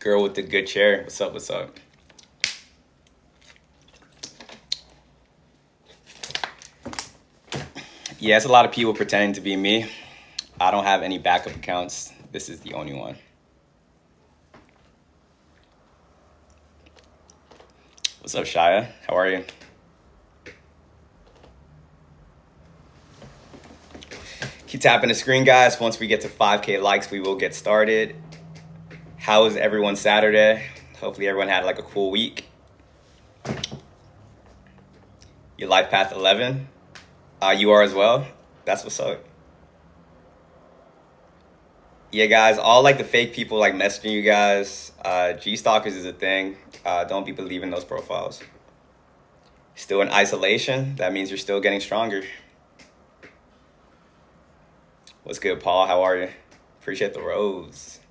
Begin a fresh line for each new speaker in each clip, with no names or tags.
Girl with the good chair. What's up? What's up? Yeah, it's a lot of people pretending to be me. I don't have any backup accounts. This is the only one. What's up, Shia? How are you? Keep tapping the screen, guys. Once we get to 5K likes, we will get started. How was everyone's Saturday? Hopefully everyone had like a cool week. Your life path 11. You are as well. That's what's up. Yeah, guys, all like the fake people like messaging you guys. G-stalkers is a thing. Don't be believing those profiles. Still in isolation. That means you're still getting stronger. What's good, Paul? How are you? Appreciate the rose.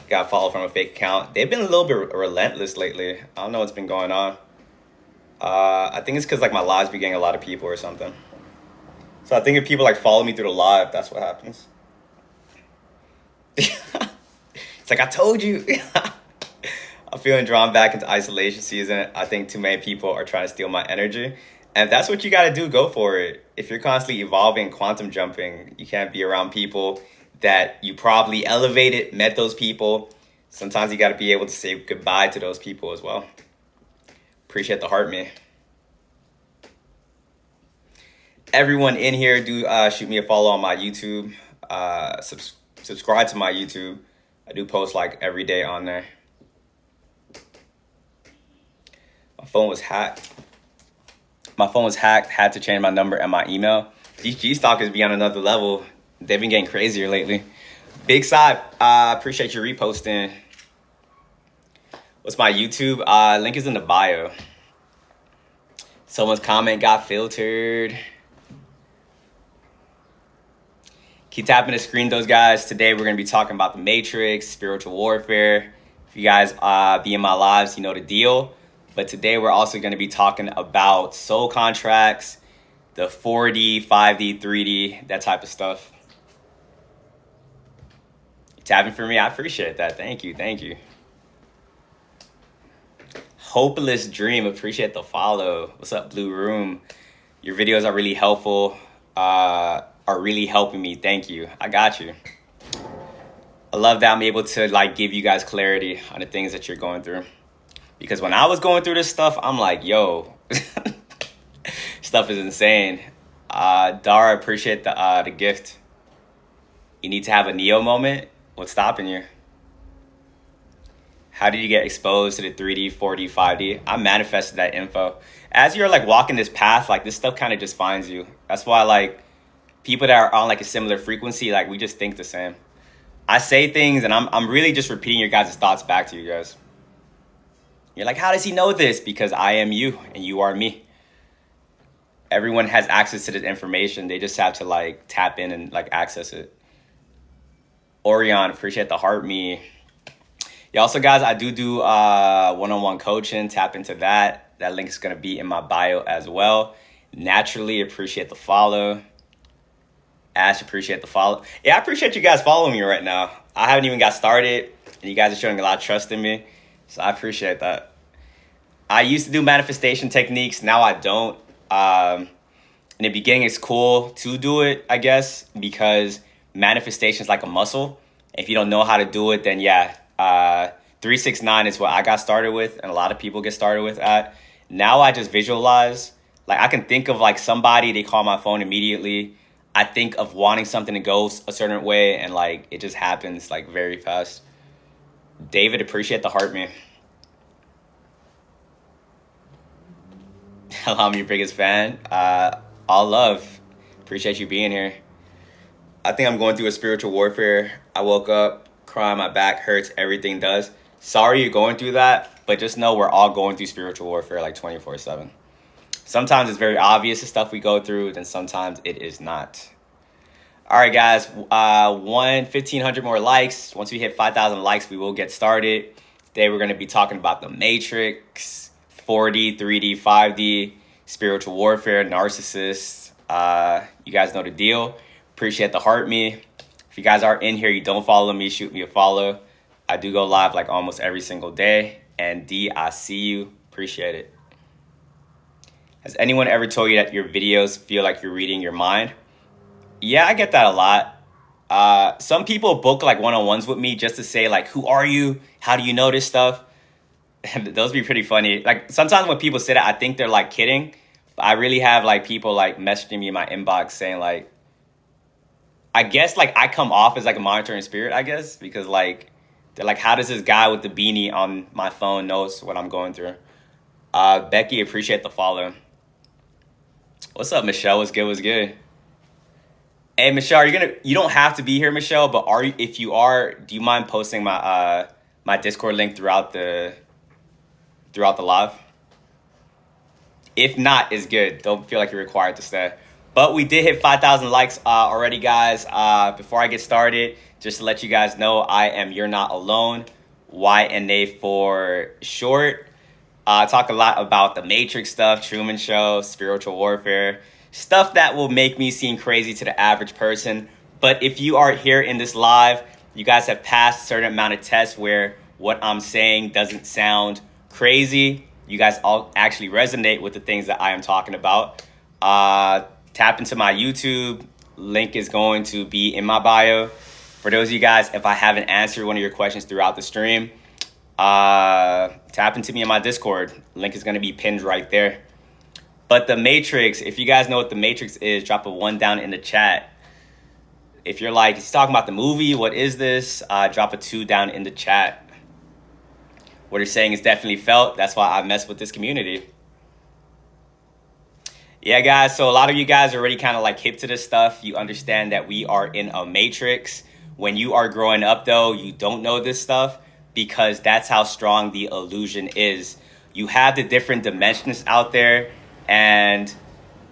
Got followed from a fake account. They've been a little bit relentless lately. I don't know what's been going on. I think it's because like my lives be getting a lot of people or something. So I think if people like follow me through the live, that's what happens. It's like I told you. I'm feeling drawn back into isolation season. I think too many people are trying to steal my energy. And if that's what you got to do, go for it. If you're constantly evolving, quantum jumping, you can't be around people that you probably elevated, met those people. Sometimes you got to be able to say goodbye to those people as well. Appreciate the heart, me. Everyone in here, do shoot me a follow on my YouTube. Subscribe to my YouTube. I do post like every day on there. My phone was hacked. Had to change my number and my email. These G-stalkers be on another level. They've been getting crazier lately. Big Side, appreciate you reposting. What's my YouTube? Link is in the bio. Someone's comment got filtered. Keep tapping the screen, those guys. Today we're going to be talking about the Matrix, spiritual warfare. If you guys be in my lives, you know the deal. But today we're also going to be talking about soul contracts, the 4D, 5D, 3D, that type of stuff. Tapping for me, I appreciate that. Thank you, thank you. Hopeless Dream, appreciate the follow. What's up, Blue Room? Your videos are really helpful, are really helping me. Thank you. I got you. I love that I'm able to like give you guys clarity on the things that you're going through. Because when I was going through this stuff, I'm like, yo, stuff is insane. Dara, appreciate the gift. You need to have a Neo moment. What's stopping you? How did you get exposed to the 3D, 4D, 5D? I manifested that info. As you're like walking this path, like this stuff kind of just finds you. That's why like people that are on like a similar frequency, like we just think the same. I say things and I'm really just repeating your guys' thoughts back to you guys. You're like, how does he know this? Because I am you and you are me. Everyone has access to this information. They just have to like tap in and like access it. Orion, appreciate the heart, me. Yeah, also guys, I do one-on-one coaching. Tap into that. That link is going to be in my bio as well. Naturally, appreciate the follow. Ash, appreciate the follow. Yeah, I appreciate you guys following me right now. I haven't even got started and you guys are showing a lot of trust in me. So I appreciate that. I used to do manifestation techniques. Now I don't. In the beginning, it's cool to do it, I guess, because manifestation is like a muscle. If you don't know how to do it, then yeah, 369 is what I got started with, and a lot of people get started with that. Now I just visualize. Like I can think of like somebody, they call my phone immediately. I think of wanting something to go a certain way, and like it just happens like very fast. David, appreciate the heart, man. I'm your biggest fan. All love. Appreciate you being here. I think I'm going through a spiritual warfare. I woke up crying, my back hurts, everything does. Sorry you're going through that, but just know we're all going through spiritual warfare like 24/7. Sometimes it's very obvious the stuff we go through, then sometimes it is not. All right, guys, 1,500 more likes. Once we hit 5,000 likes, we will get started. Today we're going to be talking about the Matrix, 4D, 3D, 5D, spiritual warfare, narcissists. You guys know the deal. Appreciate the heart me. If you guys are in here, you don't follow me, shoot me a follow. I do go live like almost every single day. And D, I see you. Appreciate it. Has anyone ever told you that your videos feel like you're reading your mind? Yeah, I get that a lot. Some people book like one-on-ones with me just to say like, who are you? How do you know this stuff? And those be pretty funny. Like sometimes when people say that, I think they're like kidding. But I really have like people like messaging me in my inbox saying like, I guess like I come off as like a monitoring spirit, I guess, because like, they're like, how does this guy with the beanie on my phone knows what I'm going through? Becky, appreciate the follow. What's up, Michelle? What's good? What's good? Hey, Michelle, you don't have to be here, Michelle, but if you are, do you mind posting my my Discord link throughout the live? If not, it's good. Don't feel like you're required to stay. But we did hit 5,000 likes already, guys. Before I get started, just to let you guys know, I am You're Not Alone, YNA for short. Talk a lot about the Matrix stuff, Truman Show, spiritual warfare, stuff that will make me seem crazy to the average person. But if you are here in this live, you guys have passed a certain amount of tests where what I'm saying doesn't sound crazy. You guys all actually resonate with the things that I am talking about. Tap into my YouTube. Link is going to be in my bio. For those of you guys, if I haven't answered one of your questions throughout the stream, tap into me in my Discord. Link is going to be pinned right there. But the Matrix, if you guys know what the Matrix is, drop a 1 down in the chat. If you're like, he's talking about the movie, what is this? Drop a 2 down in the chat. What you're saying is definitely felt. That's why I mess with this community. Yeah, guys, so a lot of you guys are already kind of like hip to this stuff. You understand that we are in a matrix. When you are growing up, though, you don't know this stuff because that's how strong the illusion is. You have the different dimensions out there, and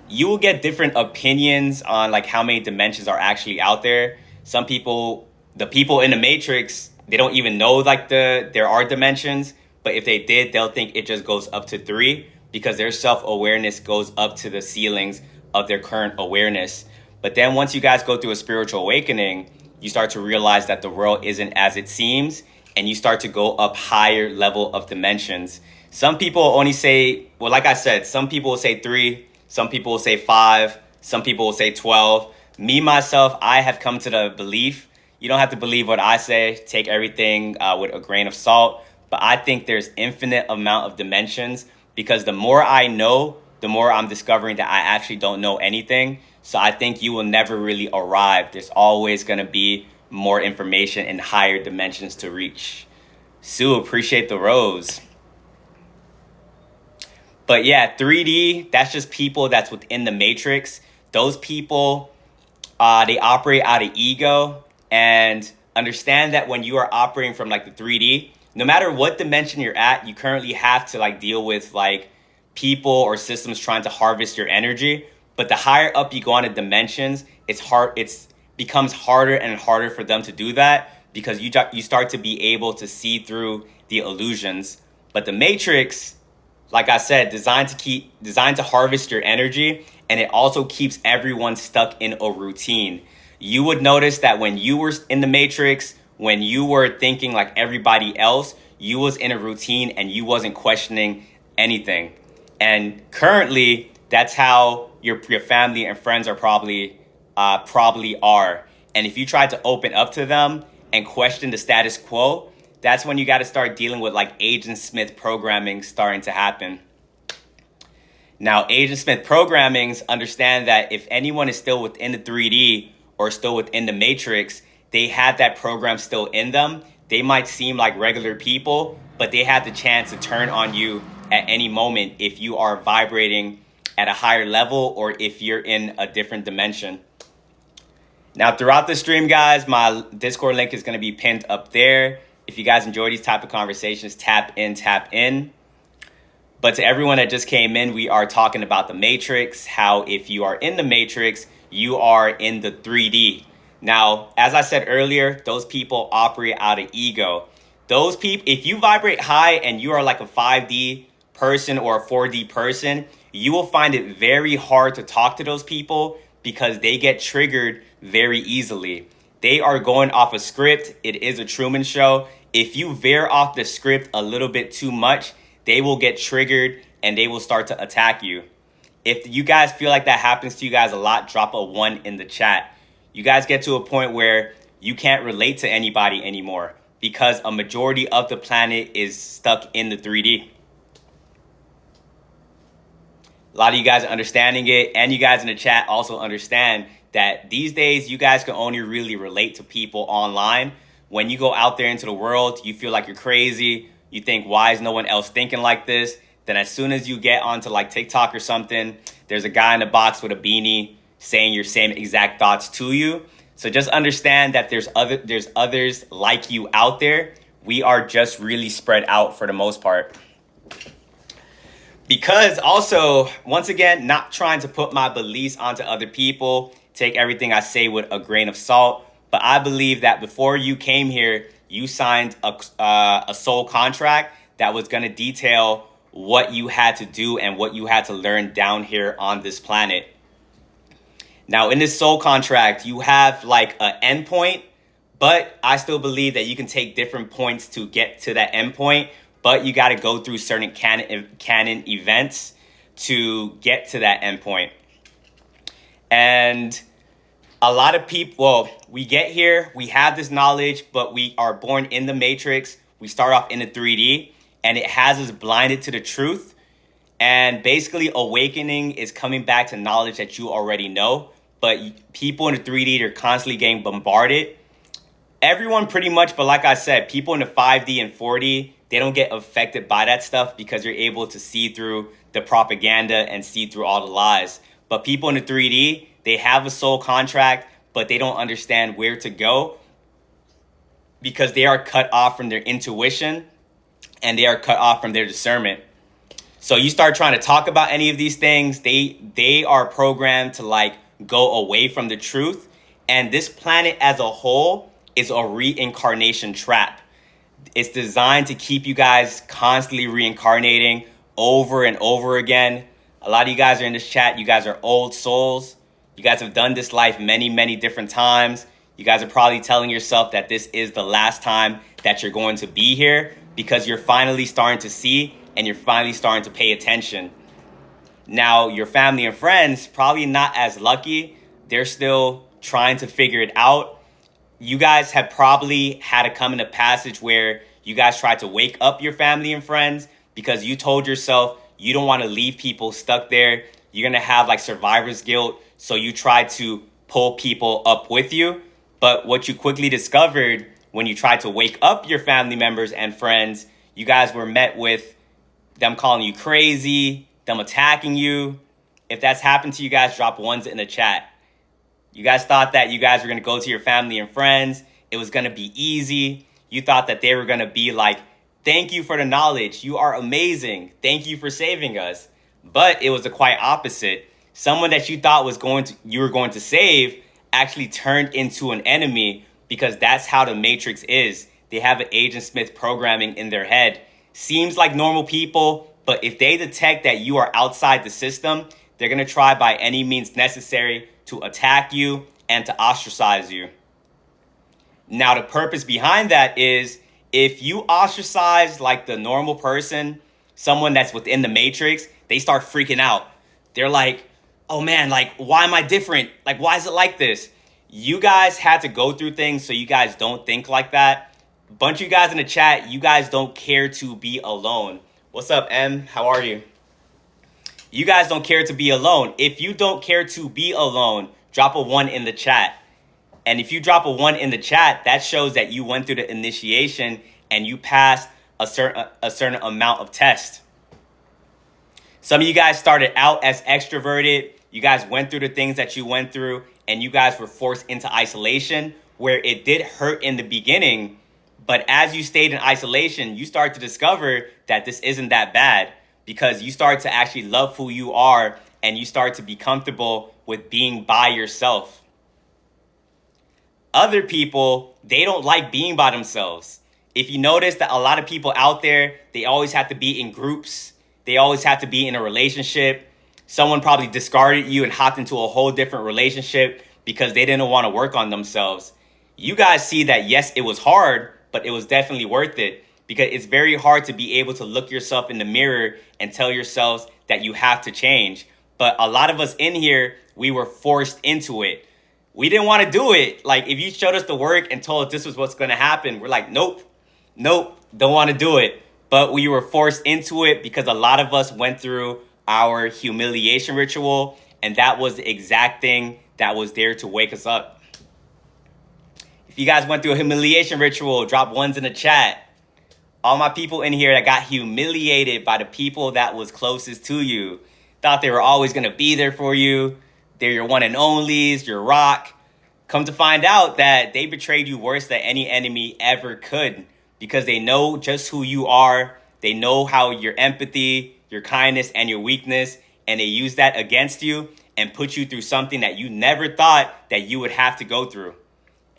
you will get different opinions on like how many dimensions are actually out there. Some people, the people in the matrix, they don't even know like there are dimensions, but if they did, they'll think it just goes up to 3 because their self-awareness goes up to the ceilings of their current awareness. But then once you guys go through a spiritual awakening, you start to realize that the world isn't as it seems, and you start to go up higher level of dimensions. Some people only say, well, like I said, some people will say 3, some people will say 5, some people will say 12. Me, myself, I have come to the belief, you don't have to believe what I say, take everything with a grain of salt, but I think there's infinite amount of dimensions because the more I know, the more I'm discovering that I actually don't know anything. So I think you will never really arrive. There's always going to be more information and higher dimensions to reach. Sue, appreciate the rose. But yeah, 3D, that's just people that's within the matrix. Those people, they operate out of ego, and understand that when you are operating from like the 3D, no matter what dimension you're at, you currently have to like deal with like people or systems trying to harvest your energy. But the higher up you go on the dimensions, it's becomes harder and harder for them to do that because you start to be able to see through the illusions. But the matrix, like I said, designed to harvest your energy, and it also keeps everyone stuck in a routine. You would notice that when you were in the matrix, when you were thinking like everybody else, you was in a routine and you wasn't questioning anything. And currently, that's how your family and friends are probably are. And if you try to open up to them and question the status quo, that's when you got to start dealing with like Agent Smith programming starting to happen. Now, Agent Smith programmings understand that if anyone is still within the 3D or still within the matrix, they have that program still in them. They might seem like regular people, but they have the chance to turn on you at any moment if you are vibrating at a higher level or if you're in a different dimension. Now, throughout the stream, guys, my Discord link is going to be pinned up there. If you guys enjoy these type of conversations, tap in, tap in. But to everyone that just came in, we are talking about the matrix, how if you are in the matrix, you are in the 3D. Now, as I said earlier, those people operate out of ego. Those people, if you vibrate high and you are like a 5D person or a 4D person, you will find it very hard to talk to those people because they get triggered very easily. They are going off a script. It is a Truman Show. If you veer off the script a little bit too much, they will get triggered and they will start to attack you. If you guys feel like that happens to you guys a lot, drop a 1 in the chat. You guys get to a point where you can't relate to anybody anymore because a majority of the planet is stuck in the 3D. A lot of you guys are understanding it, and you guys in the chat also understand that these days you guys can only really relate to people online. When you go out there into the world, you feel like you're crazy. You think, why is no one else thinking like this? Then as soon as you get onto like TikTok or something, there's a guy in the box with a beanie saying your same exact thoughts to you. So just understand that there's others like you out there. We are just really spread out for the most part. Because also, once again, not trying to put my beliefs onto other people, take everything I say with a grain of salt. But I believe that before you came here, you signed a soul contract that was going to detail what you had to do and what you had to learn down here on this planet. Now, in this soul contract, you have like an endpoint, but I still believe that you can take different points to get to that endpoint. But you got to go through certain canon events to get to that endpoint. And a lot of people, well, we get here, we have this knowledge, but we are born in the matrix. We start off in the 3D, and it has us blinded to the truth. And basically, awakening is coming back to knowledge that you already know. But people in the 3D, they're constantly getting bombarded. Everyone pretty much, but like I said, people in the 5D and 4D, they don't get affected by that stuff because you're able to see through the propaganda and see through all the lies. But people in the 3D, they have a soul contract, but they don't understand where to go because they are cut off from their intuition and they are cut off from their discernment. So you start trying to talk about any of these things, they are programmed to like go away from the truth. And this planet as a whole is a reincarnation trap. It's designed to keep you guys constantly reincarnating over and over again. A lot of you guys are in this chat. You guys are old souls. You guys have done this life many, many different times. You guys are probably telling yourself that this is the last time that you're going to be here because you're finally starting to see and you're finally starting to pay attention. Now, your family and friends, probably not as lucky. They're still trying to figure it out. You guys have probably had to come in a passage where you guys tried to wake up your family and friends because you told yourself you don't want to leave people stuck there. You're going to have like survivor's guilt. So you tried to pull people up with you. But what you quickly discovered when you tried to wake up your family members and friends, you guys were met with them calling you crazy, them attacking you. If that's happened to you guys, drop 1s in the chat. You guys thought that you guys were going to go to your family and friends. It was going to be easy. You thought that they were going to be like, thank you for the knowledge. You are amazing. Thank you for saving us. But it was the quite opposite. Someone that you thought you were going to save actually turned into an enemy because that's how the Matrix is. They have an Agent Smith programming in their head. Seems like normal people, but if they detect that you are outside the system, they're going to try by any means necessary to attack you and to ostracize you. Now, the purpose behind that is if you ostracize like the normal person, someone that's within the matrix, they start freaking out. They're like, oh man, like, why am I different? Like, why is it like this? You guys had to go through things so you guys don't think like that. A bunch of you guys in the chat, you guys don't care to be alone. What's up, M? How are you? You guys don't care to be alone. If you don't care to be alone, drop a 1 in the chat. And if you drop a 1 in the chat, that shows that you went through the initiation and you passed a certain amount of tests. Some of you guys started out as extroverted. You guys went through the things that you went through and you guys were forced into isolation where it did hurt in the beginning. But as you stayed in isolation, you start to discover that this isn't that bad because you start to actually love who you are and you start to be comfortable with being by yourself. Other people, they don't like being by themselves. If you notice that a lot of people out there, they always have to be in groups. They always have to be in a relationship. Someone probably discarded you and hopped into a whole different relationship because they didn't want to work on themselves. You guys see that, yes, it was hard, but it was definitely worth it, because it's very hard to be able to look yourself in the mirror and tell yourselves that you have to change. But a lot of us in here, we were forced into it. We didn't want to do it. Like, if you showed us the work and told us this was what's going to happen, we're like, nope, don't want to do it. But we were forced into it because a lot of us went through our humiliation ritual, and that was the exact thing that was there to wake us up. If you guys went through a humiliation ritual, drop ones in the chat. All my people in here that got humiliated by the people that was closest to you, thought they were always going to be there for you. They're your one and onlys, your rock. Come to find out that they betrayed you worse than any enemy ever could, because they know just who you are. They know how your empathy, your kindness, and your weakness, and they use that against you and put you through something that you never thought that you would have to go through.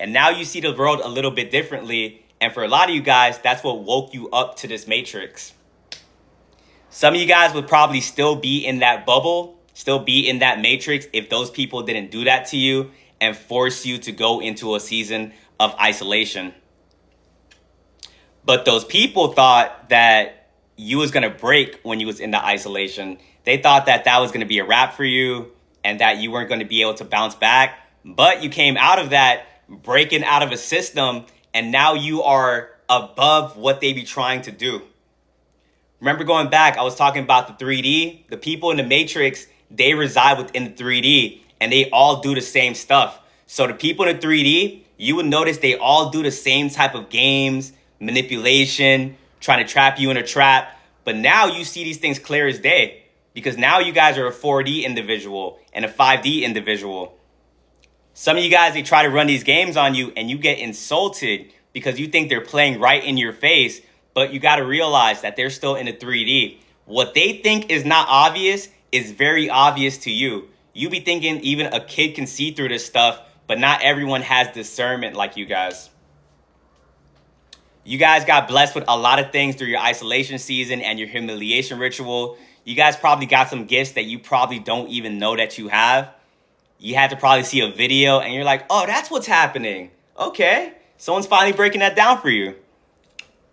And now you see the world a little bit differently. And for a lot of you guys, that's what woke you up to this matrix. Some of you guys would probably still be in that bubble, still be in that matrix, if those people didn't do that to you and force you to go into a season of isolation. But those people thought that you was going to break when you was in the isolation. They thought that that was going to be a wrap for you and that you weren't going to be able to bounce back. But you came out of that breaking out of a system, and now you are above what they be trying to do. Remember going back, I was talking about the 3D. The people in the matrix, they reside within the 3D, and they all do the same stuff. So the people in the 3D, you would notice they all do the same type of games, manipulation, trying to trap you in a trap. But now you see these things clear as day, because now you guys are a 4D individual and a 5D individual. Some of you guys, they try to run these games on you and you get insulted because you think they're playing right in your face, but you got to realize that they're still in the 3D. What they think is not obvious is very obvious to you. You be thinking even a kid can see through this stuff, but not everyone has discernment like you guys. You guys got blessed with a lot of things through your isolation season and your humiliation ritual. You guys probably got some gifts that you probably don't even know that you have. You had to probably see a video and you're like, oh, that's what's happening. Okay, someone's finally breaking that down for you.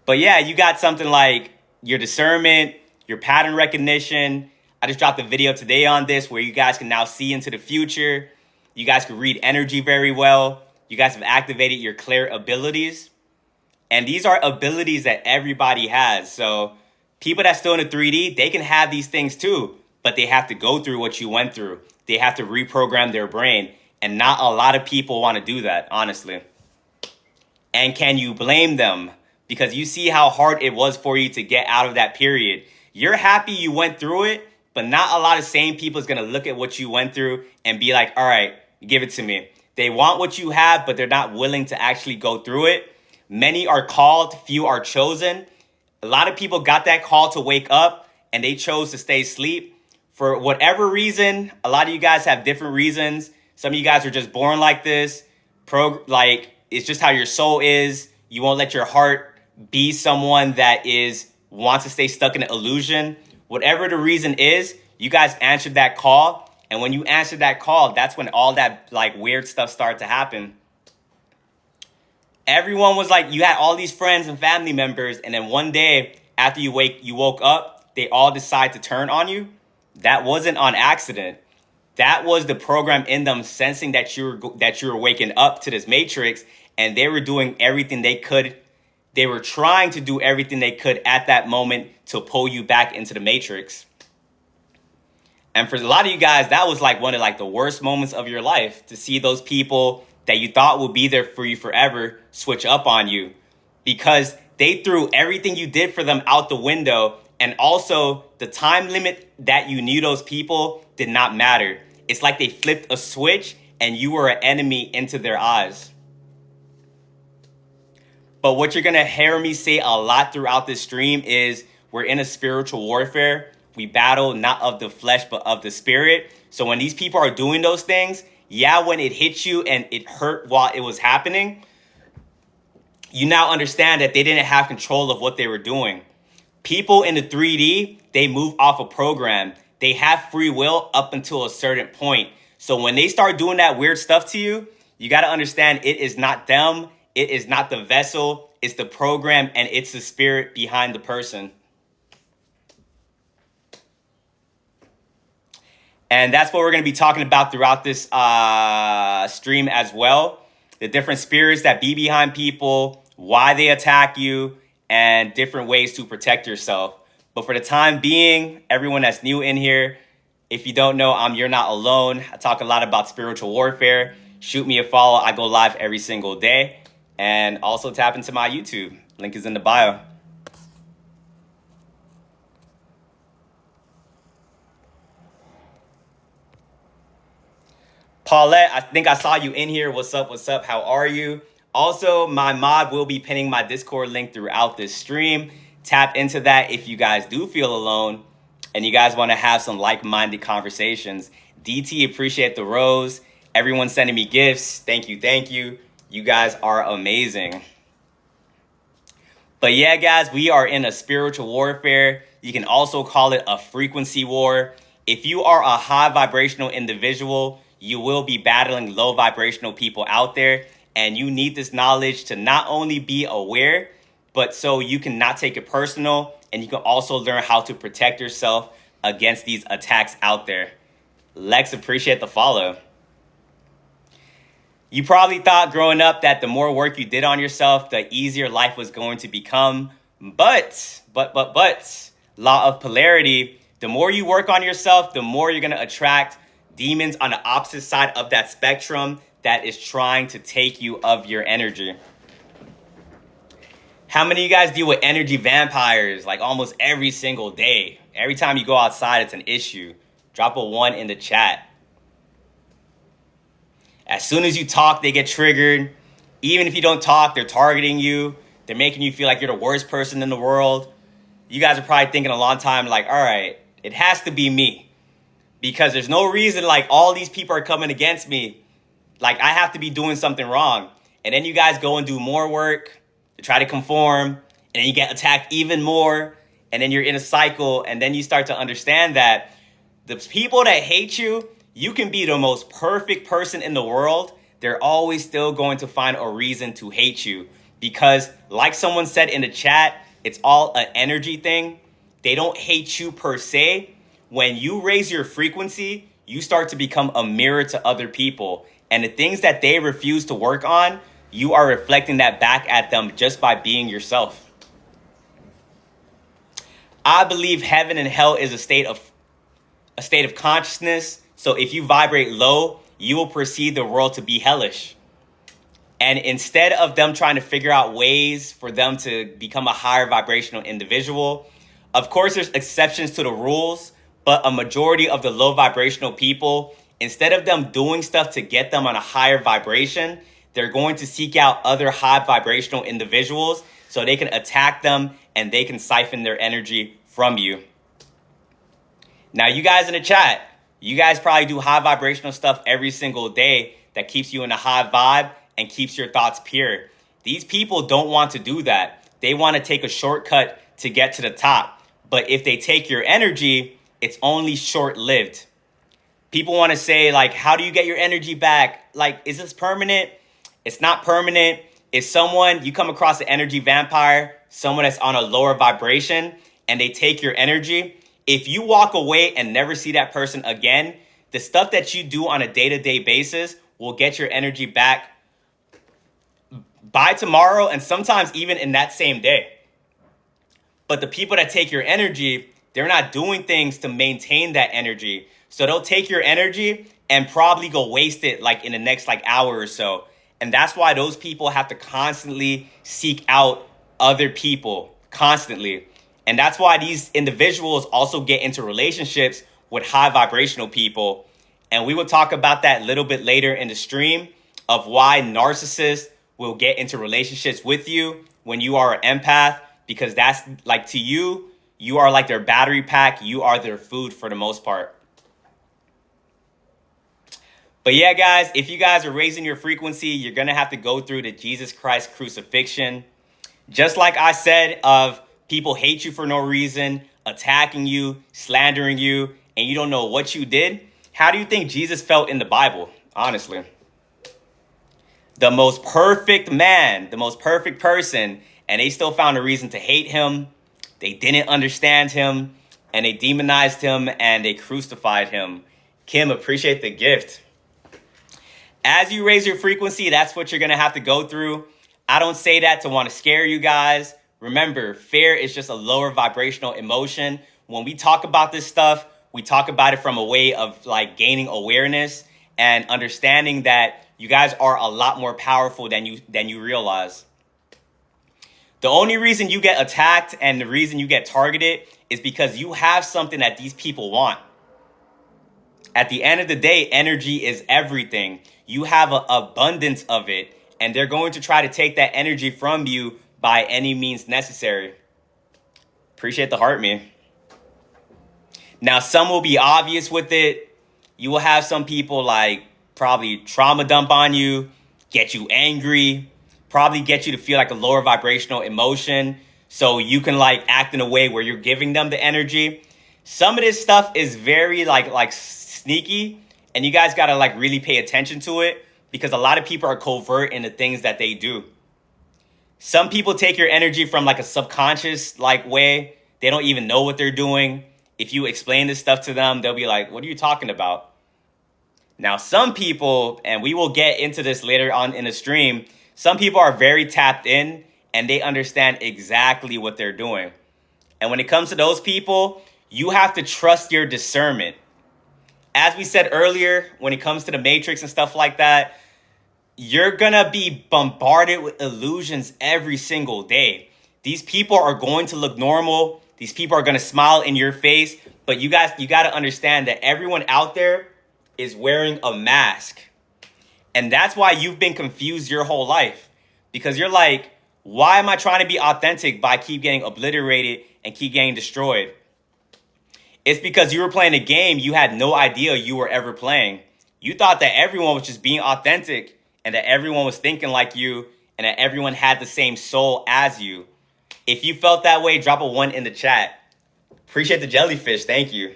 But yeah, you got something like your discernment, your pattern recognition. I just dropped a video today on this where you guys can now see into the future. You guys can read energy very well. You guys have activated your clear abilities. And these are abilities that everybody has. So people that's still in the 3D, they can have these things too, but they have to go through what you went through. They have to reprogram their brain. And not a lot of people want to do that, honestly. And can you blame them? Because you see how hard it was for you to get out of that period. You're happy you went through it, but not a lot of sane people is going to look at what you went through and be like, all right, give it to me. They want what you have, but they're not willing to actually go through it. Many are called, few are chosen. A lot of people got that call to wake up and they chose to stay asleep. For whatever reason, a lot of you guys have different reasons. Some of you guys are just born like this. It's just how your soul is. You won't let your heart be someone that wants to stay stuck in an illusion. Whatever the reason is, you guys answered that call. And when you answered that call, that's when all that weird stuff started to happen. Everyone was like, you had all these friends and family members. And then one day after you woke up, they all decide to turn on you. That wasn't on accident. That was the program in them sensing that you were waking up to this matrix, and they were doing everything they could. They were trying to do everything they could at that moment to pull you back into the matrix. And for a lot of you guys, that was one of the worst moments of your life, to see those people that you thought would be there for you forever switch up on you, because they threw everything you did for them out the window. And also, the time limit that you knew those people did not matter. It's like they flipped a switch and you were an enemy into their eyes. But what you're going to hear me say a lot throughout this stream is we're in a spiritual warfare. We battle not of the flesh, but of the spirit. So when these people are doing those things, yeah, when it hits you and it hurt while it was happening, you now understand that they didn't have control of what they were doing. People in the 3D, they move off a program. They have free will up until a certain point. So when they start doing that weird stuff to you, you got to understand it is not them. It is not the vessel. It's the program, and it's the spirit behind the person. And that's what we're going to be talking about throughout this stream as well. The different spirits that be behind people, why they attack you, and different ways to protect yourself. But for the time being, everyone that's new in here, if you don't know, You're Not Alone. I talk a lot about spiritual warfare. Shoot me a follow. I go live every single day. And also tap into my YouTube. Link is in the bio. Paulette, I think I saw you in here. What's up? What's up? How are you? Also, my mod will be pinning my Discord link throughout this stream. Tap into that if you guys do feel alone and you guys want to have some like-minded conversations. DT, appreciate the rose. Everyone sending me gifts. Thank you. Thank you. You guys are amazing. But yeah, guys, we are in a spiritual warfare. You can also call it a frequency war. If you are a high vibrational individual, you will be battling low vibrational people out there. And you need this knowledge to not only be aware, but so you can not take it personal. And you can also learn how to protect yourself against these attacks out there. Lex, appreciate the follow. You probably thought growing up that the more work you did on yourself, the easier life was going to become. But, law of polarity, the more you work on yourself, the more you're going to attract demons on the opposite side of that spectrum that is trying to take you of your energy. How many of you guys deal with energy vampires like almost every single day? Every time you go outside, it's an issue. Drop a 1 in the chat. As soon as you talk, they get triggered. Even if you don't talk, they're targeting you. They're making you feel like you're the worst person in the world. You guys are probably thinking a long time like, all right, it has to be me. Because there's no reason like all these people are coming against me. Like I have to be doing something wrong. And then you guys go and do more work to try to conform. And then you get attacked even more. And then you're in a cycle. And then you start to understand that the people that hate you, you can be the most perfect person in the world. They're always still going to find a reason to hate you. Because like someone said in the chat, it's all an energy thing. They don't hate you per se. When you raise your frequency, you start to become a mirror to other people. And the things that they refuse to work on, you are reflecting that back at them just by being yourself. I believe heaven and hell is a state of consciousness. So if you vibrate low, you will perceive the world to be hellish. And instead of them trying to figure out ways for them to become a higher vibrational individual, of course, there's exceptions to the rules. But a majority of the low vibrational people, instead of them doing stuff to get them on a higher vibration, they're going to seek out other high vibrational individuals so they can attack them and they can siphon their energy from you. Now, you guys in the chat, you guys probably do high vibrational stuff every single day that keeps you in a high vibe and keeps your thoughts pure. These people don't want to do that. They want to take a shortcut to get to the top. But if they take your energy, it's only short-lived. People want to say, like, how do you get your energy back? Like, is this permanent? It's not permanent. If you come across an energy vampire, someone that's on a lower vibration, and they take your energy, if you walk away and never see that person again, the stuff that you do on a day-to-day basis will get your energy back by tomorrow and sometimes even in that same day. But the people that take your energy, they're not doing things to maintain that energy. So they'll take your energy and probably go waste it like in the next hour or so. And that's why those people have to constantly seek out other people constantly. And that's why these individuals also get into relationships with high vibrational people. And we will talk about that a little bit later in the stream of why narcissists will get into relationships with you when you are an empath, because that's like to you, you are like their battery pack. You are their food for the most part. But yeah, guys, if you guys are raising your frequency, you're going to have to go through the Jesus Christ crucifixion. Just like I said of People hate you for no reason, attacking you, slandering you, and you don't know what you did. How do you think Jesus felt in the Bible, honestly? The most perfect man, the most perfect person, and they still found a reason to hate him. They didn't understand him, and they demonized him, and they crucified him. Kim, appreciate the gift. As you raise your frequency, that's what you're going to have to go through. I don't say that to want to scare you guys. Remember, fear is just a lower vibrational emotion. When we talk about this stuff, we talk about it from a way of like gaining awareness and understanding that you guys are a lot more powerful than you realize. The only reason you get attacked and the reason you get targeted is because you have something that these people want. At the end of the day, energy is everything. You have an abundance of it, and they're going to try to take that energy from you by any means necessary. Appreciate the heart, man. Now, some will be obvious with it. You will have some people like probably trauma dump on you, get you angry, probably get you to feel like a lower vibrational emotion so you can like act in a way where you're giving them the energy. Some of this stuff is very like sneaky, and you guys got to like really pay attention to it because a lot of people are covert in the things that they do. Some people take your energy from like a subconscious like way. They don't even know what they're doing. If you explain this stuff to them, they'll be like, what are you talking about? Now, some people, and we will get into this later on in the stream, some people are very tapped in and they understand exactly what they're doing. And when it comes to those people, you have to trust your discernment. As we said earlier, when it comes to the matrix and stuff like that, you're going to be bombarded with illusions every single day. These people are going to look normal. These people are going to smile in your face. But you got to understand that everyone out there is wearing a mask. And that's why you've been confused your whole life. Because you're like, why am I trying to be authentic but I keep getting obliterated and keep getting destroyed? It's because you were playing a game you had no idea you were ever playing. You thought that everyone was just being authentic and that everyone was thinking like you and that everyone had the same soul as you. If you felt that way, drop a 1 in the chat. Appreciate the jellyfish. Thank you.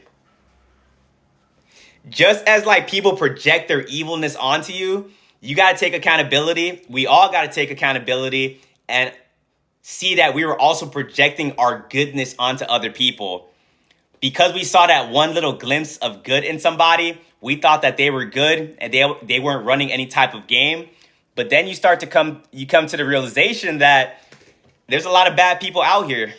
Just as like people project their evilness onto you, you got to take accountability. We all got to take accountability and see that we were also projecting our goodness onto other people. Because we saw that one little glimpse of good in somebody, we thought that they were good and they weren't running any type of game. But then you come to the realization that there's a lot of bad people out here.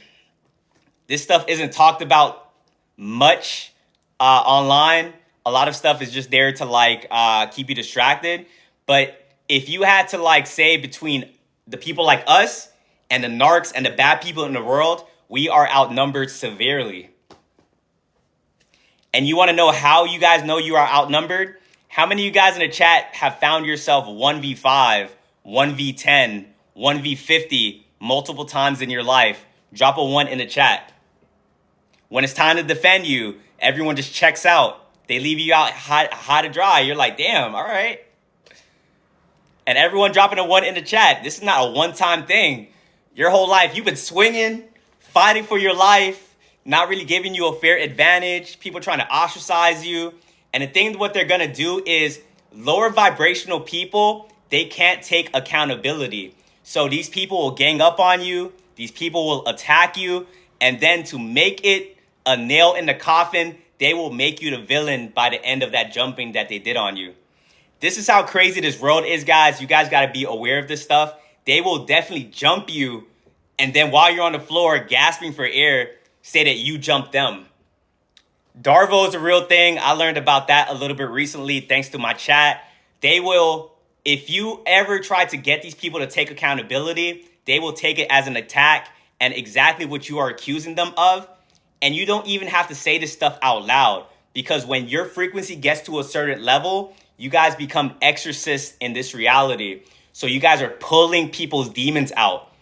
This stuff isn't talked about much online. A lot of stuff is just there to like keep you distracted. But if you had to like say between the people like us and the narcs and the bad people in the world, we are outnumbered severely. And you want to know how you guys know you are outnumbered? How many of you guys in the chat have found yourself 1v5, 1v10, 1v50 multiple times in your life? Drop a 1 in the chat. When it's time to defend you, everyone just checks out. They leave you out high to dry. You're like, damn, all right. And everyone dropping a 1 in the chat. This is not a one-time thing. Your whole life, you've been swinging, fighting for your life, not really giving you a fair advantage, people trying to ostracize you. And the thing what they're going to do is lower vibrational people, they can't take accountability. So these people will gang up on you. These people will attack you. And then to make it a nail in the coffin, they will make you the villain by the end of that jumping that they did on you. This is how crazy this world is, guys. You guys got to be aware of this stuff. They will definitely jump you. And then while you're on the floor gasping for air, say that you jumped them. DARVO is a real thing. I learned about that a little bit recently thanks to my chat. They will, if you ever try to get these people to take accountability, they will take it as an attack and exactly what you are accusing them of. And you don't even have to say this stuff out loud because when your frequency gets to a certain level, you guys become exorcists in this reality. So you guys are pulling people's demons out.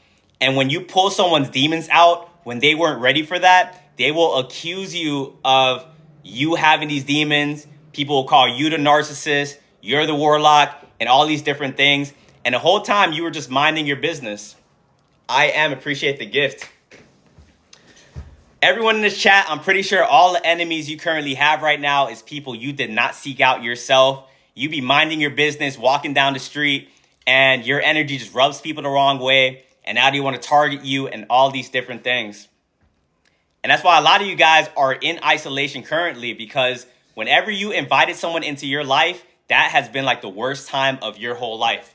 And when you pull someone's demons out, when they weren't ready for that, they will accuse you of you having these demons. People will call you the narcissist, you're the warlock, and all these different things. And the whole time you were just minding your business. I appreciate the gift. Everyone in this chat, I'm pretty sure all the enemies you currently have right now is people you did not seek out yourself. You be minding your business, walking down the street, and your energy just rubs people the wrong way. And now they want to target you and all these different things. And that's why a lot of you guys are in isolation currently, because whenever you invited someone into your life, that has been like the worst time of your whole life.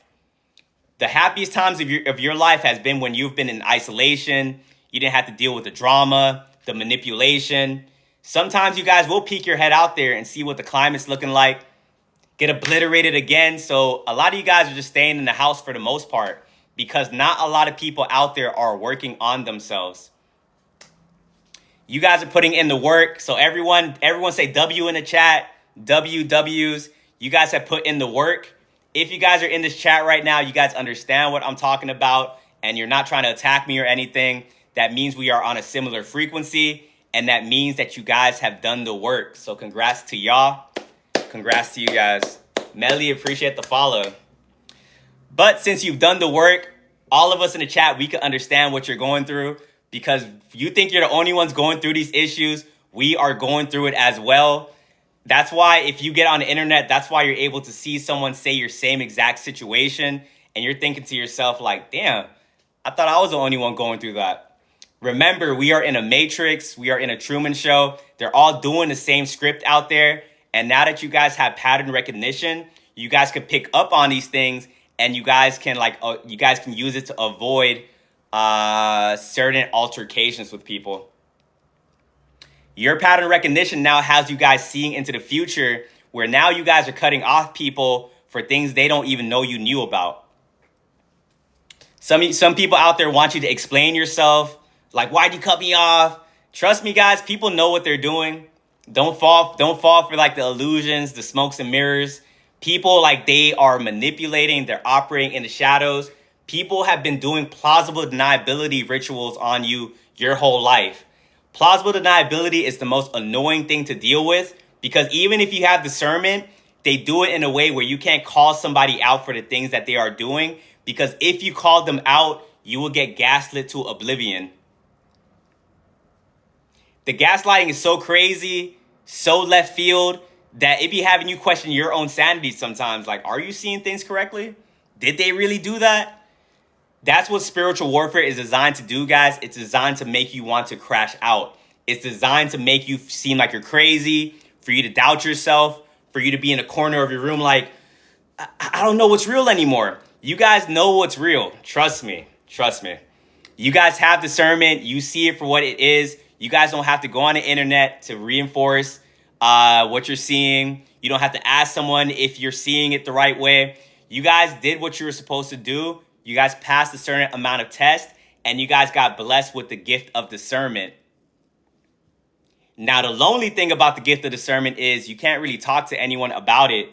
The happiest times of your life has been when you've been in isolation. You didn't have to deal with the drama, the manipulation. Sometimes you guys will peek your head out there and see what the climate's looking like, get obliterated again. So a lot of you guys are just staying in the house for the most part, because not a lot of people out there are working on themselves. You guys are putting in the work. So everyone say W in the chat, W's. You guys have put in the work. If you guys are in this chat right now, you guys understand what I'm talking about, and you're not trying to attack me or anything. That means we are on a similar frequency, and that means that you guys have done the work. So congrats to y'all. Congrats to you guys. Melly, appreciate the follow. But since you've done the work, all of us in the chat, we can understand what you're going through, because you think you're the only ones going through these issues. We are going through it as well. That's why if you get on the internet, that's why you're able to see someone say your same exact situation, and you're thinking to yourself like, damn, I thought I was the only one going through that. Remember, we are in a matrix. We are in a Truman Show. They're all doing the same script out there. And now that you guys have pattern recognition, you guys can pick up on these things, and you guys can use it to avoid certain altercations with people. Your pattern recognition now has you guys seeing into the future, where now you guys are cutting off people for things they don't even know you knew about. Some people out there want you to explain yourself. Like, why'd you cut me off? Trust me, guys, people know what they're doing. Don't fall for like the illusions, the smokes and mirrors. People, like, they are manipulating, they're operating in the shadows. People have been doing plausible deniability rituals on you your whole life. Plausible deniability is the most annoying thing to deal with, because even if you have discernment, they do it in a way where you can't call somebody out for the things that they are doing, because if you call them out, you will get gaslit to oblivion. The gaslighting is so crazy, so left field, that it be having you question your own sanity sometimes. Like, are you seeing things correctly? Did they really do that? That's what spiritual warfare is designed to do, guys. It's designed to make you want to crash out. It's designed to make you seem like you're crazy, for you to doubt yourself, for you to be in a corner of your room like, I don't know what's real anymore. You guys know what's real. Trust me. Trust me. You guys have discernment. You see it for what it is. You guys don't have to go on the internet to reinforce what you're seeing. You don't have to ask someone if you're seeing it the right way. You guys did what you were supposed to do. You guys passed a certain amount of tests, and you guys got blessed with the gift of discernment. Now, the lonely thing about the gift of discernment is you can't really talk to anyone about it.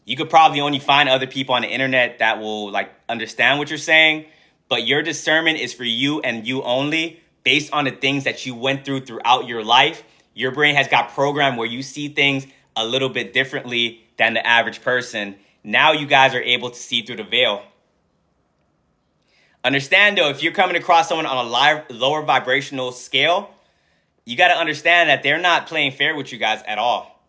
You could probably only find other people on the internet that will like understand what you're saying, but your discernment is for you and you only, based on the things that you went throughout your life. Your brain has got programmed where you see things a little bit differently than the average person. Now you guys are able to see through the veil. Understand though, if you're coming across someone on a lower vibrational scale, you got to understand that they're not playing fair with you guys at all.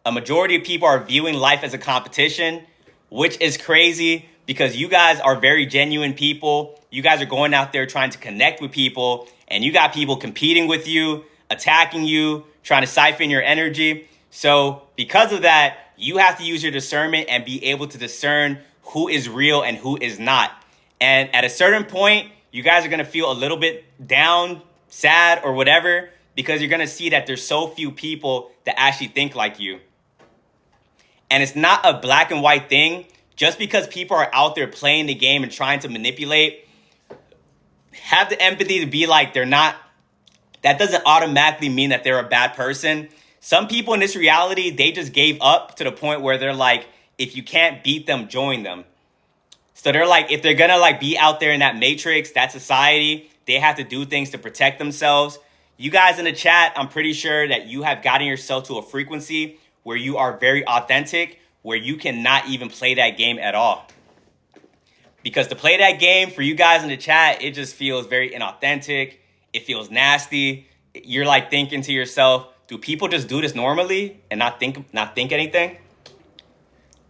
A majority of people are viewing life as a competition, which is crazy because you guys are very genuine people. You guys are going out there trying to connect with people, and you got people competing with you, attacking you, trying to siphon your energy. So because of that, you have to use your discernment and be able to discern who is real and who is not. And at a certain point, you guys are going to feel a little bit down, sad, or whatever, because you're going to see that there's so few people that actually think like you. And it's not a black and white thing. Just because people are out there playing the game and trying to manipulate, have the empathy to be like they're not. That doesn't automatically mean that they're a bad person. Some people in this reality, they just gave up to the point where they're like, if you can't beat them, join them. So they're like, if they're going to like be out there in that matrix, that society, they have to do things to protect themselves. You guys in the chat, I'm pretty sure that you have gotten yourself to a frequency where you are very authentic, where you cannot even play that game at all. Because to play that game, for you guys in the chat, it just feels very inauthentic. It feels nasty. you're like thinking to yourself, do people just do this normally and not think anything?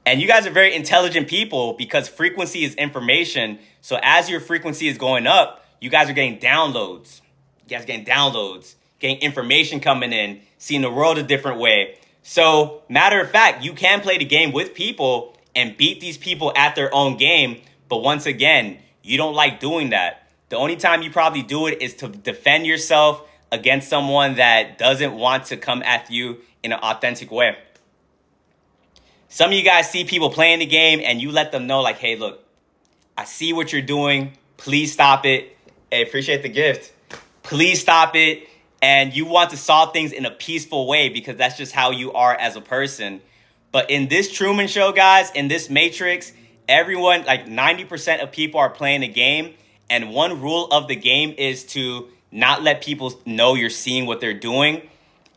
And you guys are very intelligent people because frequency is information. So as your frequency is going up, you guys are getting downloads. You guys are getting downloads, getting information coming in, seeing the world a different way. So matter of fact, you can play the game with people and beat these people at their own game. But once again, you don't like doing that. The only time you probably do it is to defend yourself against someone that doesn't want to come at you in an authentic way. Some of you guys see people playing the game and you let them know like, hey, look, I see what you're doing. Please stop it. Hey, appreciate the gift. Please stop it. And you want to solve things in a peaceful way because that's just how you are as a person. But in this Truman Show, guys, in this Matrix, everyone, like 90% of people are playing the game. And one rule of the game is to not let people know you're seeing what they're doing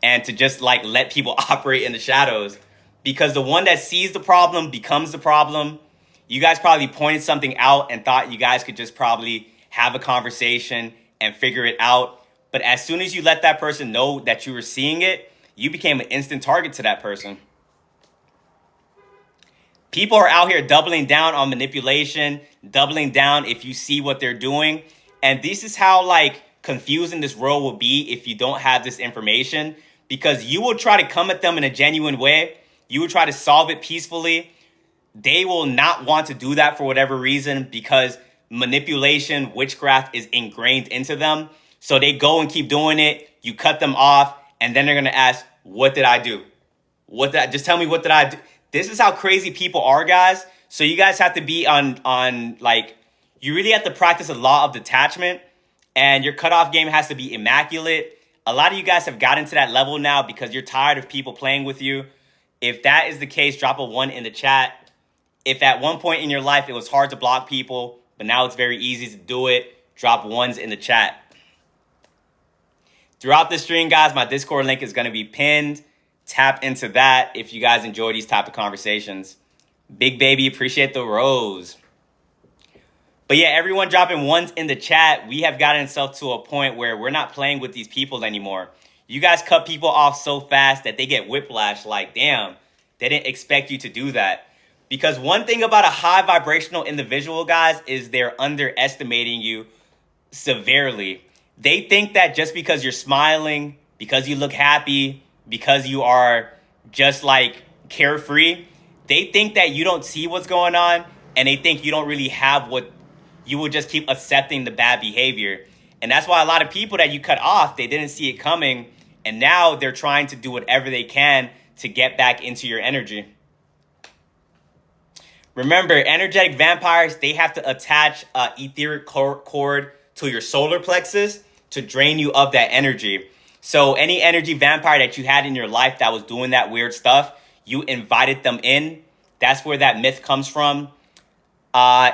and to just like let people operate in the shadows. Because the one that sees the problem becomes the problem. You guys probably pointed something out and thought you guys could just probably have a conversation and figure it out. But as soon as you let that person know that you were seeing it, you became an instant target to that person. People are out here doubling down on manipulation, doubling down if you see what they're doing. And this is how like confusing this world will be if you don't have this information, because you will try to come at them in a genuine way. You will try to solve it peacefully. They will not want to do that for whatever reason because manipulation, witchcraft is ingrained into them. So they go and keep doing it. You cut them off and then they're going to ask, what did I do? Just tell me, what did I do? This is how crazy people are, guys. So you guys have to be on like, you really have to practice a law of detachment, and your cutoff game has to be immaculate. A lot of you guys have gotten to that level now because you're tired of people playing with you. If that is the case, drop a 1 in the chat. If at one point in your life it was hard to block people, but now it's very easy to do it, drop 1s in the chat. Throughout this stream, guys, my Discord link is going to be pinned. Tap into that if you guys enjoy these type of conversations. Big baby, appreciate the rose. But yeah, everyone dropping 1s in the chat. We have gotten ourselves to a point where we're not playing with these people anymore. You guys cut people off so fast that they get whiplash. Like, damn, they didn't expect you to do that. Because one thing about a high vibrational individual, guys, is they're underestimating you severely. They think that just because you're smiling, because you look happy, because you are just like carefree, they think that you don't see what's going on, and they think you don't really have what you will just keep accepting the bad behavior. And that's why a lot of people that you cut off, they didn't see it coming. And now they're trying to do whatever they can to get back into your energy. Remember, energetic vampires, they have to attach an etheric cord to your solar plexus to drain you of that energy. So any energy vampire that you had in your life that was doing that weird stuff, you invited them in. That's where that myth comes from.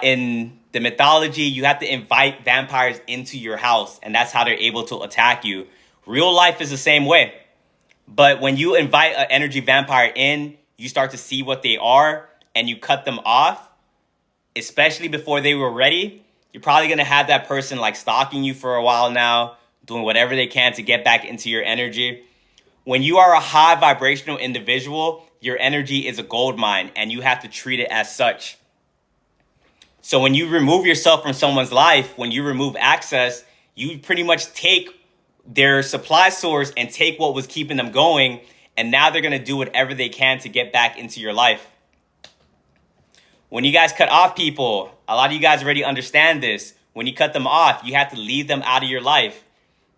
In the mythology, you have to invite vampires into your house, and that's how they're able to attack you. Real life is the same way. But when you invite an energy vampire in, you start to see what they are, and you cut them off, especially before they were ready. You're probably going to have that person like stalking you for a while now, doing whatever they can to get back into your energy. When you are a high vibrational individual, your energy is a gold mine, and you have to treat it as such. So when you remove yourself from someone's life, when you remove access, you pretty much take their supply source and take what was keeping them going, and now they're going to do whatever they can to get back into your life. When you guys cut off people, a lot of you guys already understand this. When you cut them off, you have to leave them out of your life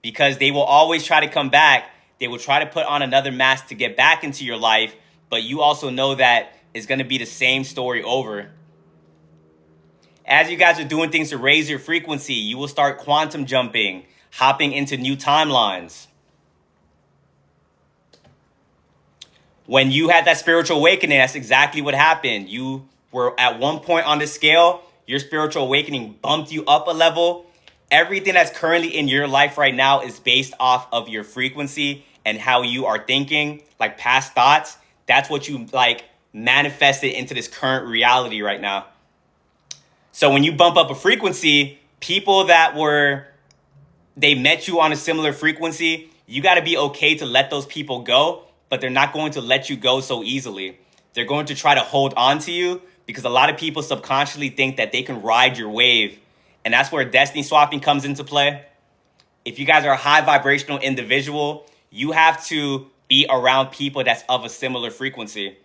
because they will always try to come back. They will try to put on another mask to get back into your life, but you also know that it's going to be the same story over. As you guys are doing things to raise your frequency, you will start quantum jumping, hopping into new timelines. When you had that spiritual awakening, that's exactly what happened. You were at one point on the scale, your spiritual awakening bumped you up a level. Everything that's currently in your life right now is based off of your frequency and how you are thinking, like past thoughts. That's what you like manifested into this current reality right now. So when you bump up a frequency, people that they met you on a similar frequency, You got to be okay to let those people go, but they're not going to let you go so easily. They're going to try to hold on to you because a lot of people subconsciously think that they can ride your wave. And that's where destiny swapping comes into play. If you guys are a high vibrational individual, you have to be around people that's of a similar frequency.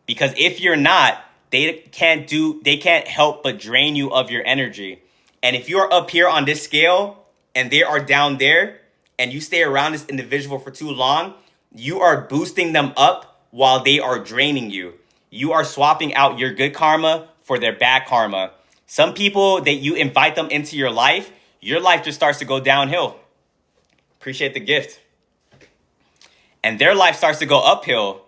Because if you're not, they can't help but drain you of your energy. And if you're up here on this scale and they are down there and you stay around this individual for too long, you are boosting them up while they are draining you. You are swapping out your good karma for their bad karma. Some people that you invite them into your life just starts to go downhill. Appreciate the gift. And their life starts to go uphill.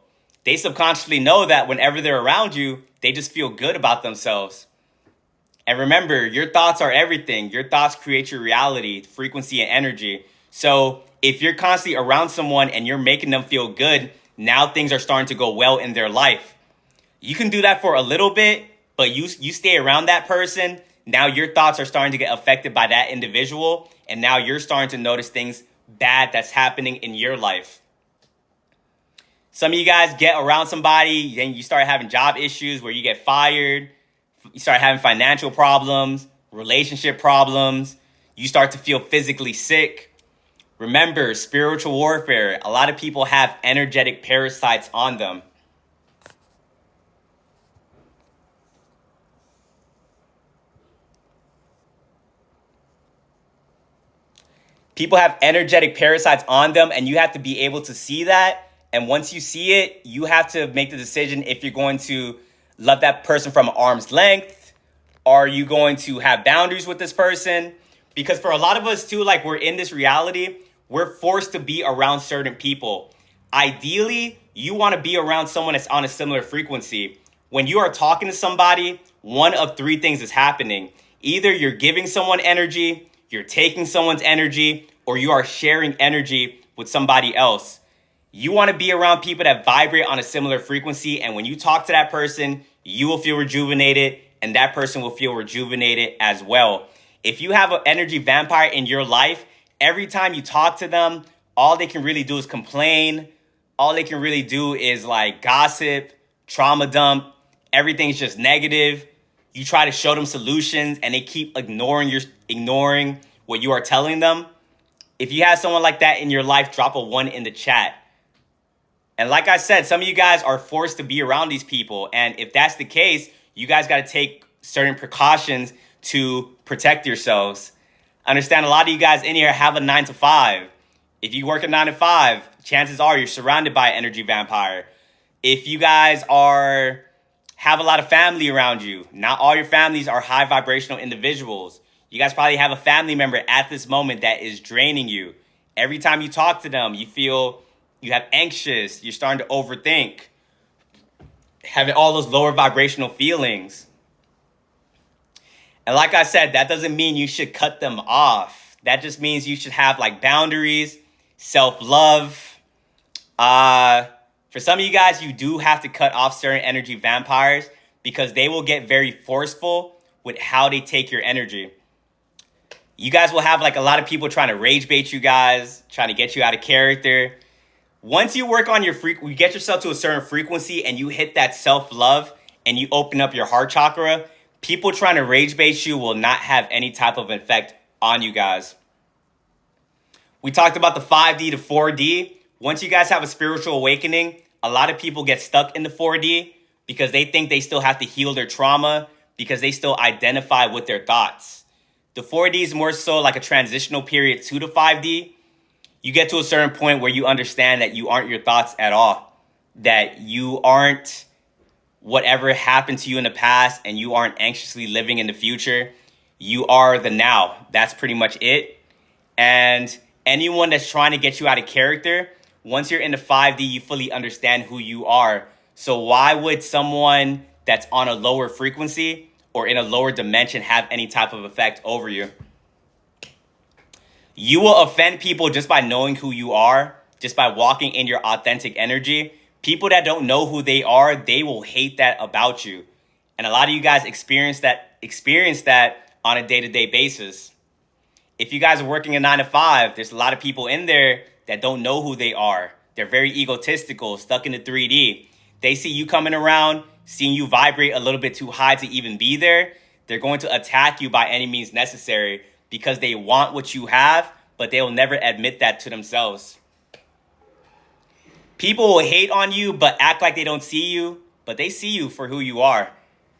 They subconsciously know that whenever they're around you, they just feel good about themselves. And remember, your thoughts are everything. Your thoughts create your reality, frequency, and energy. So if you're constantly around someone and you're making them feel good, now things are starting to go well in their life. You can do that for a little bit, but you stay around that person. Now your thoughts are starting to get affected by that individual. And now you're starting to notice things bad that's happening in your life. Some of you guys get around somebody, then you start having job issues where you get fired. You start having financial problems, relationship problems. You start to feel physically sick. Remember, spiritual warfare. A lot of people have energetic parasites on them. People have energetic parasites on them, and you have to be able to see that. And once you see it, you have to make the decision if you're going to love that person from arm's length. Are you going to have boundaries with this person? Because for a lot of us too, like we're in this reality, we're forced to be around certain people. Ideally, you want to be around someone that's on a similar frequency. When you are talking to somebody, one of three things is happening. Either you're giving someone energy, you're taking someone's energy, or you are sharing energy with somebody else. You want to be around people that vibrate on a similar frequency. And when you talk to that person, you will feel rejuvenated and that person will feel rejuvenated as well. If you have an energy vampire in your life, every time you talk to them, all they can really do is complain. All they can really do is like gossip, trauma dump. Everything's just negative. You try to show them solutions and they keep ignoring what you are telling them. If you have someone like that in your life, drop a 1 in the chat. And like I said, some of you guys are forced to be around these people. And if that's the case, you guys got to take certain precautions to protect yourselves. Understand a lot of you guys in here have a 9 to 5. If you work a 9 to 5, chances are you're surrounded by an energy vampire. If you guys have a lot of family around you, not all your families are high vibrational individuals. You guys probably have a family member at this moment that is draining you. Every time you talk to them, you have anxious, you're starting to overthink, having all those lower vibrational feelings. And like I said, that doesn't mean you should cut them off. That just means you should have like boundaries, self-love. For some of you guys, you do have to cut off certain energy vampires because they will get very forceful with how they take your energy. You guys will have like a lot of people trying to rage bait you guys, trying to get you out of character. Once you work on you get yourself to a certain frequency and you hit that self-love and you open up your heart chakra, people trying to rage bait you will not have any type of effect on you guys. We talked about the 5D to 4D. Once you guys have a spiritual awakening, a lot of people get stuck in the 4D because they think they still have to heal their trauma because they still identify with their thoughts. The 4D is more so like a transitional period to the 5D. You get to a certain point where you understand that you aren't your thoughts at all, that you aren't whatever happened to you in the past and you aren't anxiously living in the future. You are the now. That's pretty much it. And anyone that's trying to get you out of character, once you're in the 5D, you fully understand who you are. So why would someone that's on a lower frequency or in a lower dimension have any type of effect over you? You will offend people just by knowing who you are, just by walking in your authentic energy. People that don't know who they are, they will hate that about you. And a lot of you guys experience that on a day-to-day basis. If you guys are working a 9 to 5, there's a lot of people in there that don't know who they are. They're very egotistical, stuck in the 3D. They see you coming around, seeing you vibrate a little bit too high to even be there. They're going to attack you by any means necessary because they want what you have, but they will never admit that to themselves. People will hate on you, but act like they don't see you, but they see you for who you are.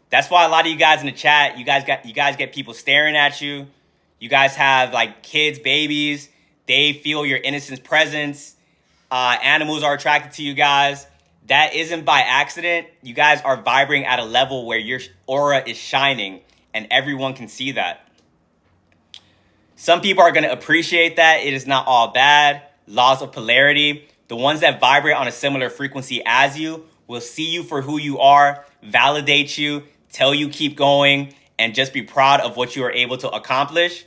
That's why a lot of you guys in the chat, you guys get people staring at you. You guys have like kids, babies. They feel your innocent presence. Animals are attracted to you guys. That isn't by accident. You guys are vibrating at a level where your aura is shining and everyone can see that. Some people are going to appreciate that. It is not all bad. Laws of polarity. The ones that vibrate on a similar frequency as you will see you for who you are, validate you, tell you keep going, and just be proud of what you are able to accomplish.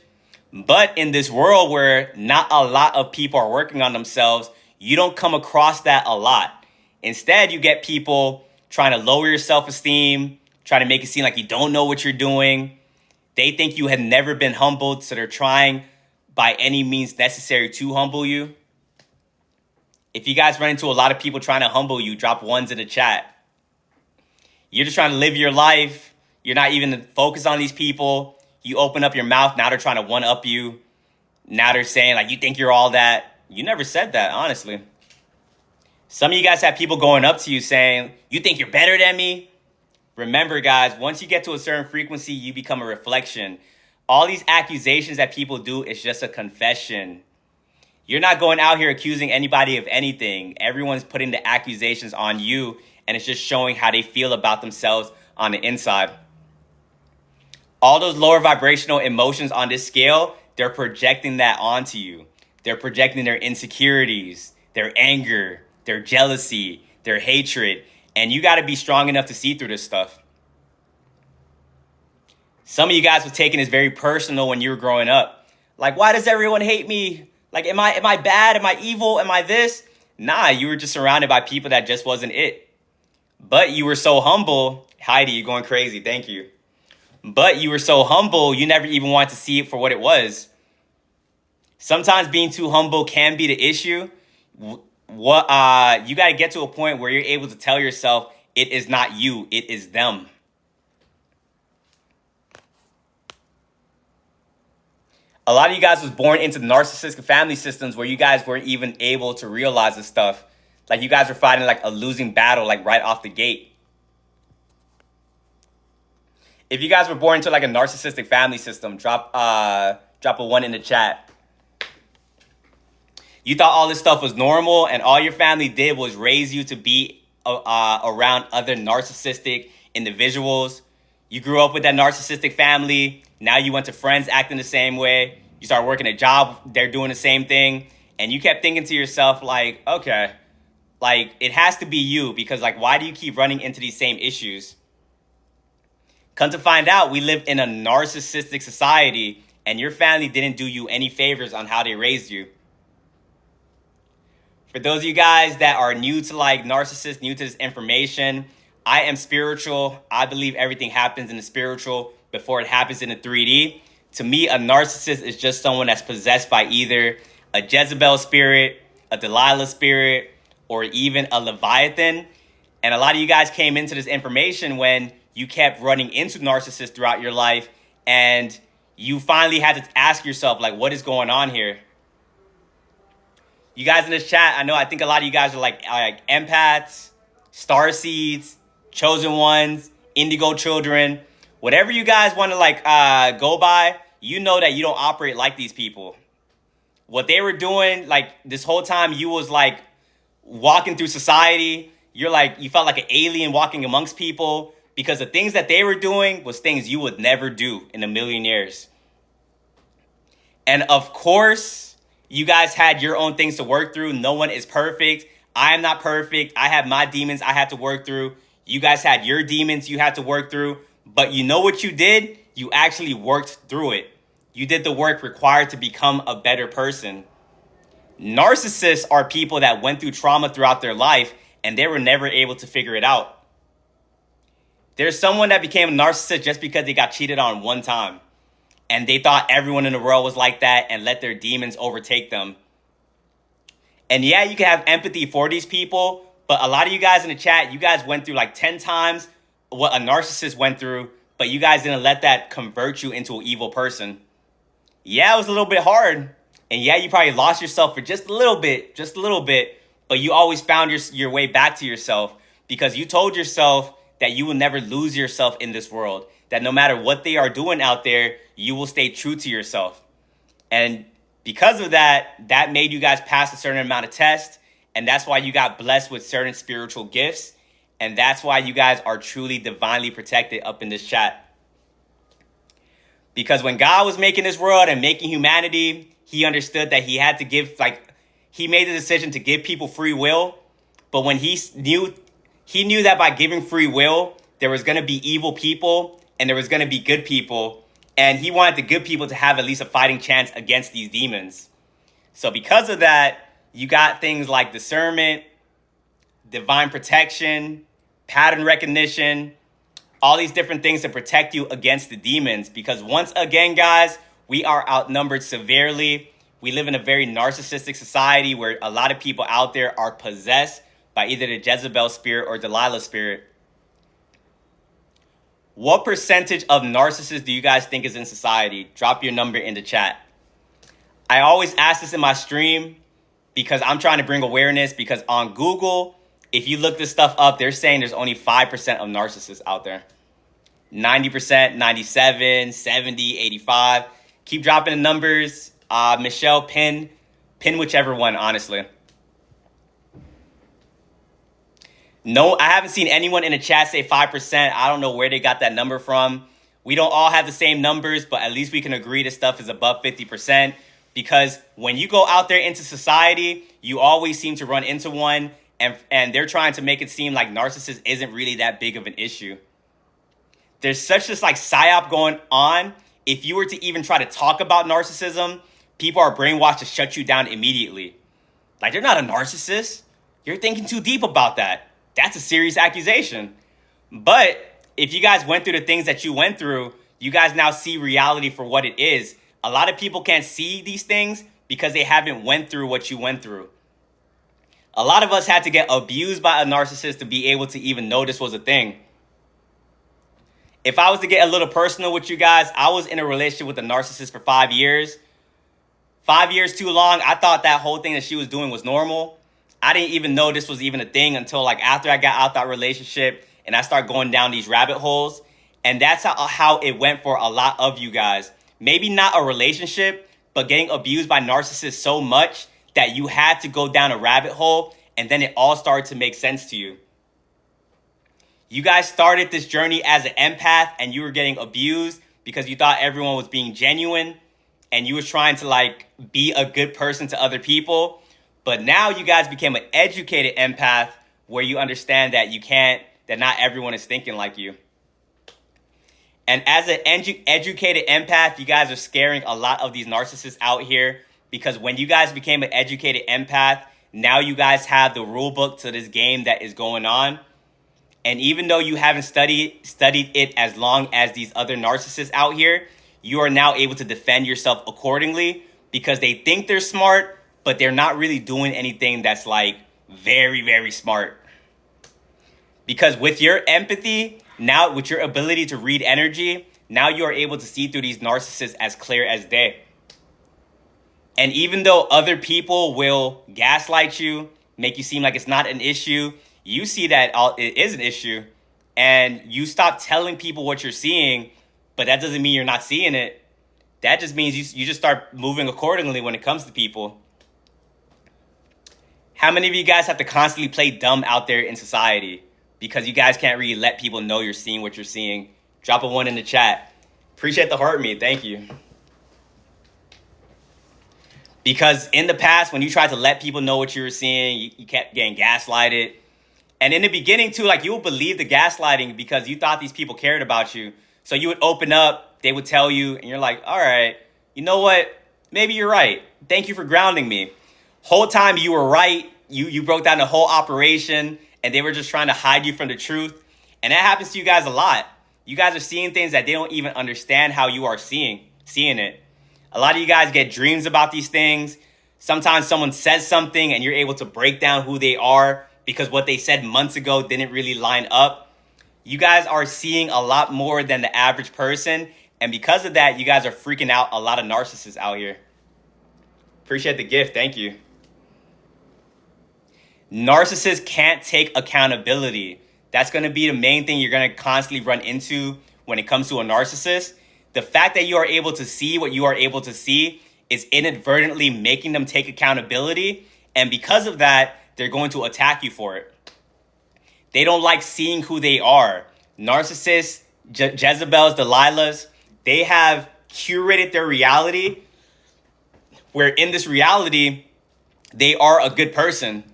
But in this world where not a lot of people are working on themselves, you don't come across that a lot. Instead, you get people trying to lower your self-esteem, trying to make it seem like you don't know what you're doing. They think you have never been humbled, so they're trying by any means necessary to humble you. If you guys run into a lot of people trying to humble you, drop ones in the chat. You're just trying to live your life. You're not even focused on these people. You open up your mouth, now they're trying to one-up you. Now they're saying, like, you think you're all that. You never said that, honestly. Some of you guys have people going up to you saying, you think you're better than me? Remember, guys, once you get to a certain frequency, you become a reflection. All these accusations that people do is just a confession. You're not going out here accusing anybody of anything. Everyone's putting the accusations on you, and it's just showing how they feel about themselves on the inside. All those lower vibrational emotions on this scale, they're projecting that onto you. They're projecting their insecurities, their anger, their jealousy, their hatred. And you got to be strong enough to see through this stuff. Some of you guys were taking this very personal when you were growing up. Like, why does everyone hate me? Like, am I bad? Am I evil? Am I this? Nah, you were just surrounded by people that just wasn't it. But you were so humble. Heidi, you're going crazy. Thank you. But you were so humble, you never even wanted to see it for what it was. Sometimes being too humble can be the issue. You got to get to a point where you're able to tell yourself it is not you, it is them. A lot of you guys was born into narcissistic family systems where you guys weren't even able to realize this stuff. Like you guys were fighting like a losing battle, like right off the gate. If you guys were born into like a narcissistic family system, drop a 1 in the chat. You thought all this stuff was normal and all your family did was raise you to be around other narcissistic individuals. You grew up with that narcissistic family. Now you went to friends acting the same way. You start working a job, they're doing the same thing. And you kept thinking to yourself like, okay, like it has to be you because like, why do you keep running into these same issues? Come to find out, we live in a narcissistic society and your family didn't do you any favors on how they raised you. For those of you guys that are new to like narcissists, new to this information, I am spiritual. I believe everything happens in the spiritual before it happens in the 3D. To me, a narcissist is just someone that's possessed by either a Jezebel spirit, a Delilah spirit, or even a Leviathan. And a lot of you guys came into this information when you kept running into narcissists throughout your life and you finally had to ask yourself, like, what is going on here? You guys in this chat, I think a lot of you guys are like empaths, starseeds, chosen ones, indigo children. Whatever you guys want to like go by, you know that you don't operate like these people. What they were doing, like this whole time you was like walking through society. You're like, you felt like an alien walking amongst people because the things that they were doing was things you would never do in a million years. And of course, you guys had your own things to work through. No one is perfect. I am not perfect. I have my demons I had to work through. You guys had your demons you had to work through. But you know what you did? You actually worked through it. You did the work required to become a better person. Narcissists are people that went through trauma throughout their life and they were never able to figure it out. There's someone that became a narcissist just because they got cheated on one time. And they thought everyone in the world was like that and let their demons overtake them. And yeah, you can have empathy for these people, but a lot of you guys in the chat, you guys went through like 10 times what a narcissist went through, but you guys didn't let that convert you into an evil person. Yeah, it was a little bit hard. And yeah, you probably lost yourself for just a little bit, but you always found your way back to yourself because you told yourself that you will never lose yourself in this world, that no matter what they are doing out there, you will stay true to yourself. And because of that, that made you guys pass a certain amount of tests, and that's why you got blessed with certain spiritual gifts, and that's why you guys are truly divinely protected up in this chat. Because when God was making this world and making humanity, he understood that he had to give, he made the decision to give people free will. But when he knew that by giving free will, there was going to be evil people and there was going to be good people. And he wanted the good people to have at least a fighting chance against these demons. So because of that, you got things like discernment, divine protection, pattern recognition, all these different things to protect you against the demons. Because once again, guys, we are outnumbered severely. We live in a very narcissistic society where a lot of people out there are possessed by either the Jezebel spirit or Delilah spirit. What percentage of narcissists do you guys think is in society? Drop your number in the chat. I always ask this in my stream because I'm trying to bring awareness, because on Google, if you look this stuff up, they're saying there's only 5% of narcissists out there. 90%, 97, 70, 85. Keep dropping the numbers. Michelle, pin whichever one, honestly. No, I haven't seen anyone in the chat say 5%. I don't know where they got that number from. We don't all have the same numbers, but at least we can agree this stuff is above 50%. Because when you go out there into society, you always seem to run into one, and they're trying to make it seem like narcissism isn't really that big of an issue. There's such this psyop going on. If you were to even try to talk about narcissism, people are brainwashed to shut you down immediately. Like, they're not a narcissist. You're thinking too deep about that. That's a serious accusation. But if you guys went through the things that you went through, you guys now see reality for what it is. A lot of people can't see these things because they haven't went through what you went through. A lot of us had to get abused by a narcissist to be able to even know this was a thing. If I was to get a little personal with you guys, I was in a relationship with a narcissist for 5 years. 5 years too long. I thought that whole thing that she was doing was normal. I didn't even know this was even a thing until after I got out that relationship and I started going down these rabbit holes. And that's how it went for a lot of you guys. Maybe not a relationship, but getting abused by narcissists so much that you had to go down a rabbit hole, and then it all started to make sense to you. You guys started this journey as an empath, and you were getting abused because you thought everyone was being genuine, and you were trying to be a good person to other people. But now you guys became an educated empath where you understand that that not everyone is thinking like you. And as an educated empath, you guys are scaring a lot of these narcissists out here, because when you guys became an educated empath, now you guys have the rule book to this game that is going on. And even though you haven't studied it as long as these other narcissists out here, you are now able to defend yourself accordingly, because they think they're smart, but they're not really doing anything that's very, very smart. Because with your empathy, now with your ability to read energy, now you are able to see through these narcissists as clear as day. And even though other people will gaslight you, make you seem like it's not an issue, you see that it is an issue, and you stop telling people what you're seeing, but that doesn't mean you're not seeing it. That just means you just start moving accordingly when it comes to people. How many of you guys have to constantly play dumb out there in society because you guys can't really let people know you're seeing what you're seeing? Drop a 1 in the chat. Appreciate the heart me. Thank you. Because in the past, when you tried to let people know what you were seeing, you kept getting gaslighted. And in the beginning, too, you would believe the gaslighting because you thought these people cared about you. So you would open up, they would tell you, and you're like, all right, you know what? Maybe you're right. Thank you for grounding me. Whole time you were right. You broke down the whole operation, and they were just trying to hide you from the truth. And that happens to you guys a lot. You guys are seeing things that they don't even understand how you are seeing it. A lot of you guys get dreams about these things. Sometimes someone says something and you're able to break down who they are because what they said months ago didn't really line up. You guys are seeing a lot more than the average person. And because of that, you guys are freaking out a lot of narcissists out here. Appreciate the gift. Thank you. Narcissists can't take accountability. That's going to be the main thing you're going to constantly run into when it comes to a narcissist. The fact that you are able to see what you are able to see is inadvertently making them take accountability. And because of that, they're going to attack you for it. They don't like seeing who they are. Narcissists, Jezebels, Delilahs, they have curated their reality where in this reality, they are a good person.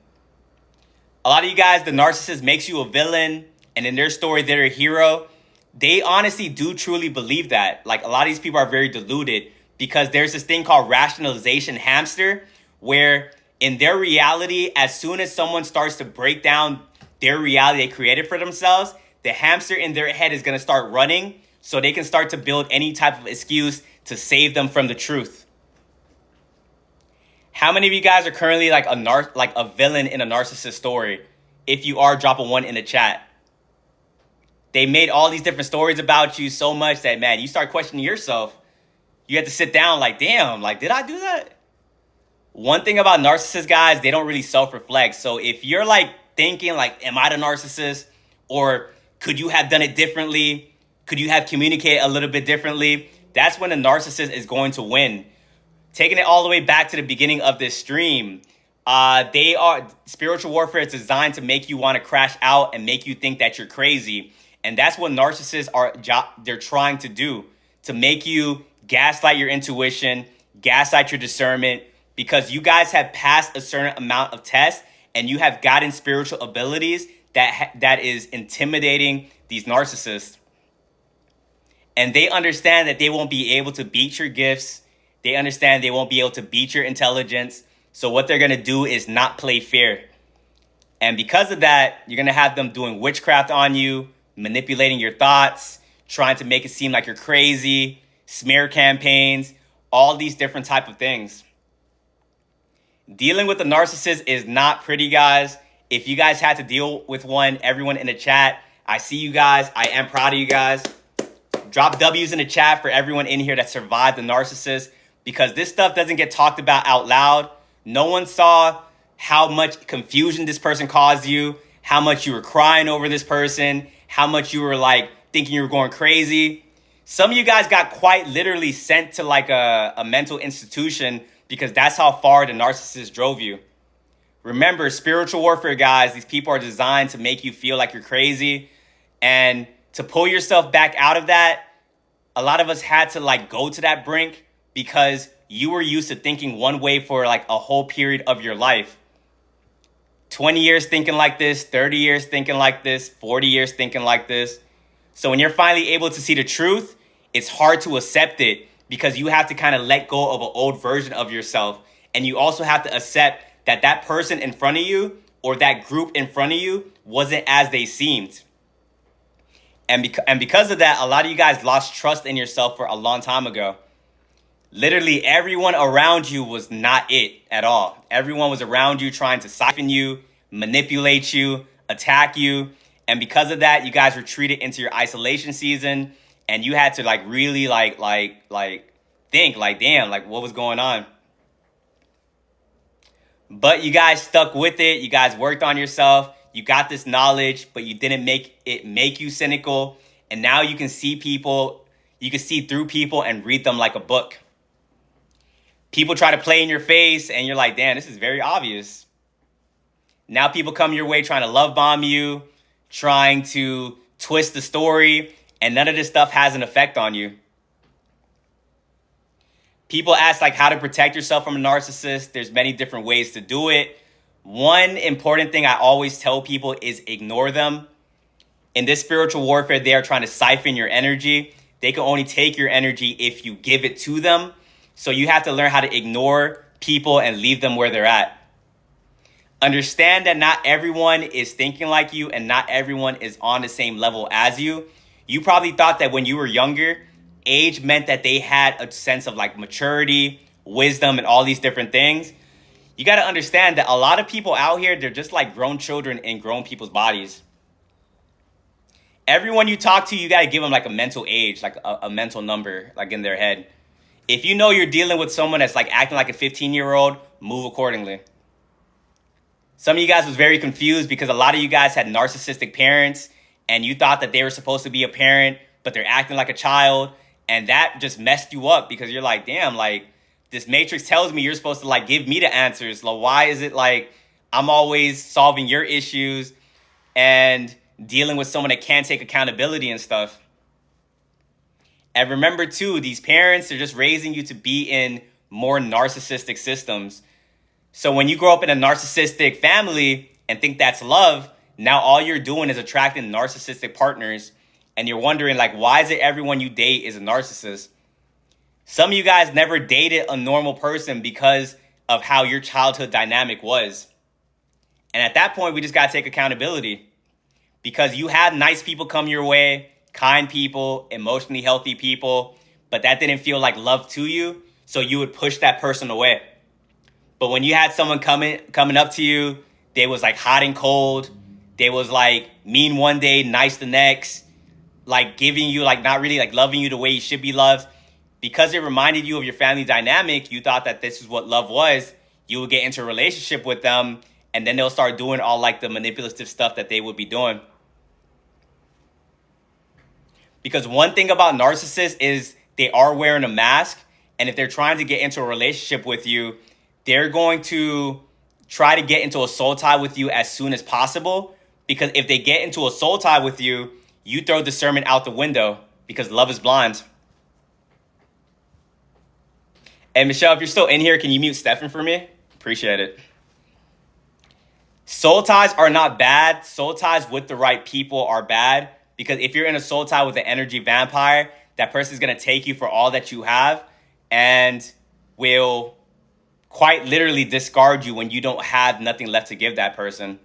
A lot of you guys, the narcissist makes you a villain, and in their story, they're a hero. They honestly do truly believe that. Like, a lot of these people are very deluded because there's this thing called rationalization hamster, where in their reality, as soon as someone starts to break down their reality they created for themselves, the hamster in their head is going to start running so they can start to build any type of excuse to save them from the truth. How many of you guys are currently like a villain in a narcissist story? If you are, drop a 1 in the chat. They made all these different stories about you so much that, man, you start questioning yourself. You have to sit down like, damn, like, did I do that? One thing about narcissists, guys, they don't really self-reflect. So if you're like thinking like, am I the narcissist? Or could you have done it differently? Could you have communicated a little bit differently? That's when the narcissist is going to win. Taking it all the way back to the beginning of this stream, spiritual warfare is designed to make you want to crash out and make you think that you're crazy. And that's what narcissists they're trying to do, to make you gaslight your intuition, gaslight your discernment, because you guys have passed a certain amount of tests and you have gotten spiritual abilities that is intimidating these narcissists. And they understand that they won't be able to beat your gifts. They understand they won't be able to beat your intelligence. So what they're going to do is not play fair. And because of that, you're going to have them doing witchcraft on you, manipulating your thoughts, trying to make it seem like you're crazy, smear campaigns, all these different type of things. Dealing with a narcissist is not pretty, guys. If you guys had to deal with one, everyone in the chat, I see you guys. I am proud of you guys. Drop W's in the chat for everyone in here that survived the narcissist, because this stuff doesn't get talked about out loud. No one saw how much confusion this person caused you, how much you were crying over this person, how much you were like thinking you were going crazy. Some of you guys got quite literally sent to like a mental institution because that's how far the narcissist drove you. Remember, spiritual warfare, guys, these people are designed to make you feel like you're crazy. And to pull yourself back out of that, a lot of us had to like go to that brink because you were used to thinking one way for like a whole period of your life. 20 years thinking like this, 30 years thinking like this, 40 years thinking like this. So when you're finally able to see the truth, it's hard to accept it because you have to kind of let go of an old version of yourself. And you also have to accept that that person in front of you or that group in front of you wasn't as they seemed. And because of that, a lot of you guys lost trust in yourself for a long time ago. Literally everyone around you was not it at all. Everyone was around you trying to siphon you, manipulate you, attack you. And because of that, you guys retreated into your isolation season and you had to like really like think like, damn, like what was going on? But you guys stuck with it. You guys worked on yourself. You got this knowledge, but you didn't make it make you cynical. And now you can see people, you can see through people and read them like a book. People try to play in your face and you're like, damn, this is very obvious. Now people come your way trying to love bomb you, trying to twist the story, and none of this stuff has an effect on you. People ask like how to protect yourself from a narcissist. There's many different ways to do it. One important thing I always tell people is ignore them. In this spiritual warfare, they are trying to siphon your energy. They can only take your energy if you give it to them. So you have to learn how to ignore people and leave them where they're at. Understand that not everyone is thinking like you and not everyone is on the same level as you. You probably thought that when you were younger, age meant that they had a sense of like maturity, wisdom, and all these different things. You got to understand that a lot of people out here, they're just like grown children in grown people's bodies. Everyone you talk to, you got to give them like a mental age, like a mental number, like in their head. If you know you're dealing with someone that's like acting like a 15-year-old, move accordingly. Some of you guys was very confused because a lot of you guys had narcissistic parents and you thought that they were supposed to be a parent, but they're acting like a child. And that just messed you up because you're like, damn, like this matrix tells me you're supposed to like give me the answers. Like, why is it like I'm always solving your issues and dealing with someone that can't take accountability and stuff? And remember too, these parents are just raising you to be in more narcissistic systems. So when you grow up in a narcissistic family and think that's love, now all you're doing is attracting narcissistic partners. And you're wondering like, why is it everyone you date is a narcissist? Some of you guys never dated a normal person because of how your childhood dynamic was. And at that point, we just got to take accountability. Because you had nice people come your way, kind people, emotionally healthy people, but that didn't feel like love to you, so you would push that person away. But when you had someone coming up to you, they was like hot and cold, they was like mean one day, nice the next, like giving you like not really like loving you the way you should be loved, because it reminded you of your family dynamic, you thought that this is what love was, you would get into a relationship with them, and then they'll start doing all like the manipulative stuff that they would be doing. Because one thing about narcissists is they are wearing a mask. And if they're trying to get into a relationship with you, they're going to try to get into a soul tie with you as soon as possible. Because if they get into a soul tie with you, you throw discernment out the window because love is blind. And Michelle, if you're still in here, can you mute Stefan for me? Appreciate it. Soul ties are not bad. Soul ties with the right people are bad. Because if you're in a soul tie with an energy vampire, that person is going to take you for all that you have and will quite literally discard you when you don't have nothing left to give that person.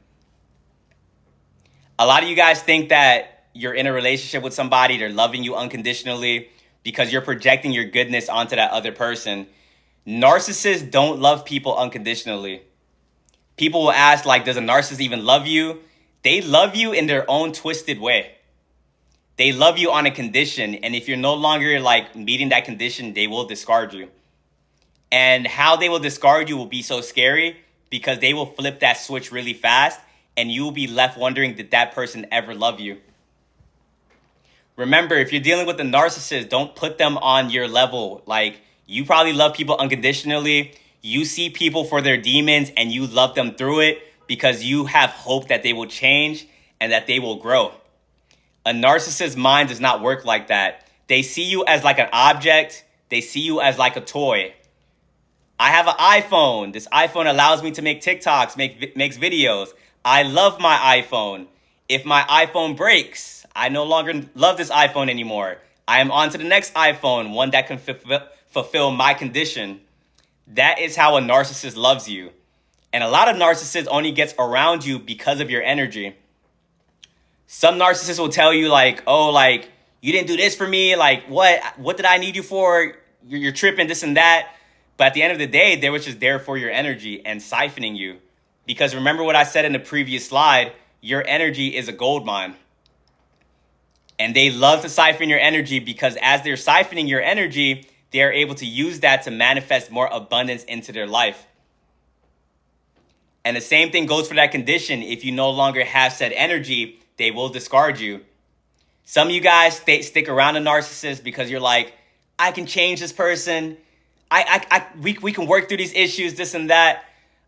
A lot of you guys think that you're in a relationship with somebody, they're loving you unconditionally because you're projecting your goodness onto that other person. Narcissists don't love people unconditionally. People will ask, like, does a narcissist even love you? They love you in their own twisted way. They love you on a condition, and if you're no longer like meeting that condition, they will discard you. And how they will discard you will be so scary because they will flip that switch really fast and you will be left wondering, did that person ever love you? Remember, if you're dealing with a narcissist, don't put them on your level. Like, you probably love people unconditionally. You see people for their demons and you love them through it because you have hope that they will change and that they will grow. A narcissist's mind does not work like that. They see you as like an object. They see you as like a toy. I have an iPhone. This iPhone allows me to make TikToks, makes videos. I love my iPhone. If my iPhone breaks, I no longer love this iPhone anymore. I am on to the next iPhone, one that can fulfill my condition. That is how a narcissist loves you. And a lot of narcissists only gets around you because of your energy. Some narcissists will tell you like, oh, like, you didn't do this for me. Like, what did I need you for? You're tripping, this and that. But at the end of the day, they were just there for your energy and siphoning you. Because remember what I said in the previous slide, your energy is a gold mine. And they love to siphon your energy because as they're siphoning your energy, they are able to use that to manifest more abundance into their life. And the same thing goes for that condition. If you no longer have said energy, they will discard you. Some of you guys stick around a narcissist because you're like, I can change this person. We can work through these issues, this and that.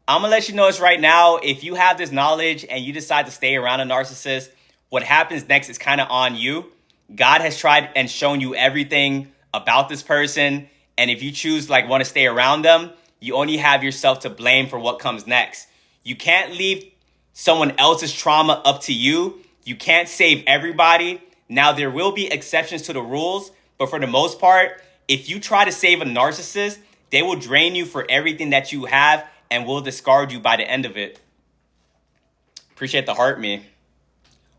I'm going to let you know this right now. If you have this knowledge and you decide to stay around a narcissist, what happens next is kind of on you. God has tried and shown you everything about this person. And if you choose like want to stay around them, you only have yourself to blame for what comes next. You can't leave someone else's trauma up to you. You can't save everybody. Now, there will be exceptions to the rules, but for the most part, if you try to save a narcissist, they will drain you for everything that you have and will discard you by the end of it. Appreciate the heart, me.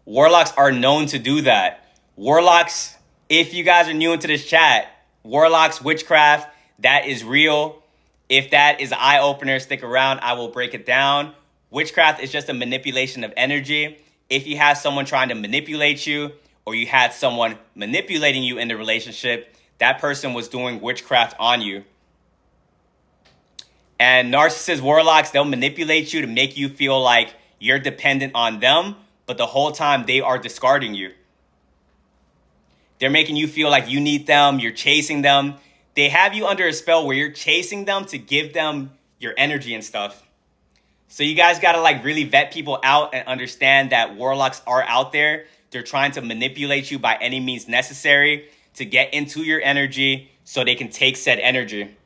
Warlocks are known to do that. Warlocks, if you guys are new into this chat, warlocks, witchcraft, that is real. If that is an eye-opener, stick around. I will break it down. Witchcraft is just a manipulation of energy. If you have someone trying to manipulate you, or you had someone manipulating you in the relationship, that person was doing witchcraft on you. And narcissists, warlocks, they'll manipulate you to make you feel like you're dependent on them, but the whole time they are discarding you. They're making you feel like you need them, you're chasing them. They have you under a spell where you're chasing them to give them your energy and stuff. So you guys got to like really vet people out and understand that warlocks are out there. They're trying to manipulate you by any means necessary to get into your energy so they can take said energy.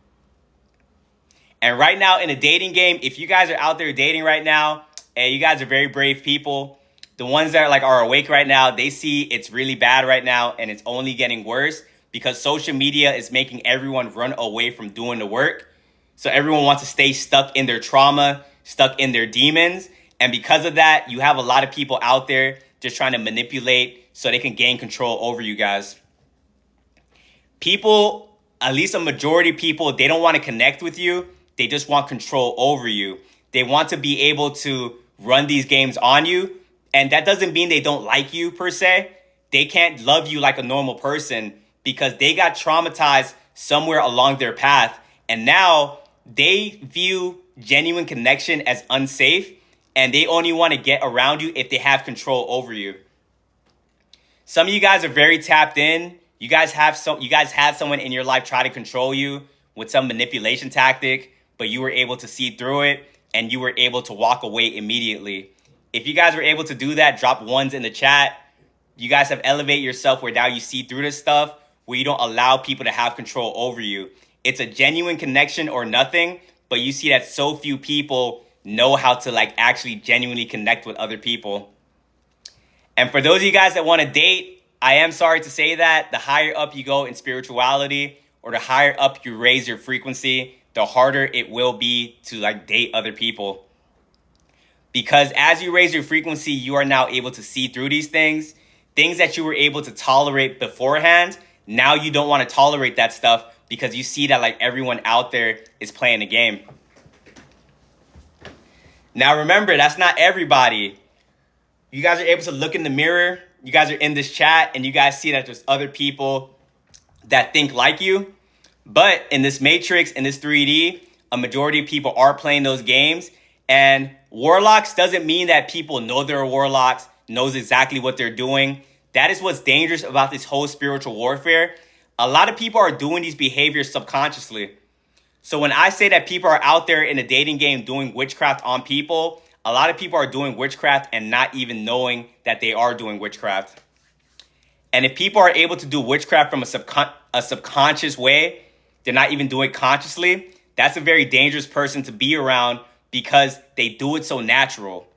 And right now in a dating game, if you guys are out there dating right now, and you guys are very brave people, the ones that are awake right now, they see it's really bad right now and it's only getting worse because social media is making everyone run away from doing the work. So everyone wants to stay stuck in their trauma, stuck in their demons. And because of that, you have a lot of people out there just trying to manipulate so they can gain control over you guys. People, at least a majority of people, they don't want to connect with you. They just want control over you. They want to be able to run these games on you. And that doesn't mean they don't like you per se. They can't love you like a normal person because they got traumatized somewhere along their path. And now they view genuine connection as unsafe. And they only want to get around you if they have control over you. Some of you guys are very tapped in. You guys had someone in your life try to control you with some manipulation tactic, but you were able to see through it and you were able to walk away immediately. If you guys were able to do that, drop ones in the chat. You guys have elevated yourself where now you see through this stuff, where you don't allow people to have control over you. It's a genuine connection or nothing, but you see that so few people know how to like actually genuinely connect with other people. And for those of you guys that want to date, I am sorry to say that the higher up you go in spirituality or the higher up you raise your frequency, the harder it will be to like date other people. Because as you raise your frequency, you are now able to see through these things that you were able to tolerate beforehand. Now you don't want to tolerate that stuff because you see that like everyone out there is playing the game. Now remember, that's not everybody. You guys are able to look in the mirror. You guys are in this chat and you guys see that there's other people that think like you. But in this matrix, in this 3D, a majority of people are playing those games. And warlocks doesn't mean that people know they're warlocks, knows exactly what they're doing. That is what's dangerous about this whole spiritual warfare. A lot of people are doing these behaviors subconsciously. So when I say that people are out there in a dating game doing witchcraft on people, a lot of people are doing witchcraft and not even knowing that they are doing witchcraft. And if people are able to do witchcraft from a subconscious way, they're not even doing it consciously, that's a very dangerous person to be around because they do it so natural.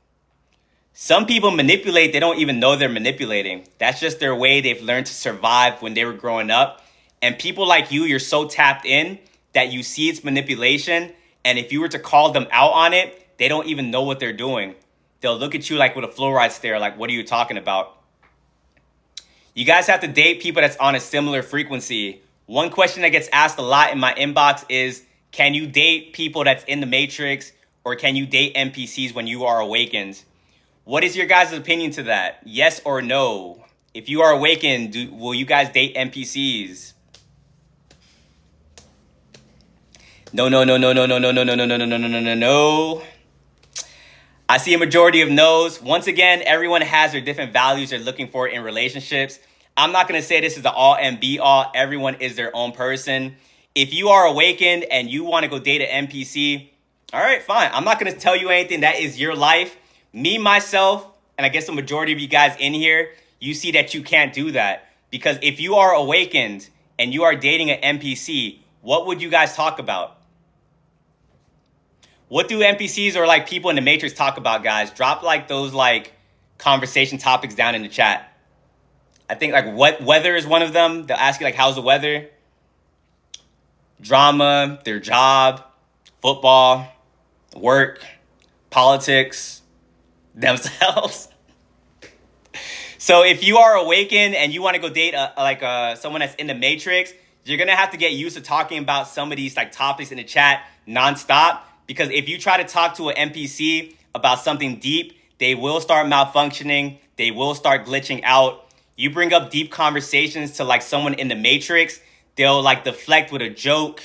Some people manipulate, they don't even know they're manipulating. That's just their way they've learned to survive when they were growing up. And people like you, you're so tapped in that you see it's manipulation. And if you were to call them out on it, they don't even know what they're doing. They'll look at you like with a fluoride stare, like, what are you talking about? You guys have to date people that's on a similar frequency. One question that gets asked a lot in my inbox is, can you date people that's in the matrix or can you date NPCs when you are awakened? What is your guys' opinion to that? Yes or no? If you are awakened, will you guys date NPCs? No, no, no, no, no, no, no, no, no, no, no, no, no, no, no, no. I see a majority of no's. Once again, everyone has their different values they're looking for in relationships. I'm not going to say this is the all and be all. Everyone is their own person. If you are awakened and you want to go date an NPC, all right, fine. I'm not going to tell you anything. That is your life. Me, myself, and I guess the majority of you guys in here, you see that you can't do that. Because if you are awakened and you are dating an NPC, what would you guys talk about? What do NPCs or like people in the Matrix talk about, guys? Drop like those like conversation topics down in the chat. I think like what weather is one of them. They'll ask you like, how's the weather? Drama, their job, football, work, politics, themselves. So if you are awakened and you want to go date someone that's in the Matrix, You're going to have to get used to talking about some of these like topics in the chat nonstop, because if you try to talk to an NPC about something deep, they will start malfunctioning. They will start glitching out. You bring up deep conversations to like someone in the Matrix, they'll like deflect with a joke.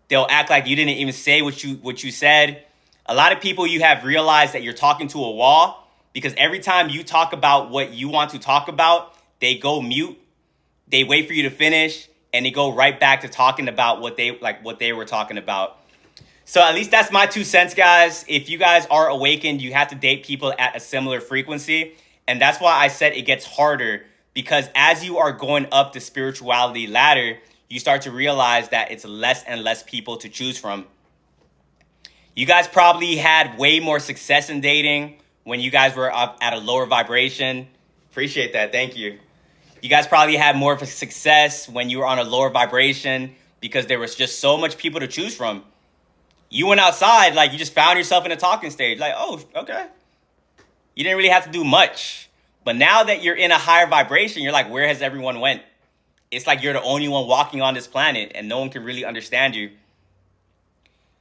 They'll act like you didn't even say what you said. A lot of people, you have realized that you're talking to a wall, because every time you talk about what you want to talk about, they go mute. They wait for you to finish, and they go right back to talking about what they were talking about. So at least that's my 2 cents, guys. If you guys are awakened, you have to date people at a similar frequency. And that's why I said it gets harder, because as you are going up the spirituality ladder, you start to realize that it's less and less people to choose from. You guys probably had way more success in dating when you guys were up at a lower vibration. Appreciate that. Thank you. You guys probably had more of a success when you were on a lower vibration, because there was just so much people to choose from. You went outside, like you just found yourself in a talking stage. Like, oh, okay. You didn't really have to do much. But now that you're in a higher vibration, you're like, where has everyone went? It's like you're the only one walking on this planet and no one can really understand you.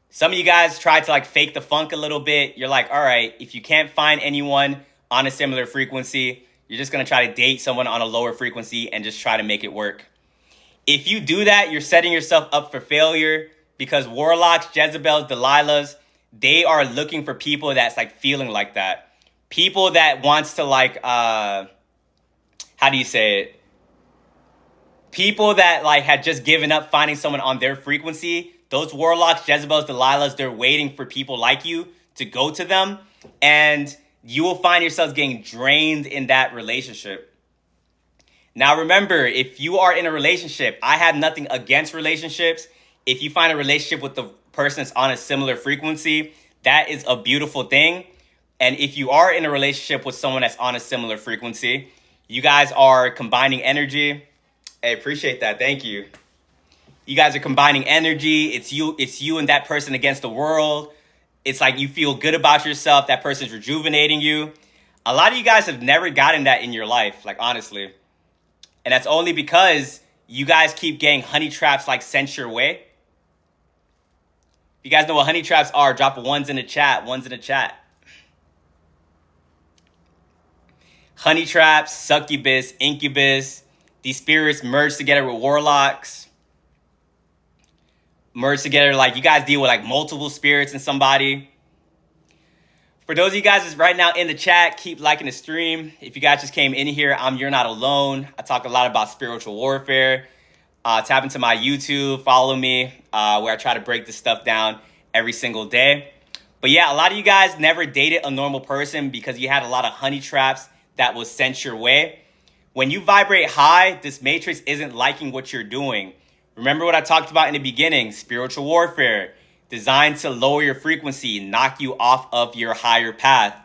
Some of you guys try to like fake the funk a little bit. You're like, all right, if you can't find anyone on a similar frequency, you're just going to try to date someone on a lower frequency and just try to make it work. If you do that, you're setting yourself up for failure, because warlocks, Jezebels, Delilahs, they are looking for people that's like feeling like that. People that wants to like, how do you say it? People that like had just given up finding someone on their frequency. Those warlocks, Jezebels, Delilahs, they're waiting for people like you to go to them. And you will find yourselves getting drained in that relationship. Now, remember, if you are in a relationship, I have nothing against relationships. If you find a relationship with the person that's on a similar frequency, that is a beautiful thing. And if you are in a relationship with someone that's on a similar frequency, you guys are combining energy. I appreciate that. Thank you. You guys are combining energy. It's you and that person against the world. It's like you feel good about yourself. That person's rejuvenating you. A lot of you guys have never gotten that in your life, like honestly. And that's only because you guys keep getting honey traps like sent your way. If you guys know what honey traps are, drop ones in the chat. Ones in the chat. Honey traps, succubus, incubus. These spirits merge together with warlocks. Merge together, like you guys deal with like multiple spirits in somebody. For those of you guys that's right now in the chat, keep liking the stream. If you guys just came in here, You're Not Alone. I talk a lot about spiritual warfare. Tap into my YouTube, follow me, where I try to break this stuff down every single day. But yeah, a lot of you guys never dated a normal person because you had a lot of honey traps that was sent your way. When you vibrate high, this matrix isn't liking what you're doing. Remember what I talked about in the beginning, spiritual warfare, designed to lower your frequency, knock you off of your higher path.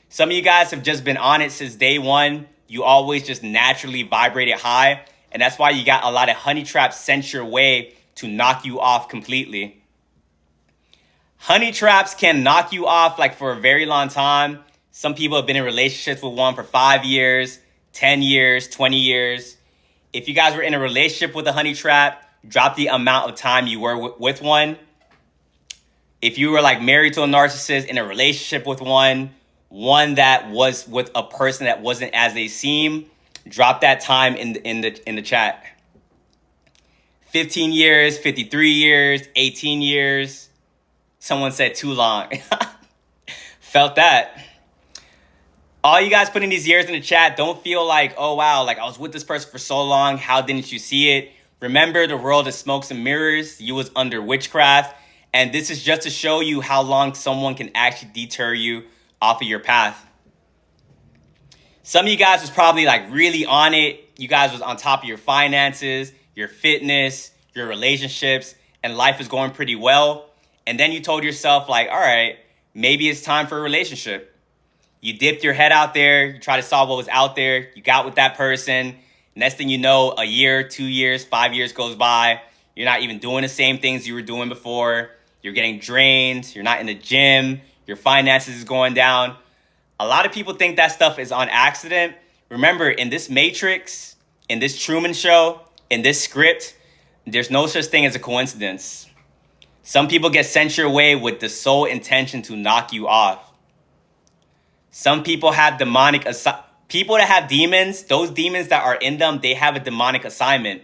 Some of you guys have just been on it since day one. You always just naturally vibrated high. And that's why you got a lot of honey traps sent your way to knock you off completely. Honey traps can knock you off like for a very long time. Some people have been in relationships with one for 5 years, 10 years, 20 years. If you guys were in a relationship with a honey trap, drop the amount of time you were with one. If you were like married to a narcissist, in a relationship with one that was with a person that wasn't as they seem, drop that time in the chat. 15 years, 53 years, 18 years. Someone said too long. Felt that. All you guys putting these years in the chat, don't feel like, oh wow, like I was with this person for so long. How didn't you see it? Remember, the world is smokes and mirrors. You was under witchcraft. And this is just to show you how long someone can actually deter you off of your path. Some of you guys was probably like really on it. You guys was on top of your finances, your fitness, your relationships, and life is going pretty well. And then you told yourself like, all right, maybe it's time for a relationship. You dipped your head out there. You tried to solve what was out there. You got with that person. Next thing you know, a year, 2 years, 5 years goes by. You're not even doing the same things you were doing before. You're getting drained. You're not in the gym. Your finances is going down. A lot of people think that stuff is on accident. Remember, in this matrix, in this Truman Show, in this script, There's no such thing as a coincidence. Some people get sent your way with the sole intention to knock you off. Some people have people that have demons, those demons that are in them, they have a demonic assignment.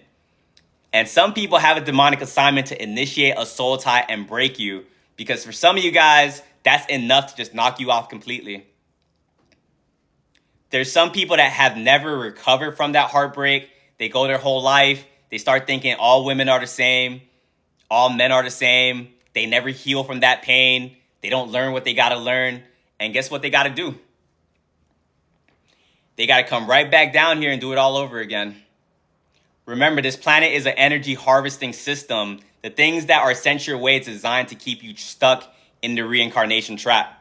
And some people have a demonic assignment to initiate a soul tie and break you. Because for some of you guys, that's enough to just knock you off completely. There's some people that have never recovered from that heartbreak. They go their whole life. They start thinking all women are the same. All men are the same. They never heal from that pain. They don't learn what they got to learn. And guess what they got to do? They got to come right back down here and do it all over again. Remember, this planet is an energy harvesting system. The things that are sent your way is designed to keep you stuck in the reincarnation trap.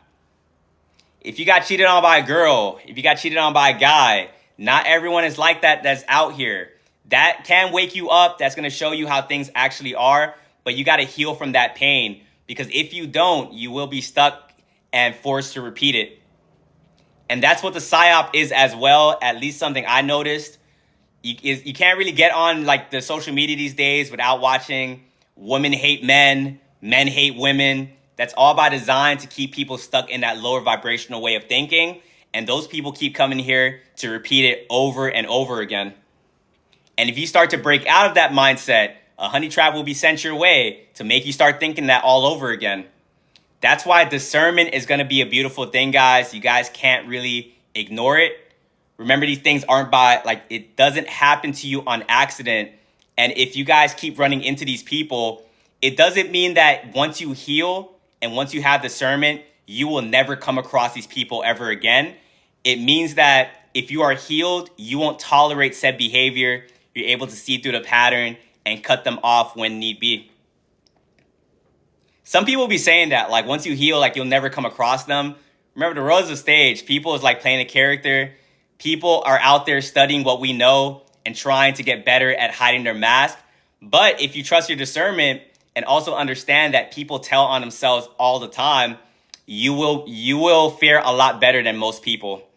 If you got cheated on by a girl, if you got cheated on by a guy, not everyone is like that that's out here. That can wake you up. That's going to show you how things actually are. But you got to heal from that pain. Because if you don't, you will be stuck and forced to repeat it. And that's what the psyop is as well. At least something I noticed. You can't really get on like the social media these days without watching women hate men, men hate women. That's all by design to keep people stuck in that lower vibrational way of thinking. And those people keep coming here to repeat it over and over again. And if you start to break out of that mindset, a honey trap will be sent your way to make you start thinking that all over again. That's why discernment is going to be a beautiful thing, guys. You guys can't really ignore it. Remember, these things it doesn't happen to you on accident. And if you guys keep running into these people, it doesn't mean that once you heal and once you have discernment, you will never come across these people ever again. It means that if you are healed, you won't tolerate said behavior. You're able to see through the pattern and cut them off when need be. Some people be saying that, like, once you heal, like, you'll never come across them. Remember, the world is a stage. People is like playing a character. People are out there studying what we know and trying to get better at hiding their mask. But if you trust your discernment and also understand that people tell on themselves all the time, you will fare a lot better than most people.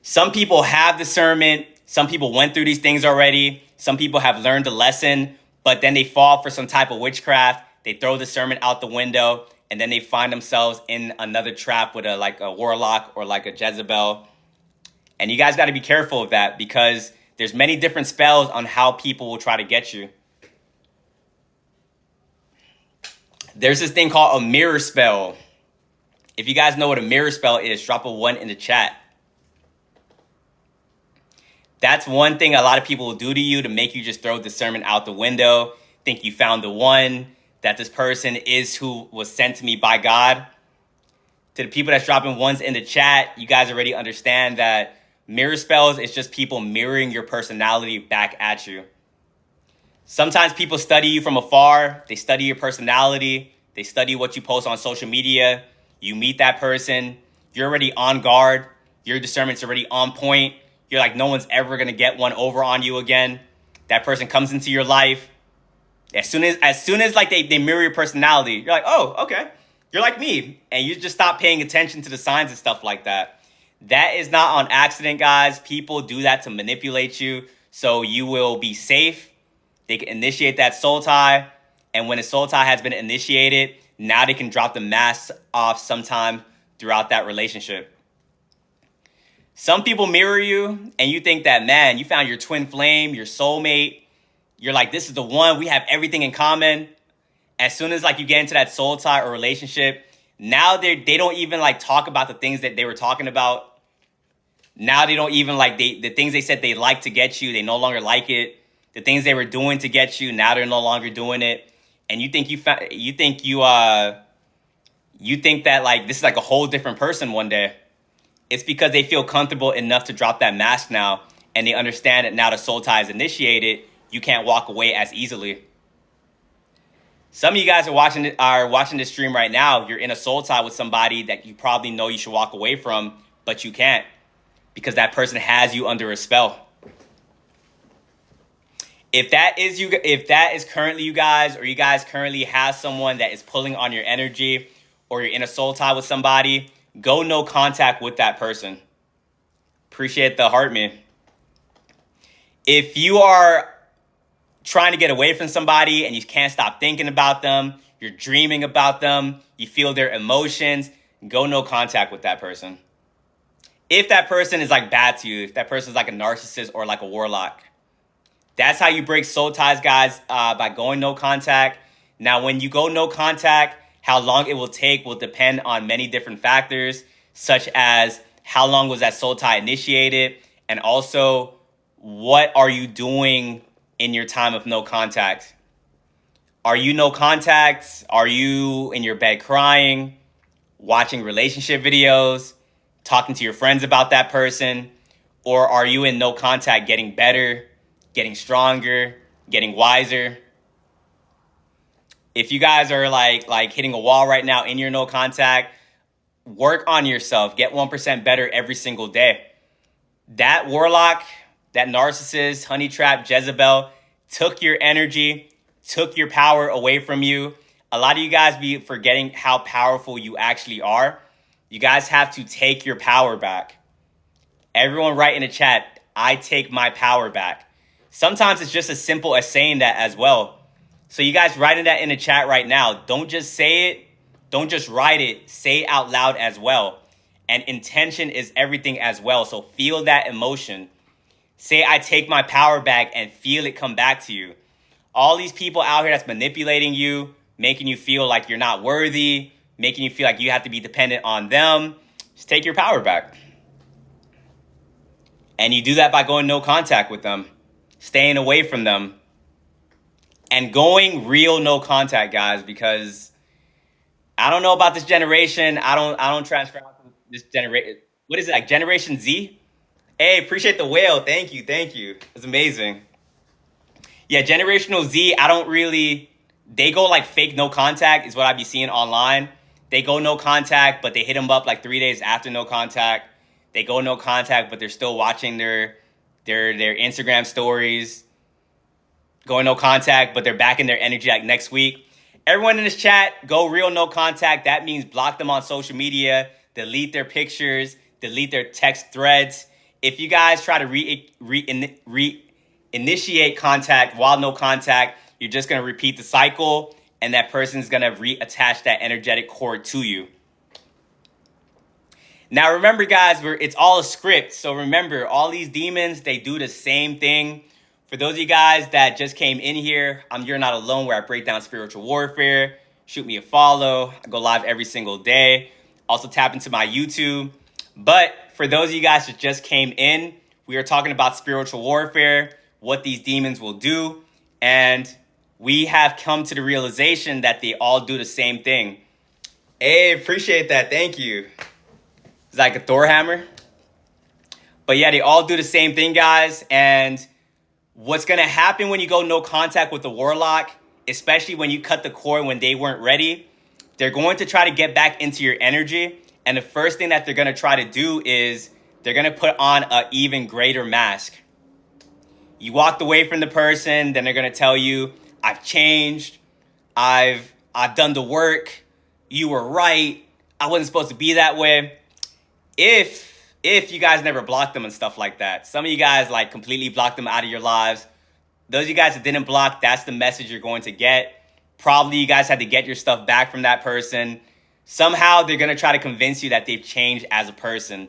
Some people have discernment. Some people went through these things already. Some people have learned the lesson, but then they fall for some type of witchcraft. They throw discernment out the window, and then they find themselves in another trap with a warlock or like a Jezebel. And you guys got to be careful of that because there's many different spells on how people will try to get you. There's this thing called a mirror spell. If you guys know what a mirror spell is, drop a 1 in the chat. That's one thing a lot of people will do to you to make you just throw discernment out the window, think you found the one, that this person is who was sent to me by God. To the people that's dropping 1s in the chat, you guys already understand that mirror spells is just people mirroring your personality back at you. Sometimes people study you from afar. They study your personality. They study what you post on social media. You meet that person. You're already on guard. Your discernment's already on point. You're like, no one's ever going to get one over on you again. That person comes into your life. As soon as like they mirror your personality, you're like, oh, okay. You're like me. And you just stop paying attention to the signs and stuff like that. That is not on accident, guys. People do that to manipulate you so you will be safe. They can initiate that soul tie. And when a soul tie has been initiated, now they can drop the mask off sometime throughout that relationship. Some people mirror you and you think that, man, you found your twin flame, your soulmate. You're like, this is the one. We have everything in common. As soon as like you get into that soul tie or relationship, now they don't even like talk about the things that they were talking about. Now they don't even like the things they said they like to get you. They no longer like it. The things they were doing to get you, now they're no longer doing it. And you think you think that like this is like a whole different person one day. It's because they feel comfortable enough to drop that mask now, and they understand that now the soul tie is initiated. You can't walk away as easily. Some of you guys are watching this stream right now. You're in a soul tie with somebody that you probably know you should walk away from, but you can't because that person has you under a spell. If that is currently you guys, or you guys currently have someone that is pulling on your energy, or you're in a soul tie with somebody, go no contact with that person. Appreciate the heart, man. If you are trying to get away from somebody and you can't stop thinking about them. You're dreaming about them. You feel their emotions. Go no contact with that person. If that person is like bad to you, if that person is like a narcissist or like a warlock, that's how you break soul ties, guys, by going no contact. Now, when you go no contact, how long it will take will depend on many different factors, such as how long was that soul tie initiated, and also what are you doing in your time of no contact? Are you no contact? Are you in your bed crying, watching relationship videos, talking to your friends about that person? Or are you in no contact getting better, getting stronger, getting wiser? If you guys are like hitting a wall right now in your no contact, work on yourself. Get 1% better every single day. That warlock, that narcissist, honey trap, Jezebel, took your energy, took your power away from you. A lot of you guys be forgetting how powerful you actually are. You guys have to take your power back. Everyone write in the chat, I take my power back. Sometimes it's just as simple as saying that as well. So you guys writing that in the chat right now, don't just say it. Don't just write it. Say it out loud as well. And intention is everything as well. So feel that emotion. Say, I take my power back, and feel it come back to you. All these people out here that's manipulating you, making you feel like you're not worthy, making you feel like you have to be dependent on them, just take your power back. And you do that by going no contact with them, staying away from them, and going real no contact, guys, because I don't know about this generation. I don't transfer out to this generation. What is it, like Generation Z? Hey, appreciate the whale. Thank you. It's amazing. Yeah, Generational Z, they go like fake no contact is what I be seeing online. They go no contact, but they hit them up like 3 days after no contact. They go no contact, but they're still watching their Instagram stories. Going no contact, but they're back in their energy like next week. Everyone in this chat, go real no contact. That means block them on social media, delete their pictures, delete their text threads. If you guys try to initiate contact while no contact, you're just going to repeat the cycle, and that person's going to reattach that energetic cord to you. Now, remember, guys, it's all a script. So remember, all these demons, they do the same thing. For those of you guys that just came in here, You're Not Alone, where I break down spiritual warfare. Shoot me a follow. I go live every single day. Also tap into my YouTube. But for those of you guys that just came in, we are talking about spiritual warfare, what these demons will do. And we have come to the realization that they all do the same thing. Hey, appreciate that. Thank you. It's like a Thor hammer. But yeah, they all do the same thing, guys. And what's going to happen when you go no contact with the warlock, especially when you cut the cord when they weren't ready, they're going to try to get back into your energy. And the first thing that they're going to try to do is they're going to put on an even greater mask. You walked away from the person, then they're going to tell you, I've changed. I've done the work. You were right. I wasn't supposed to be that way. If you guys never blocked them and stuff like that. Some of you guys like completely blocked them out of your lives. Those of you guys that didn't block, that's the message you're going to get. Probably you guys had to get your stuff back from that person. Somehow they're going to try to convince you that they've changed as a person.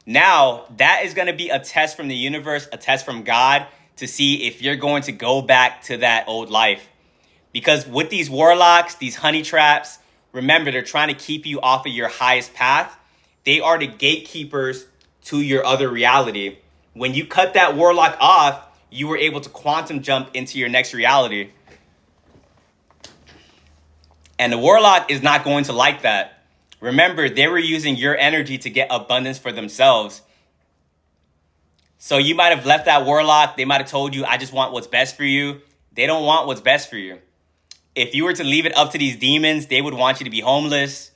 Now, that is going to be a test from the universe, a test from God to see if you're going to go back to that old life. Because with these warlocks, these honey traps, remember, they're trying to keep you off of your highest path. They are the gatekeepers to your other reality. When you cut that warlock off, you were able to quantum jump into your next reality. And the warlock is not going to like that. Remember, they were using your energy to get abundance for themselves. So you might have left that warlock. They might have told you, I just want what's best for you. They don't want what's best for you. If you were to leave it up to these demons, they would want you to be homeless,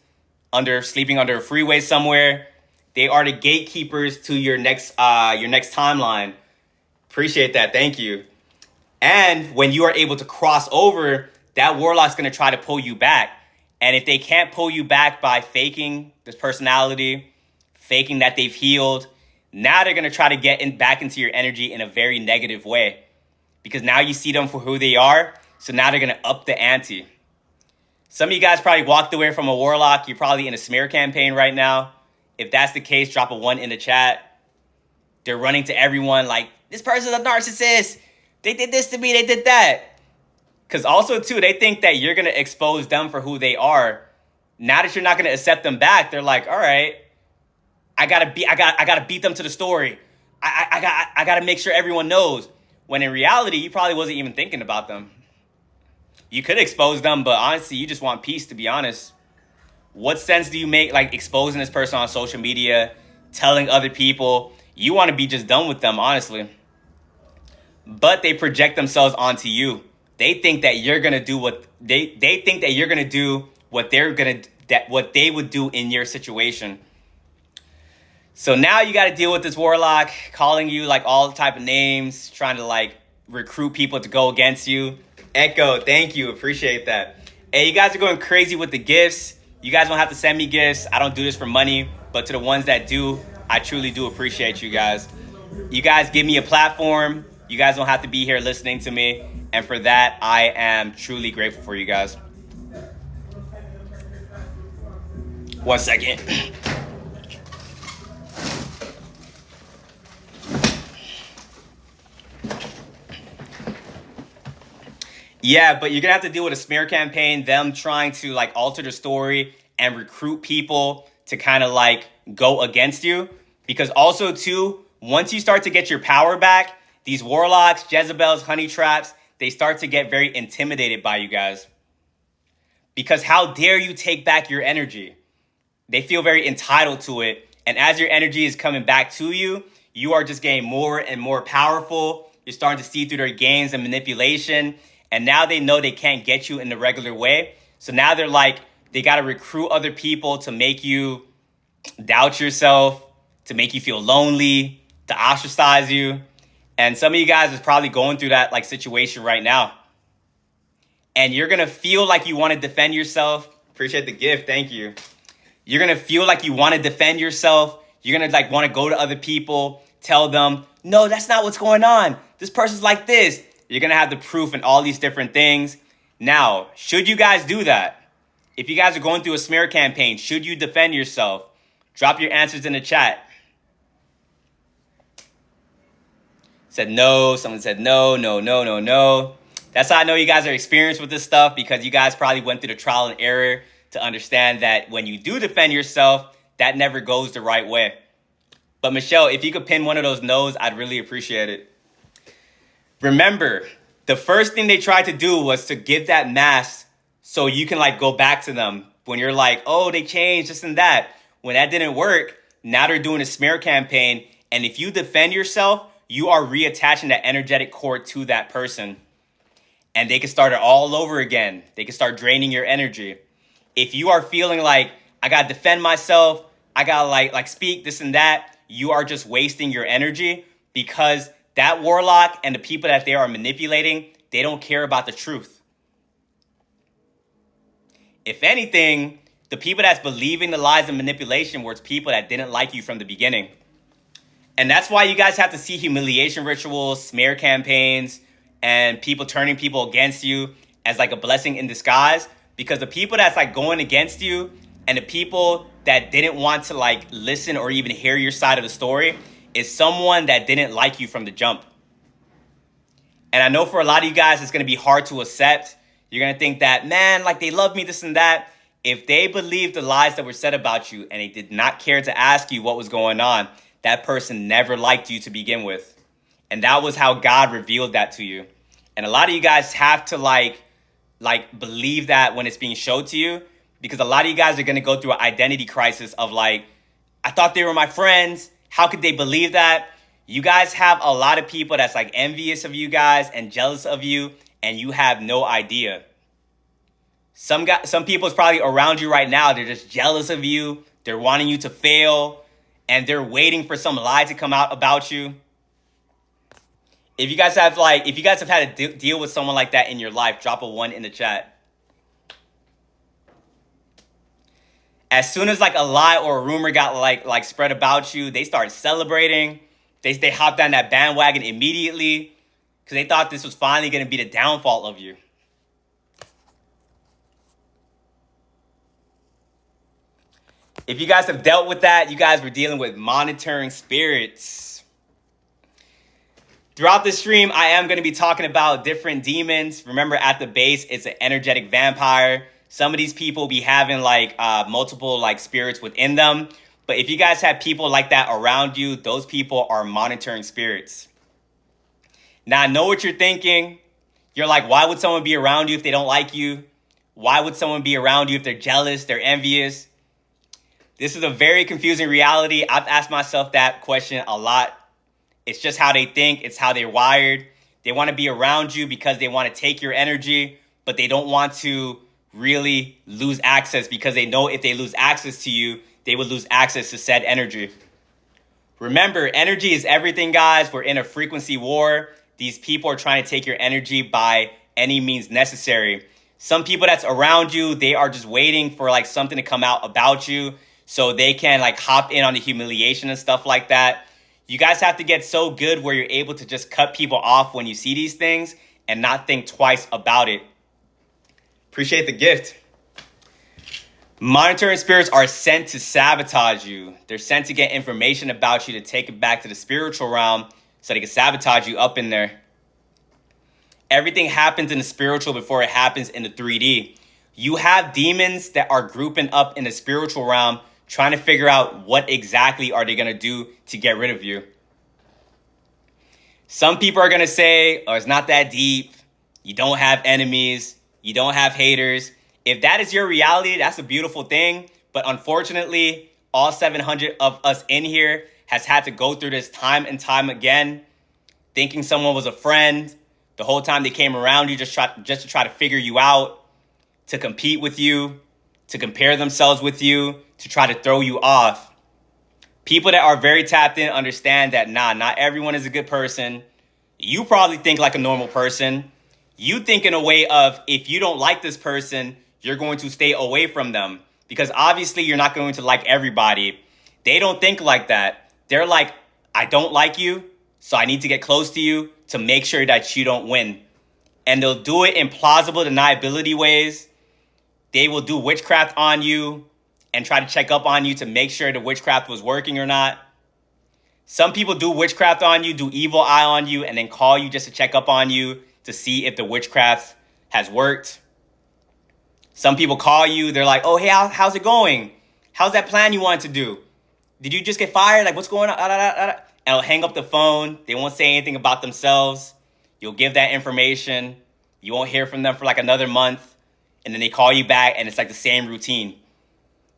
sleeping under a freeway somewhere. They are the gatekeepers to your next timeline. Appreciate that. Thank you. And when you are able to cross over, that warlock's going to try to pull you back. And if they can't pull you back by faking this personality, faking that they've healed, now they're going to try to get back into your energy in a very negative way. because now you see them for who they are. So now they're going to up the ante. Some of you guys probably walked away from a warlock. You're probably in a smear campaign right now. If that's the case, drop a 1 in the chat. They're running to everyone like, this person's a narcissist. They did this to me. They did that. Because also, too, they think that you're going to expose them for who they are. Now that you're not going to accept them back, they're like, all right, I gotta beat them to the story. I gotta make sure everyone knows. When in reality, you probably wasn't even thinking about them. You could expose them, but honestly, you just want peace, to be honest. What sense do you make, like, exposing this person on social media, telling other people? You want to be just done with them, honestly. But they project themselves onto you. They think that you're gonna do what they think that you're gonna do what what they would do in your situation. So now you got to deal with this warlock calling you like all type of names, trying to like recruit people to go against you. Echo, thank you. Appreciate that. Hey, you guys are going crazy with the gifts. You guys don't have to send me gifts. I don't do this for money, but to the ones that do, I truly do appreciate you guys. You guys give me a platform. You guys don't have to be here listening to me. And for that, I am truly grateful for you guys. 1 second. Yeah, but you're going to have to deal with a smear campaign, them trying to like alter the story and recruit people to kind of like go against you. Because also too, once you start to get your power back, these warlocks, Jezebels, honey traps, they start to get very intimidated by you guys. Because how dare you take back your energy? They feel very entitled to it. And as your energy is coming back to you, you are just getting more and more powerful. You're starting to see through their games and manipulation. And now they know they can't get you in the regular way. So now they're like, they got to recruit other people to make you doubt yourself, to make you feel lonely, to ostracize you. And some of you guys is probably going through that like situation right now. And you're going to feel like you want to defend yourself. Appreciate the gift. Thank you. You're going to feel like you want to defend yourself. You're going to like want to go to other people, tell them, no, that's not what's going on. This person's like this. You're going to have the proof and all these different things. Now, should you guys do that? If you guys are going through a smear campaign, should you defend yourself? Drop your answers in the chat. Said no. Someone said no, no, no, no, no. That's how I know you guys are experienced with this stuff, because you guys probably went through the trial and error to understand that when you do defend yourself, that never goes the right way. But Michelle, if you could pin one of those no's, I'd really appreciate it. Remember, the first thing they tried to do was to give that mask so you can like go back to them when you're like, oh, they changed this and that. When that didn't work, now they're doing a smear campaign. And if you defend yourself, you are reattaching that energetic cord to that person. And they can start it all over again. They can start draining your energy. If you are feeling like, I got to defend myself, I got to like speak this and that, you are just wasting your energy, because that warlock and the people that they are manipulating, they don't care about the truth. If anything, the people that's believing the lies and manipulation were people that didn't like you from the beginning. And that's why you guys have to see humiliation rituals, smear campaigns, and people turning people against you as like a blessing in disguise. Because the people that's like going against you and the people that didn't want to like listen or even hear your side of the story is someone that didn't like you from the jump. And I know for a lot of you guys, it's going to be hard to accept. You're going to think that, man, like they love me, this and that. If they believed the lies that were said about you and they did not care to ask you what was going on, that person never liked you to begin with. And that was how God revealed that to you. And a lot of you guys have to like believe that when it's being showed to you, because a lot of you guys are going to go through an identity crisis of like, I thought they were my friends. How could they believe that? You guys have a lot of people that's like envious of you guys and jealous of you, and you have no idea. Some people is probably around you right now. They're just jealous of you. They're wanting you to fail, and they're waiting for some lie to come out about you. If you guys have had to deal with someone like that in your life, drop a 1 in the chat. As soon as like a lie or a rumor got like spread about you, they started celebrating. They hopped on that bandwagon immediately. because they thought this was finally going to be the downfall of you. If you guys have dealt with that, you guys were dealing with monitoring spirits. Throughout this stream, I am going to be talking about different demons. Remember, at the base, it's an energetic vampire. Some of these people be having like multiple like spirits within them. But if you guys have people like that around you, those people are monitoring spirits. Now, I know what you're thinking. You're like, why would someone be around you if they don't like you? Why would someone be around you if they're jealous, they're envious? This is a very confusing reality. I've asked myself that question a lot. It's just how they think. It's how they're wired. They want to be around you because they want to take your energy, but they don't want to really lose access because they know if they lose access to you, they would lose access to said energy. Remember, energy is everything, guys. We're in a frequency war. These people are trying to take your energy by any means necessary. Some people that's around you, they are just waiting for like something to come out about you so they can like hop in on the humiliation and stuff like that. You guys have to get so good where you're able to just cut people off when you see these things and not think twice about it. Appreciate the gift. Monitoring spirits are sent to sabotage you. They're sent to get information about you to take it back to the spiritual realm so they can sabotage you up in there. Everything happens in the spiritual before it happens in the 3D. You have demons that are grouping up in the spiritual realm trying to figure out what exactly are they going to do to get rid of you. Some people are going to say, oh, it's not that deep. You don't have enemies. You don't have haters. If that is your reality, that's a beautiful thing. But unfortunately, all 700 of us in here has had to go through this time and time again, thinking someone was a friend. The whole time they came around you just to try to figure you out, to compete with you, to compare themselves with you, to try to throw you off. People that are very tapped in understand that, not everyone is a good person. You probably think like a normal person. You think in a way of, if you don't like this person, you're going to stay away from them. Because obviously you're not going to like everybody. They don't think like that. They're like, I don't like you, so I need to get close to you to make sure that you don't win. And they'll do it in plausible deniability ways. They will do witchcraft on you and try to check up on you to make sure the witchcraft was working or not. Some people do witchcraft on you, do evil eye on you, and then call you just to check up on you to see if the witchcraft has worked. Some people call you, they're like, oh, hey, how's it going? How's that plan you wanted to do? Did you just get fired? Like, what's going on? And they'll hang up the phone. They won't say anything about themselves. You'll give that information. You won't hear from them for like another month. And then they call you back and it's like the same routine.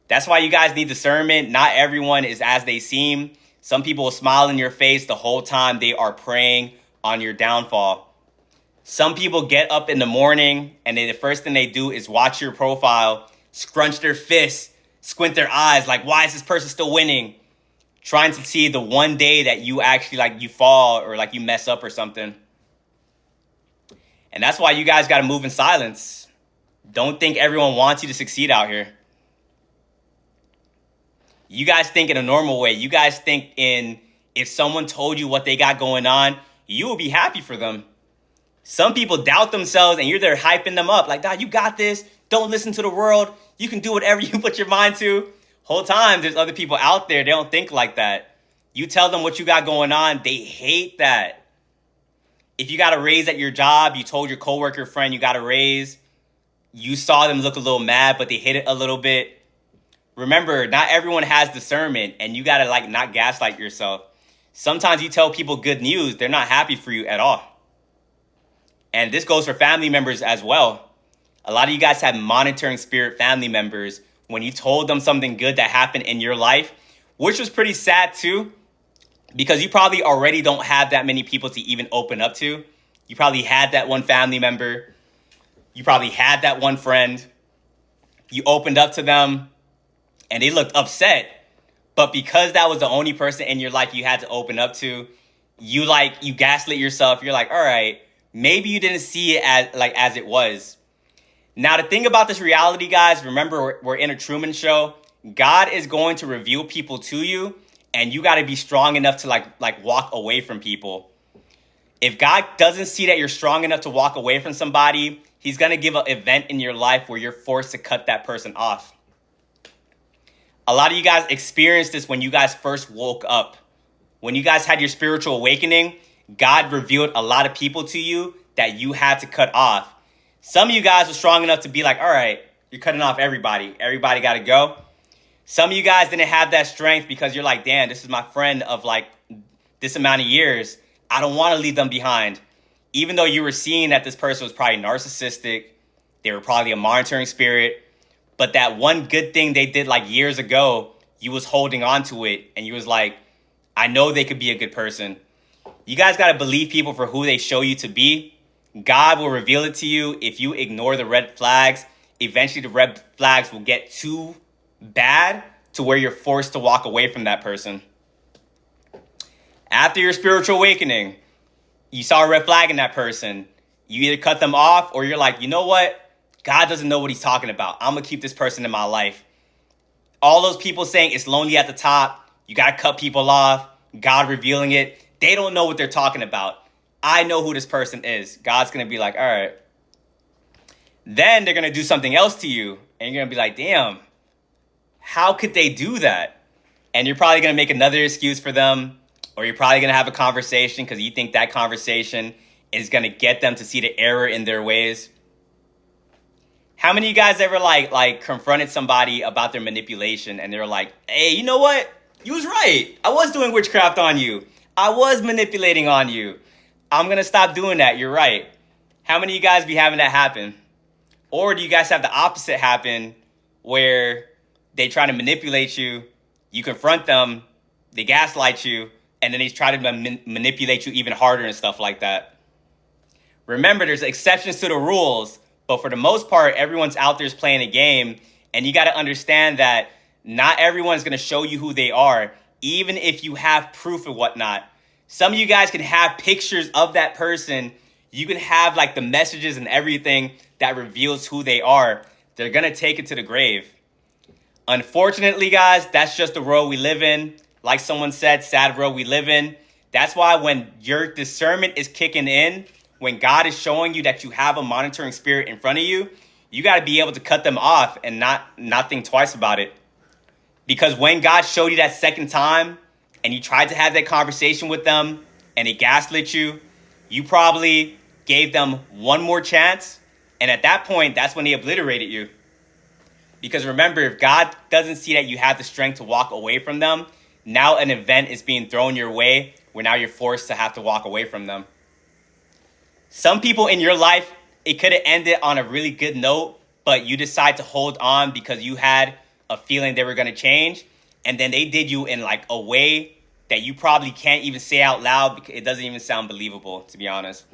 That's why you guys need discernment. Not everyone is as they seem. Some people will smile in your face the whole time they are preying on your downfall. Some people get up in the morning and the first thing they do is watch your profile, scrunch their fists, squint their eyes like, why is this person still winning? Trying to see the one day that you actually like you fall or like you mess up or something. And that's why you guys got to move in silence. Don't think everyone wants you to succeed out here. You guys think in a normal way. You guys think in, if someone told you what they got going on, you will be happy for them. Some people doubt themselves and you're there hyping them up. Like, Dad, you got this. Don't listen to the world. You can do whatever you put your mind to. Whole time, there's other people out there. They don't think like that. You tell them what you got going on. They hate that. If you got a raise at your job, you told your coworker friend you got a raise. You saw them look a little mad, but they hid it a little bit. Remember, not everyone has discernment, and you got to like not gaslight yourself. Sometimes you tell people good news, they're not happy for you at all. And this goes for family members as well. A lot of you guys have monitoring spirit family members. When you told them something good that happened in your life, which was pretty sad too, because you probably already don't have that many people to even open up to. You probably had that one family member. You probably had that one friend. You opened up to them and they looked upset. But because that was the only person in your life you had to open up to, you gaslit yourself. You're like, all right, maybe you didn't see it as it was. Now, the thing about this reality, guys, remember, we're in a Truman Show. God is going to reveal people to you, and you got to be strong enough to like walk away from people. If God doesn't see that you're strong enough to walk away from somebody, he's going to give an event in your life where you're forced to cut that person off. A lot of you guys experienced this when you guys first woke up. When you guys had your spiritual awakening, God revealed a lot of people to you that you had to cut off. Some of you guys were strong enough to be like, all right, you're cutting off everybody. Everybody got to go. Some of you guys didn't have that strength because you're like, damn, this is my friend of like this amount of years. I don't want to leave them behind. Even though you were seeing that this person was probably narcissistic, they were probably a monitoring spirit, but that one good thing they did like years ago, you was holding on to it. And you was like, I know they could be a good person. You guys got to believe people for who they show you to be. God will reveal it to you. If you ignore the red flags, eventually the red flags will get too bad to where you're forced to walk away from that person. After your spiritual awakening, you saw a red flag in that person. You either cut them off or you're like, you know what? God doesn't know what he's talking about. I'm going to keep this person in my life. All those people saying it's lonely at the top, you got to cut people off, God revealing it. They don't know what they're talking about. I know who this person is. God's going to be like, all right. Then they're going to do something else to you. And you're going to be like, damn, how could they do that? And you're probably going to make another excuse for them. Or you're probably going to have a conversation because you think that conversation is going to get them to see the error in their ways. How many of you guys ever like confronted somebody about their manipulation and they're like, hey, you know what? You was right. I was doing witchcraft on you. I was manipulating on you. I'm going to stop doing that. You're right. How many of you guys be having that happen? Or do you guys have the opposite happen where they try to manipulate you, you confront them, they gaslight you, and then they try to manipulate you even harder and stuff like that? Remember, there's exceptions to the rules, but for the most part, everyone's out there playing a game, and you got to understand that not everyone's going to show you who they are, even if you have proof and whatnot. Some of you guys can have pictures of that person. You can have like the messages and everything that reveals who they are. They're going to take it to the grave. Unfortunately, guys, that's just the world we live in. Like someone said, sad world we live in. That's why when your discernment is kicking in, when God is showing you that you have a monitoring spirit in front of you, you got to be able to cut them off and not think twice about it. Because when God showed you that second time and you tried to have that conversation with them and they gaslit you, you probably gave them one more chance. And at that point, that's when they obliterated you. Because remember, if God doesn't see that you have the strength to walk away from them, now an event is being thrown your way where now you're forced to have to walk away from them. Some people in your life, it could have ended on a really good note, but you decide to hold on because you had a feeling they were going to change. And then they did you in like a way that you probably can't even say out loud because it doesn't even sound believable, to be honest.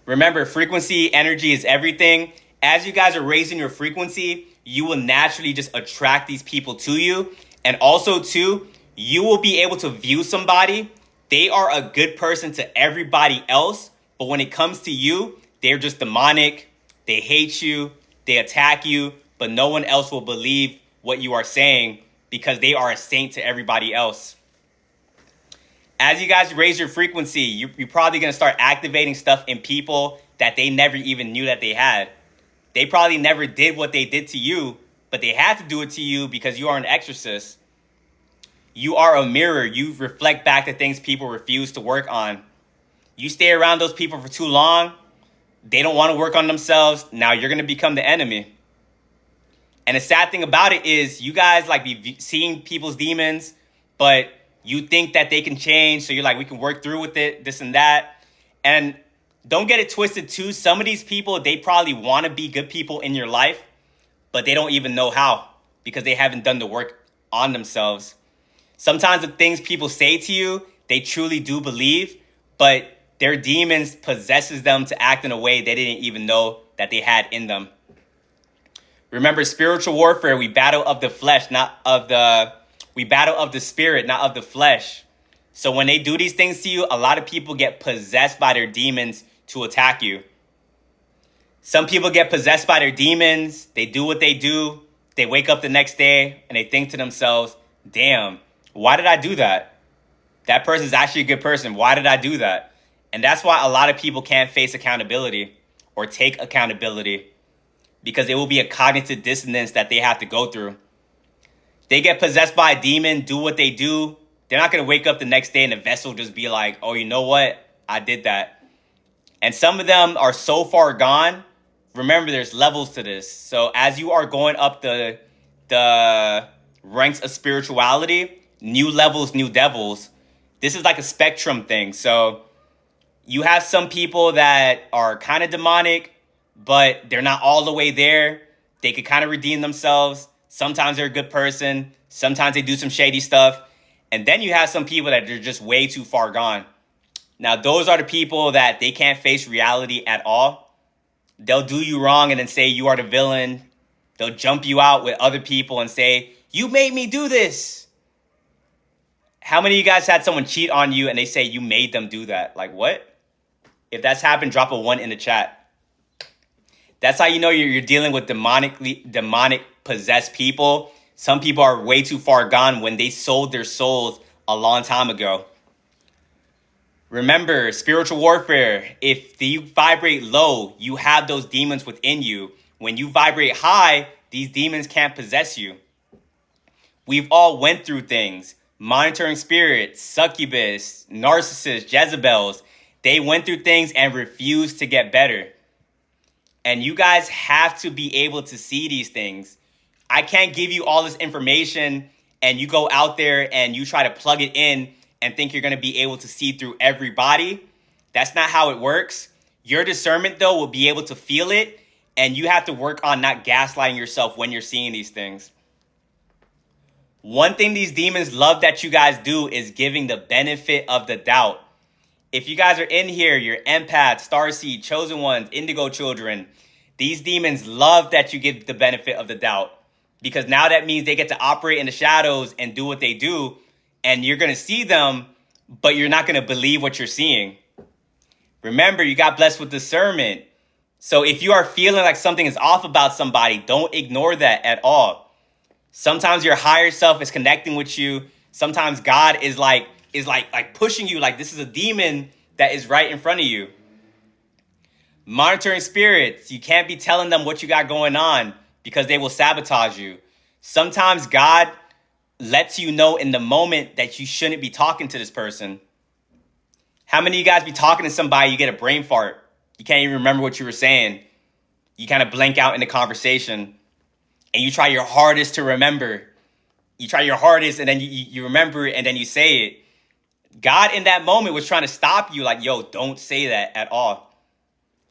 Remember, frequency, energy is everything. As you guys are raising your frequency, you will naturally just attract these people to you. And also, too, you will be able to view somebody. They are a good person to everybody else. But when it comes to you, they're just demonic. They hate you. They attack you. But no one else will believe what you are saying because they are a saint to everybody else. As you guys raise your frequency, you're probably going to start activating stuff in people that they never even knew that they had. They probably never did what they did to you, but they had to do it to you because you are an exorcist. You are a mirror. You reflect back the things people refuse to work on. You stay around those people for too long, they don't want to work on themselves. Now you're going to become the enemy. And the sad thing about it is you guys like be seeing people's demons, but you think that they can change. So you're like, we can work through with it, this and that. And don't get it twisted too. Some of these people, they probably want to be good people in your life, but they don't even know how because they haven't done the work on themselves. Sometimes the things people say to you, they truly do believe, but their demons possesses them to act in a way they didn't even know that they had in them. Remember, spiritual warfare, we battle of the flesh, we battle of the spirit, not of the flesh. So when they do these things to you, a lot of people get possessed by their demons to attack you. Some people get possessed by their demons. They do what they do. They wake up the next day and they think to themselves, damn, why did I do that? That person's actually a good person. Why did I do that? And that's why a lot of people can't face accountability or take accountability, because it will be a cognitive dissonance that they have to go through. They get possessed by a demon, do what they do. They're not going to wake up the next day and the vessel just be like, oh, you know what? I did that. And some of them are so far gone. Remember, there's levels to this. So as you are going up the ranks of spirituality, new levels, new devils, this is like a spectrum thing. So you have some people that are kind of demonic, but they're not all the way there. They could kind of redeem themselves. Sometimes they're a good person. Sometimes they do some shady stuff. And then you have some people that are just way too far gone. Now, those are the people that they can't face reality at all. They'll do you wrong and then say you are the villain. They'll jump you out with other people and say, you made me do this. How many of you guys had someone cheat on you and they say you made them do that? Like, what? If that's happened, drop a 1 in the chat. That's how you know you're dealing with demonic possessed people. Some people are way too far gone when they sold their souls a long time ago. Remember, spiritual warfare, if you vibrate low, you have those demons within you. When you vibrate high, these demons can't possess you. We've all went through things. Monitoring spirits, succubus, narcissists, Jezebels. They went through things and refused to get better. And you guys have to be able to see these things. I can't give you all this information and you go out there and you try to plug it in and think you're going to be able to see through everybody. That's not how it works. Your discernment, though, will be able to feel it, and you have to work on not gaslighting yourself when you're seeing these things. One thing these demons love that you guys do is giving the benefit of the doubt. If you guys are in here, you're empaths, starseed, chosen ones, indigo children, these demons love that you give the benefit of the doubt, because now that means they get to operate in the shadows and do what they do. And you're going to see them, but you're not going to believe what you're seeing. Remember, you got blessed with discernment. So if you are feeling like something is off about somebody, don't ignore that at all. Sometimes your higher self is connecting with you. Sometimes God is like pushing you, like this is a demon that is right in front of you. Monitoring spirits, you can't be telling them what you got going on because they will sabotage you. Sometimes God lets you know in the moment that you shouldn't be talking to this person. How many of you guys be talking to somebody, you get a brain fart? You can't even remember what you were saying. You kind of blank out in the conversation and you try your hardest to remember. You try your hardest and then you remember it and then you say it. God in that moment was trying to stop you like, yo, don't say that at all.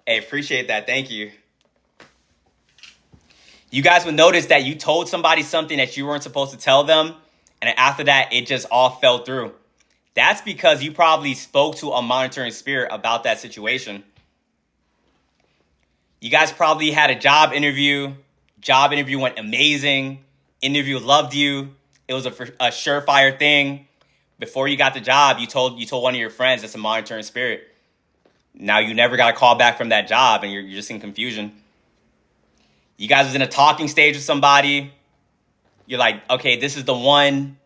Hey, appreciate that. Thank you. You guys would notice that you told somebody something that you weren't supposed to tell them, and after that, it just all fell through. That's because you probably spoke to a monitoring spirit about that situation. You guys probably had a job interview. Job interview went amazing. Interview loved you. It was a surefire thing. Before you got the job, you told one of your friends that's a monitoring spirit. Now you never got a call back from that job, and you're just in confusion. You guys was in a talking stage with somebody. You're like, okay, this is the one.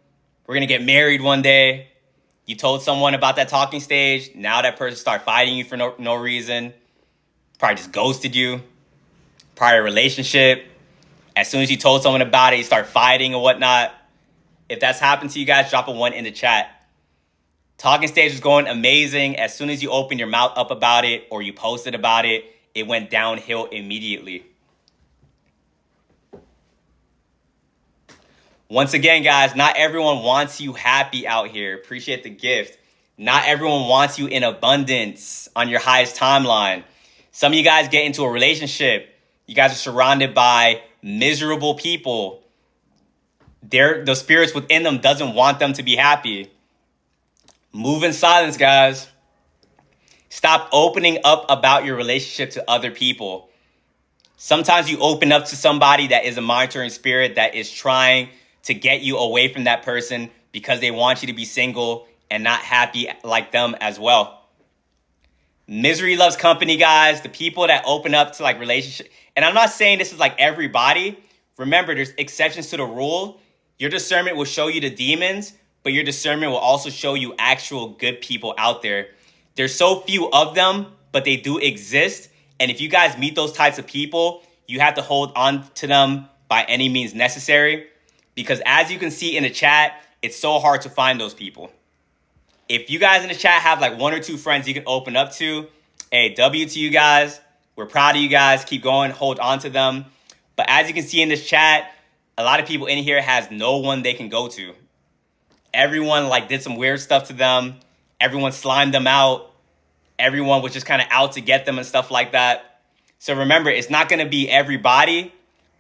We're going to get married one day. You told someone about that talking stage. Now that person started fighting you for no reason. Probably just ghosted you. Prior relationship. As soon as you told someone about it, you start fighting or whatnot. If that's happened to you guys, drop a 1 in the chat. Talking stage was going amazing. As soon as you opened your mouth up about it or you posted about it, it went downhill immediately. Once again, guys, not everyone wants you happy out here. Appreciate the gift. Not everyone wants you in abundance on your highest timeline. Some of you guys get into a relationship. You guys are surrounded by miserable people. The spirits within them doesn't want them to be happy. Move in silence, guys. Stop opening up about your relationship to other people. Sometimes you open up to somebody that is a monitoring spirit that is trying to get you away from that person because they want you to be single and not happy like them as well. Misery loves company, guys. The people that open up to like relationship. And I'm not saying this is like everybody. Remember, there's exceptions to the rule. Your discernment will show you the demons, but your discernment will also show you actual good people out there. There's so few of them, but they do exist. And if you guys meet those types of people, you have to hold on to them by any means necessary. Because as you can see in the chat, it's so hard to find those people. If you guys in the chat have like 1 or 2 friends you can open up to, hey, W to you guys. We're proud of you guys. Keep going. Hold on to them. But as you can see in this chat, a lot of people in here has no one they can go to. Everyone like did some weird stuff to them. Everyone slimed them out. Everyone was just kind of out to get them and stuff like that. So remember, it's not going to be everybody,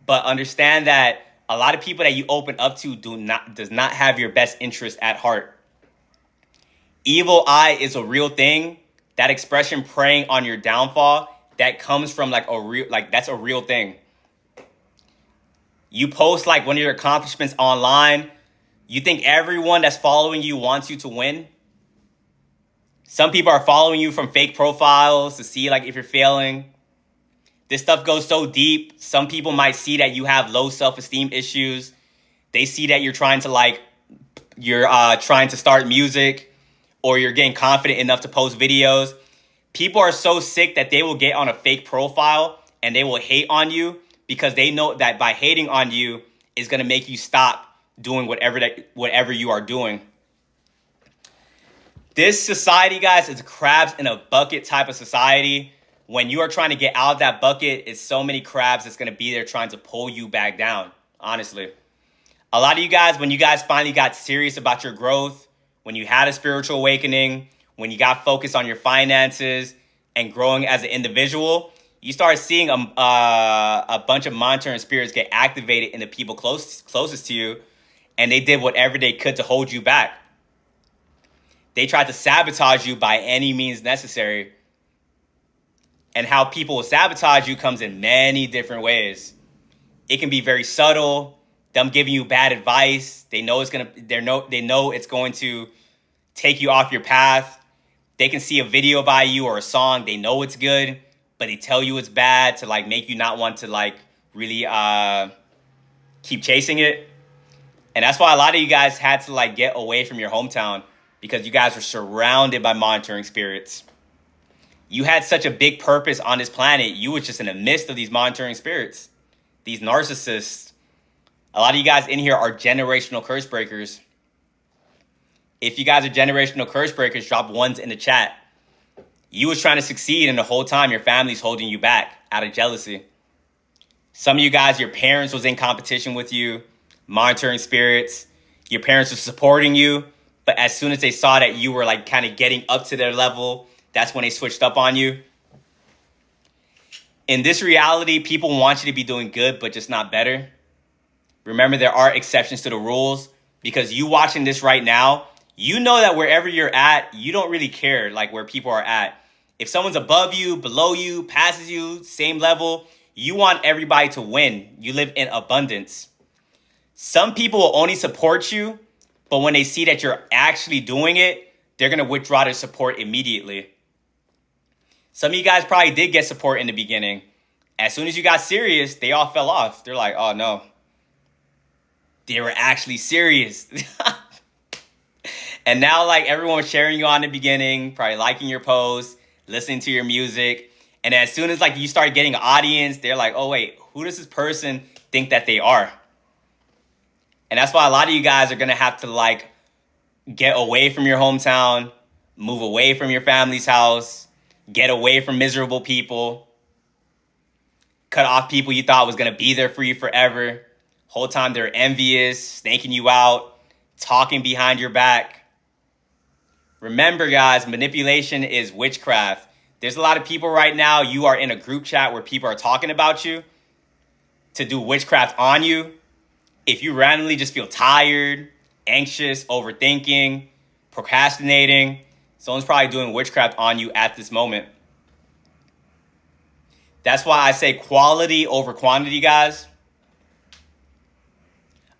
but understand that a lot of people that you open up to does not have your best interest at heart. Evil eye is a real thing. That expression, preying on your downfall, that comes from that's a real thing. You post like one of your accomplishments online. You think everyone that's following you wants you to win? Some people are following you from fake profiles to see like if you're failing. This stuff goes so deep. Some people might see that you have low self-esteem issues. They see that you're trying to start music, or you're getting confident enough to post videos. People are so sick that they will get on a fake profile and they will hate on you because they know that by hating on you is going to make you stop doing whatever you are doing. This society, guys, is crabs in a bucket type of society. When you are trying to get out of that bucket, it's so many crabs that's going to be there trying to pull you back down, honestly. A lot of you guys, when you guys finally got serious about your growth, when you had a spiritual awakening, when you got focused on your finances and growing as an individual, you start seeing a bunch of monitoring spirits get activated in the people closest to you, and they did whatever they could to hold you back. They tried to sabotage you by any means necessary. And how people will sabotage you comes in many different ways. It can be very subtle. Them giving you bad advice. They know it's going to take you off your path. They can see a video by you or a song. They know it's good, but they tell you it's bad to like make you not want to like really keep chasing it. And that's why a lot of you guys had to like get away from your hometown, because you guys were surrounded by monitoring spirits. You had such a big purpose on this planet. You were just in the midst of these monitoring spirits, these narcissists. A lot of you guys in here are generational curse breakers. If you guys are generational curse breakers, drop ones in the chat. You was trying to succeed, and the whole time your family's holding you back out of jealousy. Some of you guys, your parents was in competition with you, monitoring spirits. Your parents were supporting you, but as soon as they saw that you were like kind of getting up to their level, that's when they switched up on you. In this reality, people want you to be doing good, but just not better. Remember, there are exceptions to the rules, because you watching this right now, you know that wherever you're at, you don't really care like where people are at. If someone's above you, below you, passes you, same level, you want everybody to win. You live in abundance. Some people will only support you, but when they see that you're actually doing it, they're going to withdraw their support immediately. Some of you guys probably did get support in the beginning. As soon as you got serious, they all fell off. They're like, oh no. They were actually serious. And now like everyone was sharing you on the beginning, probably liking your posts, listening to your music. And as soon as like you start getting an audience, they're like, oh wait, who does this person think that they are? And that's why a lot of you guys are going to have to like get away from your hometown, move away from your family's house, get away from miserable people, cut off people you thought was going to be there for you forever. Whole time they're envious, snaking you out, talking behind your back. Remember, guys, manipulation is witchcraft. There's a lot of people right now, you are in a group chat where people are talking about you to do witchcraft on you. If you randomly just feel tired, anxious, overthinking, procrastinating, someone's probably doing witchcraft on you at this moment. That's why I say quality over quantity, guys.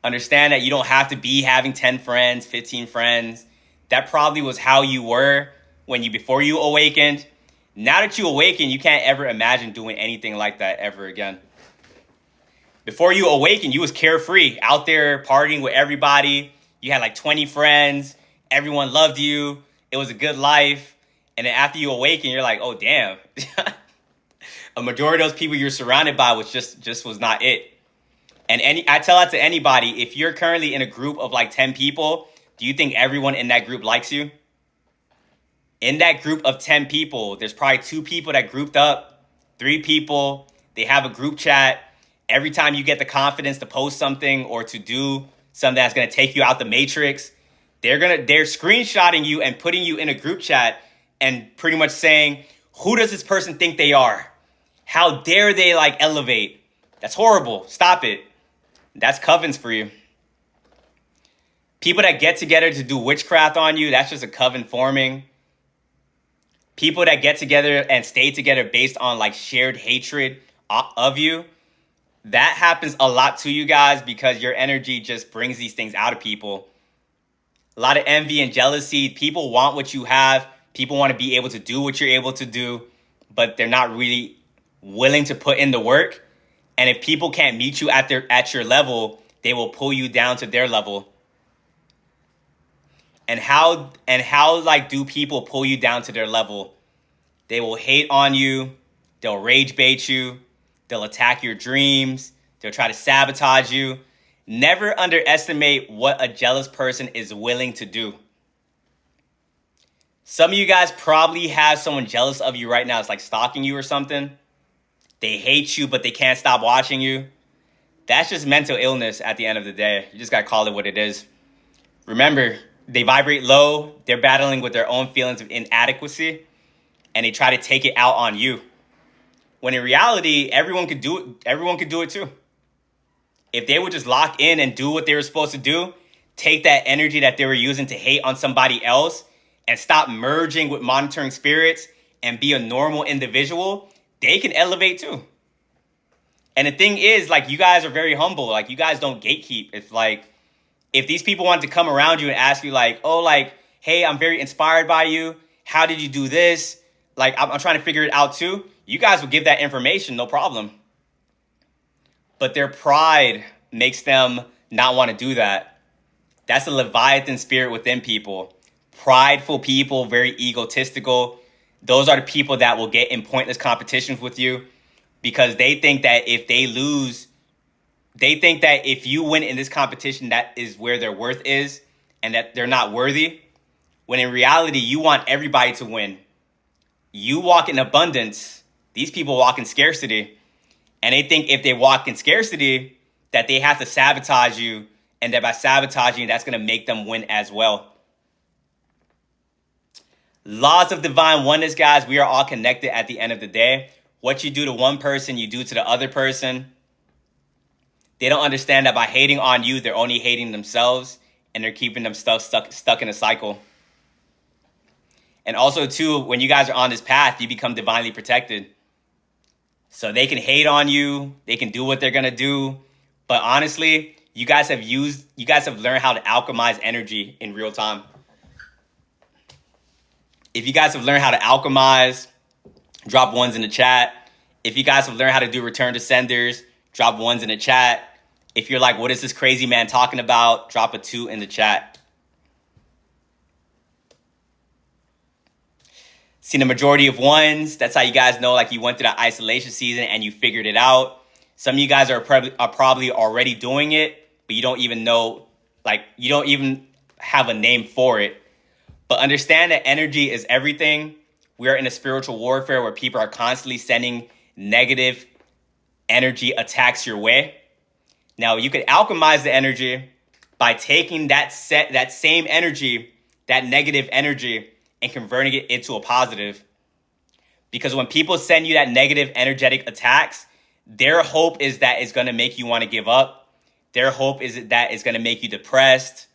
Understand that you don't have to be having 10 friends, 15 friends. That probably was how you were before you awakened. Now that you awaken, you can't ever imagine doing anything like that ever again. Before you awaken, you was carefree, out there partying with everybody. You had like 20 friends. Everyone loved you. It was a good life. And then after you awaken, you're like, oh, damn. A majority of those people you're surrounded by was just was not it. And I tell that to anybody, if you're currently in a group of like 10 people, do you think everyone in that group likes you? In that group of 10 people, there's probably 2 people that grouped up, 3 people, they have a group chat. Every time you get the confidence to post something or to do something that's going to take you out the matrix, they're screenshotting you and putting you in a group chat and pretty much saying, who does this person think they are? How dare they like elevate? That's horrible. Stop it. That's covens for you. People that get together to do witchcraft on you, that's just a coven forming. People that get together and stay together based on like shared hatred of you, that happens a lot to you guys because your energy just brings these things out of people. A lot of envy and jealousy. People want what you have. People want to be able to do what you're able to do, but they're not really willing to put in the work. And if people can't meet you at your level, they will pull you down to their level. And how like do people pull you down to their level? They will hate on you. They'll rage bait you. They'll attack your dreams. They'll try to sabotage you. Never underestimate what a jealous person is willing to do. Some of you guys probably have someone jealous of you right now. It's like stalking you or something. They hate you, but they can't stop watching you. That's just mental illness at the end of the day. You just got to call it what it is. Remember, they vibrate low. They're battling with their own feelings of inadequacy, and they try to take it out on you. When in reality, everyone could do it. Everyone could do it too. If they would just lock in and do what they were supposed to do, take that energy that they were using to hate on somebody else and stop merging with monitoring spirits and be a normal individual, they can elevate too. And the thing is, like, you guys are very humble. Like, you guys don't gatekeep. It's like, if these people wanted to come around you and ask you like, oh, like, hey, I'm very inspired by you. How did you do this? Like, I'm trying to figure it out too. You guys will give that information, no problem. But their pride makes them not want to do that. That's a Leviathan spirit within people. Prideful people, very egotistical. Those are the people that will get in pointless competitions with you because they think that if they lose, they think that if you win in this competition, that is where their worth is and that they're not worthy. When in reality, you want everybody to win. You walk in abundance. These people walk in scarcity. And they think if they walk in scarcity, that they have to sabotage you. And that by sabotaging, that's going to make them win as well. Laws of divine oneness, guys. We are all connected at the end of the day. What you do to one person, you do to the other person. They don't understand that by hating on you, they're only hating themselves. And they're keeping them stuck in a cycle. And also, too, when you guys are on this path, you become divinely protected. So they can hate on you. They can do what they're going to do. But honestly, you guys have learned how to alchemize energy in real time. If you guys have learned how to alchemize, drop ones in the chat. If you guys have learned how to do return to senders, drop ones in the chat. If you're like, what is this crazy man talking about? Drop a 2 in the chat. Seen the majority of ones. That's how you guys know like you went through that isolation season and you figured it out. Some of you guys are probably already doing it, but you don't even know, like you don't even have a name for it. But understand that energy is everything. We are in a spiritual warfare where people are constantly sending negative energy attacks your way. Now, you could alchemize the energy by taking that same energy, that negative energy, and converting it into a positive. Because when people send you that negative energetic attacks, their hope is that it's going to make you want to give up. Their hope is that it's going to make you depressed,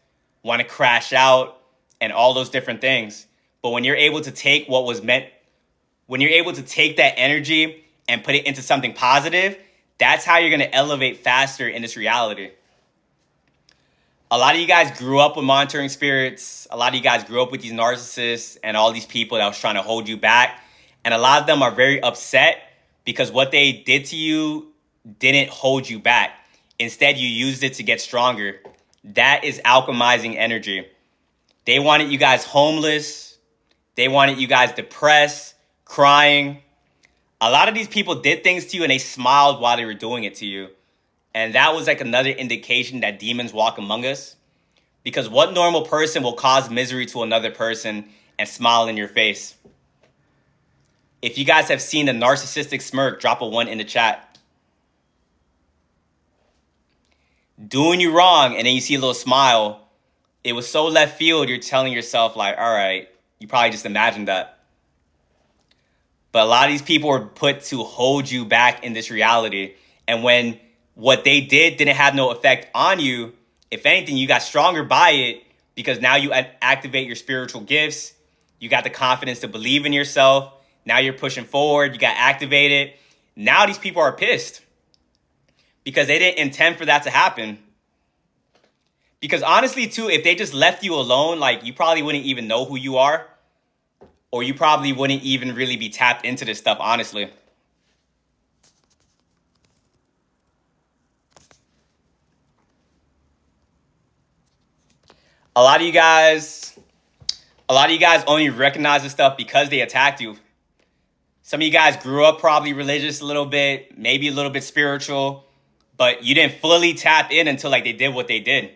want to crash out, and all those different things. But when you're able to take when you're able to take that energy and put it into something positive, that's how you're going to elevate faster in this reality. A lot of you guys grew up with monitoring spirits. A lot of you guys grew up with these narcissists and all these people that was trying to hold you back. And a lot of them are very upset because what they did to you didn't hold you back. Instead, you used it to get stronger. That is alchemizing energy. They wanted you guys homeless. They wanted you guys depressed, crying. A lot of these people did things to you and they smiled while they were doing it to you. And that was like another indication that demons walk among us. Because what normal person will cause misery to another person and smile in your face? If you guys have seen the narcissistic smirk, drop a 1 in the chat. Doing you wrong and then you see a little smile. It was so left field, you're telling yourself like, all right, you probably just imagined that. But a lot of these people were put to hold you back in this reality. And when what they did didn't have no effect on you, if anything, you got stronger by it because now you activate your spiritual gifts. You got the confidence to believe in yourself. Now you're pushing forward. You got activated. Now these people are pissed because they didn't intend for that to happen. Because honestly, too, if they just left you alone, like you probably wouldn't even know who you are, or you probably wouldn't even really be tapped into this stuff, honestly. A lot of you guys only recognize this stuff because they attacked you. Some of you guys grew up probably religious a little bit, maybe a little bit spiritual, but you didn't fully tap in until like they did what they did.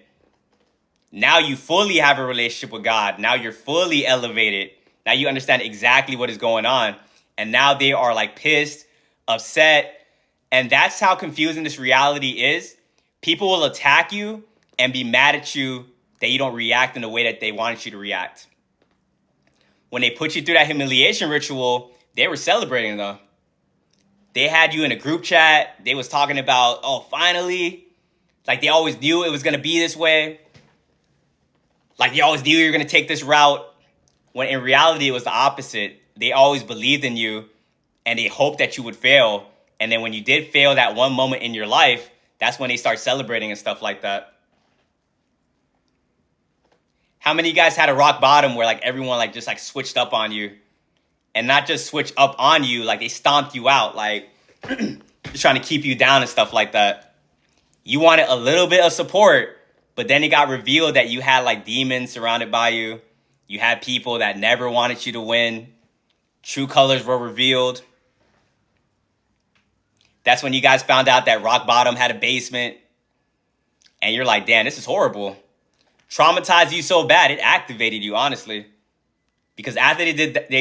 Now you fully have a relationship with God. Now you're fully elevated. Now you understand exactly what is going on. And now they are like pissed, upset. And that's how confusing this reality is. People will attack you and be mad at you that you don't react in the way that they wanted you to react. When they put you through that humiliation ritual, they were celebrating though. They had you in a group chat. They was talking about, oh, finally. Like they always knew it was going to be this way. Like they always knew you were going to take this route. When in reality, it was the opposite. They always believed in you and they hoped that you would fail. And then when you did fail that one moment in your life, that's when they start celebrating and stuff like that. How many of you guys had a rock bottom where like everyone like just like switched up on you? And not just switch up on you, like they stomped you out, like just trying to keep you down and stuff like that. You wanted a little bit of support, but then it got revealed that you had like demons surrounded by you. You had people that never wanted you to win. True colors were revealed. That's when you guys found out that rock bottom had a basement. And you're like, damn, this is horrible. Traumatized you so bad, it activated you, honestly. Because after they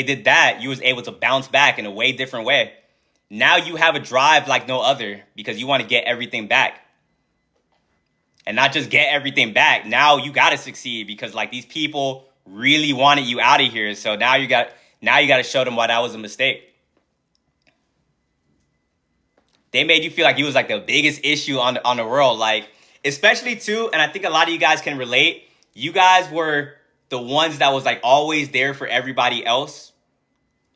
did that, you was able to bounce back in a way different way. Now you have a drive like no other because you want to get everything back. And not just get everything back. Now you got to succeed because like these people really wanted you out of here. So now you got to show them why that was a mistake. They made you feel like you was like the biggest issue on the world. Like, especially too, and I think a lot of you guys can relate. You guys were the ones that was like always there for everybody else.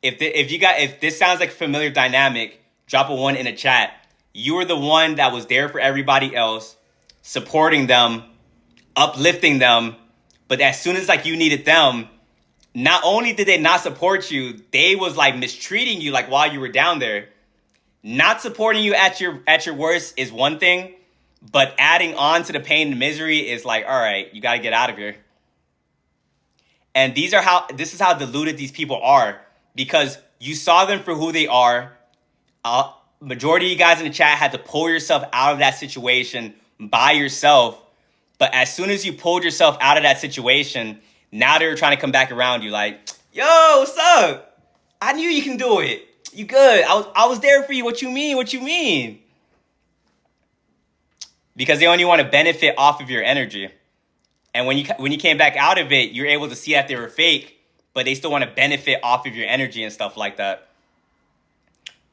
If this sounds like a familiar dynamic, drop a 1 in the chat. You were the one that was there for everybody else, supporting them, uplifting them. But as soon as like you needed them, not only did they not support you, they was like mistreating you like while you were down there. Not supporting you at your worst is one thing, but adding on to the pain and misery is like, all right, you got to get out of here. And this is how deluded these people are, because you saw them for who they are. Majority of you guys in the chat had to pull yourself out of that situation by yourself. But as soon as you pulled yourself out of that situation, now they were trying to come back around you like, yo, what's up? I knew you can do it. You good. I was there for you. What you mean? What you mean? Because they only want to benefit off of your energy. And when you came back out of it, you're able to see that they were fake, but they still want to benefit off of your energy and stuff like that.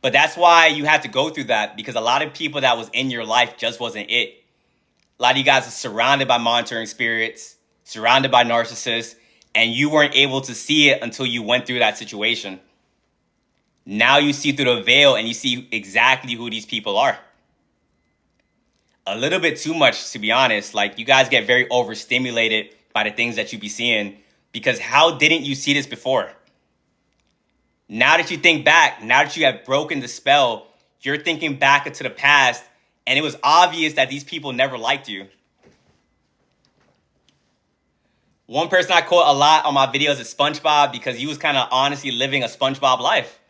But that's why you had to go through that, because a lot of people that was in your life just wasn't it. A lot of you guys are surrounded by monitoring spirits, surrounded by narcissists, and you weren't able to see it until you went through that situation. Now you see through the veil and you see exactly who these people are. A little bit too much, to be honest. Like, you guys get very overstimulated by the things that you be seeing, because how didn't you see this before? Now that you think back, now that you have broken the spell, you're thinking back into the past, and it was obvious that these people never liked you. One person I quote a lot on my videos is SpongeBob, because he was kind of honestly living a SpongeBob life.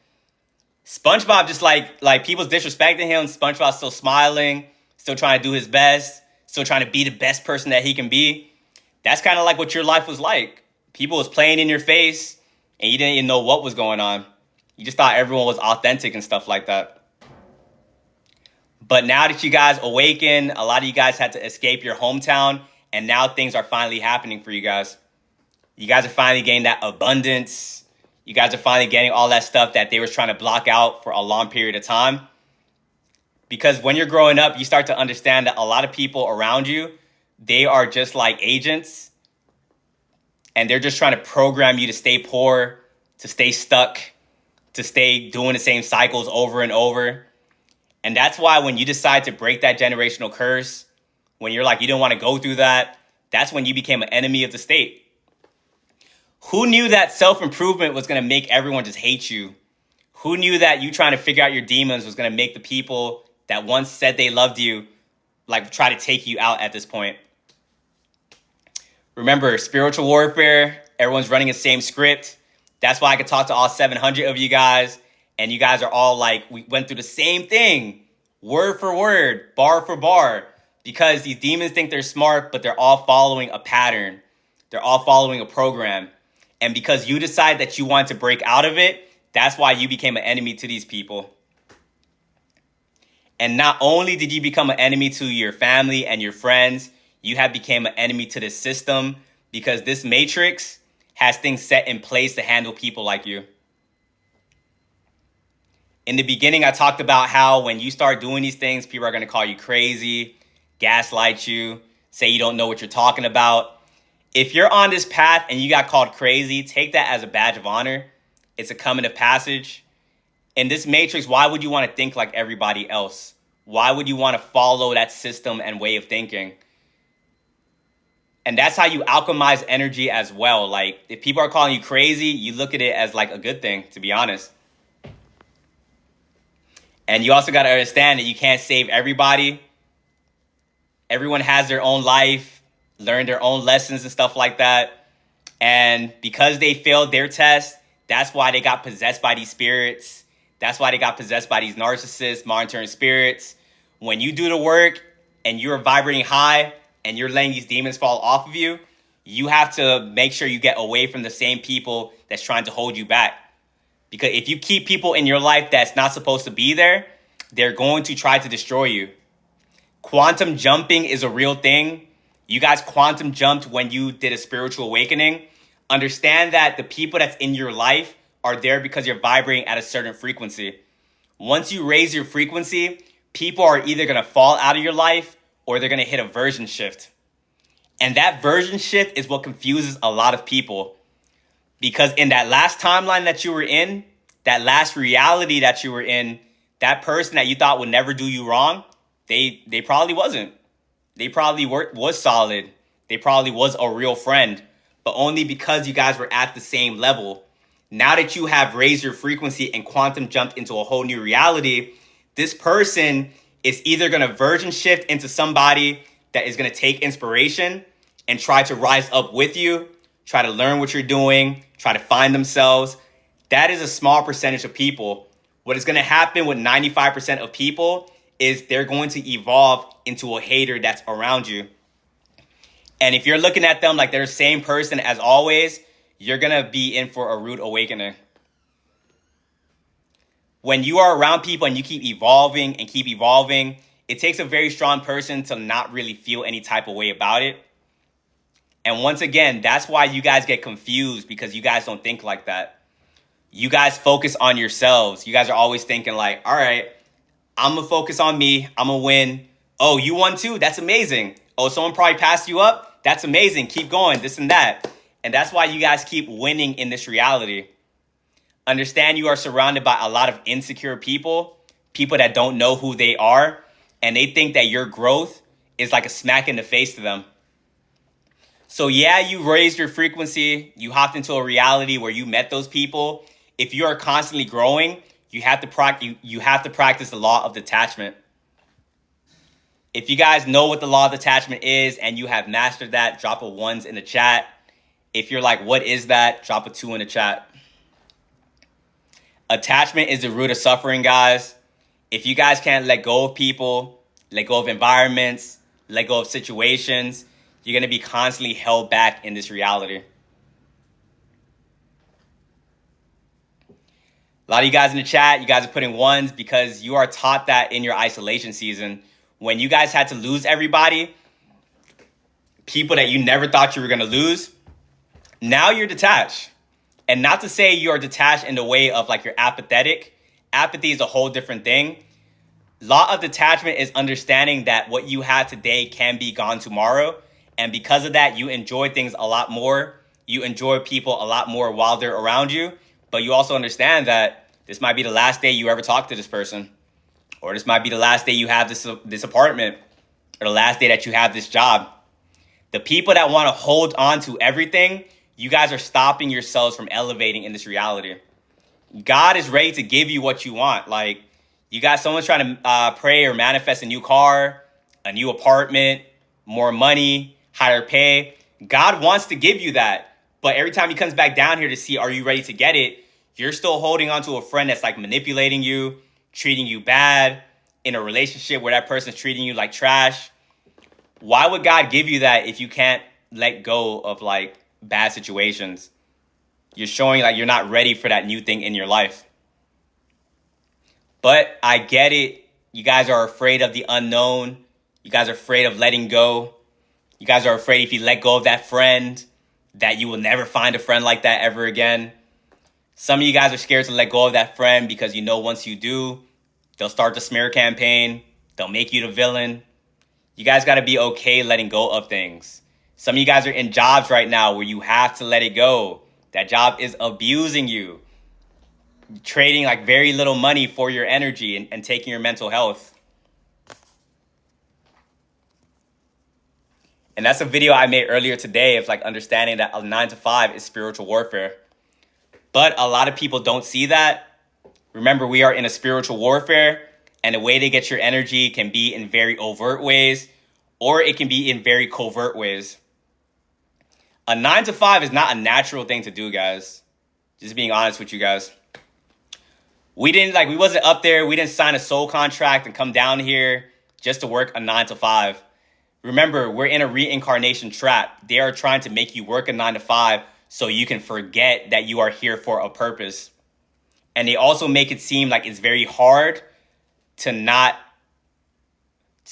SpongeBob just like people's disrespecting him. SpongeBob's still smiling, still trying to do his best, still trying to be the best person that he can be. That's kind of like what your life was like. People was playing in your face and you didn't even know what was going on. You just thought everyone was authentic and stuff like that. But now that you guys awaken, a lot of you guys had to escape your hometown, and now things are finally happening for you guys. You guys are finally getting that abundance. You guys are finally getting all that stuff that they were trying to block out for a long period of time. Because when you're growing up, you start to understand that a lot of people around you, they are just like agents. And they're just trying to program you to stay poor, to stay stuck, to stay doing the same cycles over and over. And that's why when you decide to break that generational curse, when you're like, you don't want to go through that, that's when you became an enemy of the state. Who knew that self-improvement was going to make everyone just hate you? Who knew that you trying to figure out your demons was going to make the people that once said they loved you, like, try to take you out at this point? Remember, spiritual warfare, everyone's running the same script. That's why I could talk to all 700 of you guys, and you guys are all like, we went through the same thing, word for word, bar for bar, because these demons think they're smart, but they're all following a pattern. They're all following a program. And because you decide that you want to break out of it, that's why you became an enemy to these people. And not only did you become an enemy to your family and your friends, you have become an enemy to the system, because this matrix has things set in place to handle people like you. In the beginning, I talked about how when you start doing these things, people are going to call you crazy, gaslight you, say you don't know what you're talking about. If you're on this path and you got called crazy, take that as a badge of honor. It's a coming of passage. In this matrix, why would you want to think like everybody else? Why would you want to follow that system and way of thinking? And that's how you alchemize energy as well. Like, if people are calling you crazy, you look at it as like a good thing, to be honest. And you also got to understand that you can't save everybody. Everyone has their own life, learn their own lessons and stuff like that. And because they failed their test, that's why they got possessed by these spirits. That's why they got possessed by these narcissists, monitoring spirits. When you do the work and you're vibrating high and you're letting these demons fall off of you, you have to make sure you get away from the same people that's trying to hold you back. Because if you keep people in your life that's not supposed to be there, they're going to try to destroy you. Quantum jumping is a real thing. You guys quantum jumped when you did a spiritual awakening. Understand that the people that's in your life are there because you're vibrating at a certain frequency. Once you raise your frequency, people are either going to fall out of your life or they're going to hit a version shift. And that version shift is what confuses a lot of people. Because in that last timeline that you were in, that last reality that you were in, that person that you thought would never do you wrong, they probably wasn't. They probably was solid. They probably was a real friend, but only because you guys were at the same level. Now that you have raised your frequency and quantum jumped into a whole new reality, this person is either going to version shift into somebody that is going to take inspiration and try to rise up with you, try to learn what you're doing, try to find themselves. That is a small percentage of people. What is going to happen with 95% of people is they're going to evolve into a hater that's around you. And if you're looking at them like they're the same person as always, you're going to be in for a rude awakening. When you are around people and you keep evolving and keep evolving, it takes a very strong person to not really feel any type of way about it. And once again, that's why you guys get confused, because you guys don't think like that. You guys focus on yourselves. You guys are always thinking like, all right, I'm going to focus on me. I'm going to win. Oh, you won too? That's amazing. Oh, someone probably passed you up? That's amazing. Keep going, this and that. And that's why you guys keep winning in this reality. Understand you are surrounded by a lot of insecure people, people that don't know who they are, and they think that your growth is like a smack in the face to them. So yeah, you raised your frequency. You hopped into a reality where you met those people. If you are constantly growing, you have to practice the law of detachment. If you guys know what the law of detachment is and you have mastered that, drop a ones in the chat. If you're like, what is that? Drop a 2 in the chat. Attachment is the root of suffering, guys. If you guys can't let go of people, let go of environments, let go of situations, you're going to be constantly held back in this reality. A lot of you guys in the chat, you guys are putting 1s because you are taught that in your isolation season. When you guys had to lose everybody, people that you never thought you were going to lose, now you're detached. And not to say you're detached in the way of like you're apathetic. Apathy is a whole different thing. Law of detachment is understanding that what you have today can be gone tomorrow. And because of that, you enjoy things a lot more. You enjoy people a lot more while they're around you. But you also understand that this might be the last day you ever talk to this person. Or this might be the last day you have this apartment. Or the last day that you have this job. The people that want to hold on to everything, you guys are stopping yourselves from elevating in this reality. God is ready to give you what you want. Like, you got someone's trying to pray or manifest a new car, a new apartment, more money, higher pay. God wants to give you that. But every time he comes back down here to see, are you ready to get it? You're still holding on to a friend that's like manipulating you, treating you bad, in a relationship where that person's treating you like trash. Why would God give you that if you can't let go of like bad situations? You're showing like you're not ready for that new thing in your life. But I get it. You guys are afraid of the unknown. You guys are afraid of letting go. You guys are afraid if you let go of that friend, that you will never find a friend like that ever again. Some of you guys are scared to let go of that friend because you know once you do, they'll start the smear campaign. They'll make you the villain. You guys got to be okay letting go of things. Some of you guys are in jobs right now where you have to let it go. That job is abusing you. Trading like very little money for your energy and taking your mental health. And that's a video I made earlier today of like understanding that a 9 to 5 is spiritual warfare. But a lot of people don't see that. Remember, we are in a spiritual warfare, and the way to get your energy can be in very overt ways, or it can be in very covert ways. A 9 to 5 is not a natural thing to do, guys. Just being honest with you guys. We wasn't up there. We didn't sign a soul contract and come down here just to work a 9 to 5. Remember, we're in a reincarnation trap. They are trying to make you work a 9 to 5 so you can forget that you are here for a purpose. And they also make it seem like it's very hard to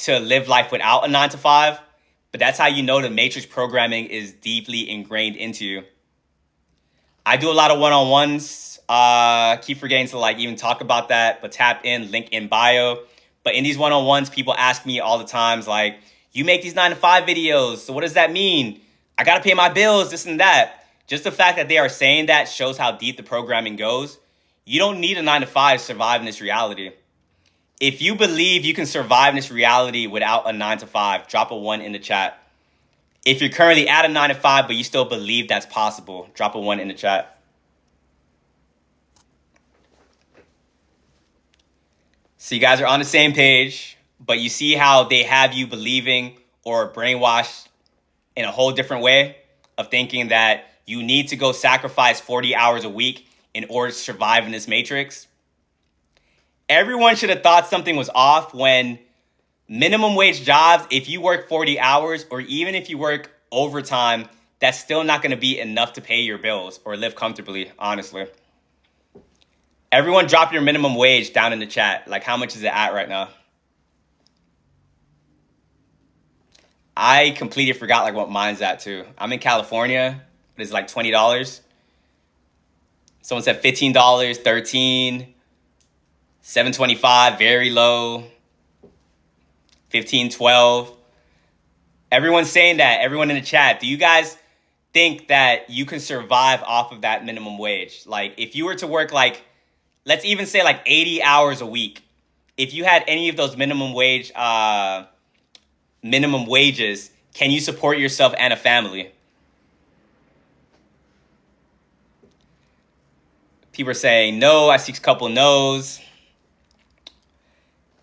live life without a 9 to 5. But that's how you know the matrix programming is deeply ingrained into you. I do a lot of one-on-ones. Keep forgetting to like even talk about that, but tap in, link in bio. But in these one-on-ones, people ask me all the times like, you make these 9 to 5 videos, so what does that mean? I gotta pay my bills, this and that. Just the fact that they are saying that shows how deep the programming goes. You don't need a 9 to 5 to survive in this reality. If you believe you can survive in this reality without a 9 to 5, drop a 1 in the chat. If you're currently at a 9 to 5, but you still believe that's possible, drop a 1 in the chat. So you guys are on the same page, but you see how they have you believing or brainwashed in a whole different way of thinking that you need to go sacrifice 40 hours a week in order to survive in this matrix. Everyone should have thought something was off when minimum wage jobs, if you work 40 hours or even if you work overtime, that's still not going to be enough to pay your bills or live comfortably, honestly. Everyone drop your minimum wage down in the chat. Like, how much is it at right now? I completely forgot like what mine's at too. I'm in California. It's like $20. Someone said $15, $13, $7.25, very low, $15, $12. Everyone's saying that. Everyone in the chat. Do you guys think that you can survive off of that minimum wage? Like, if you were to work like, let's even say like 80 hours a week. If you had any of those minimum wages, can you support yourself and a family? People are saying no. I see a couple no's.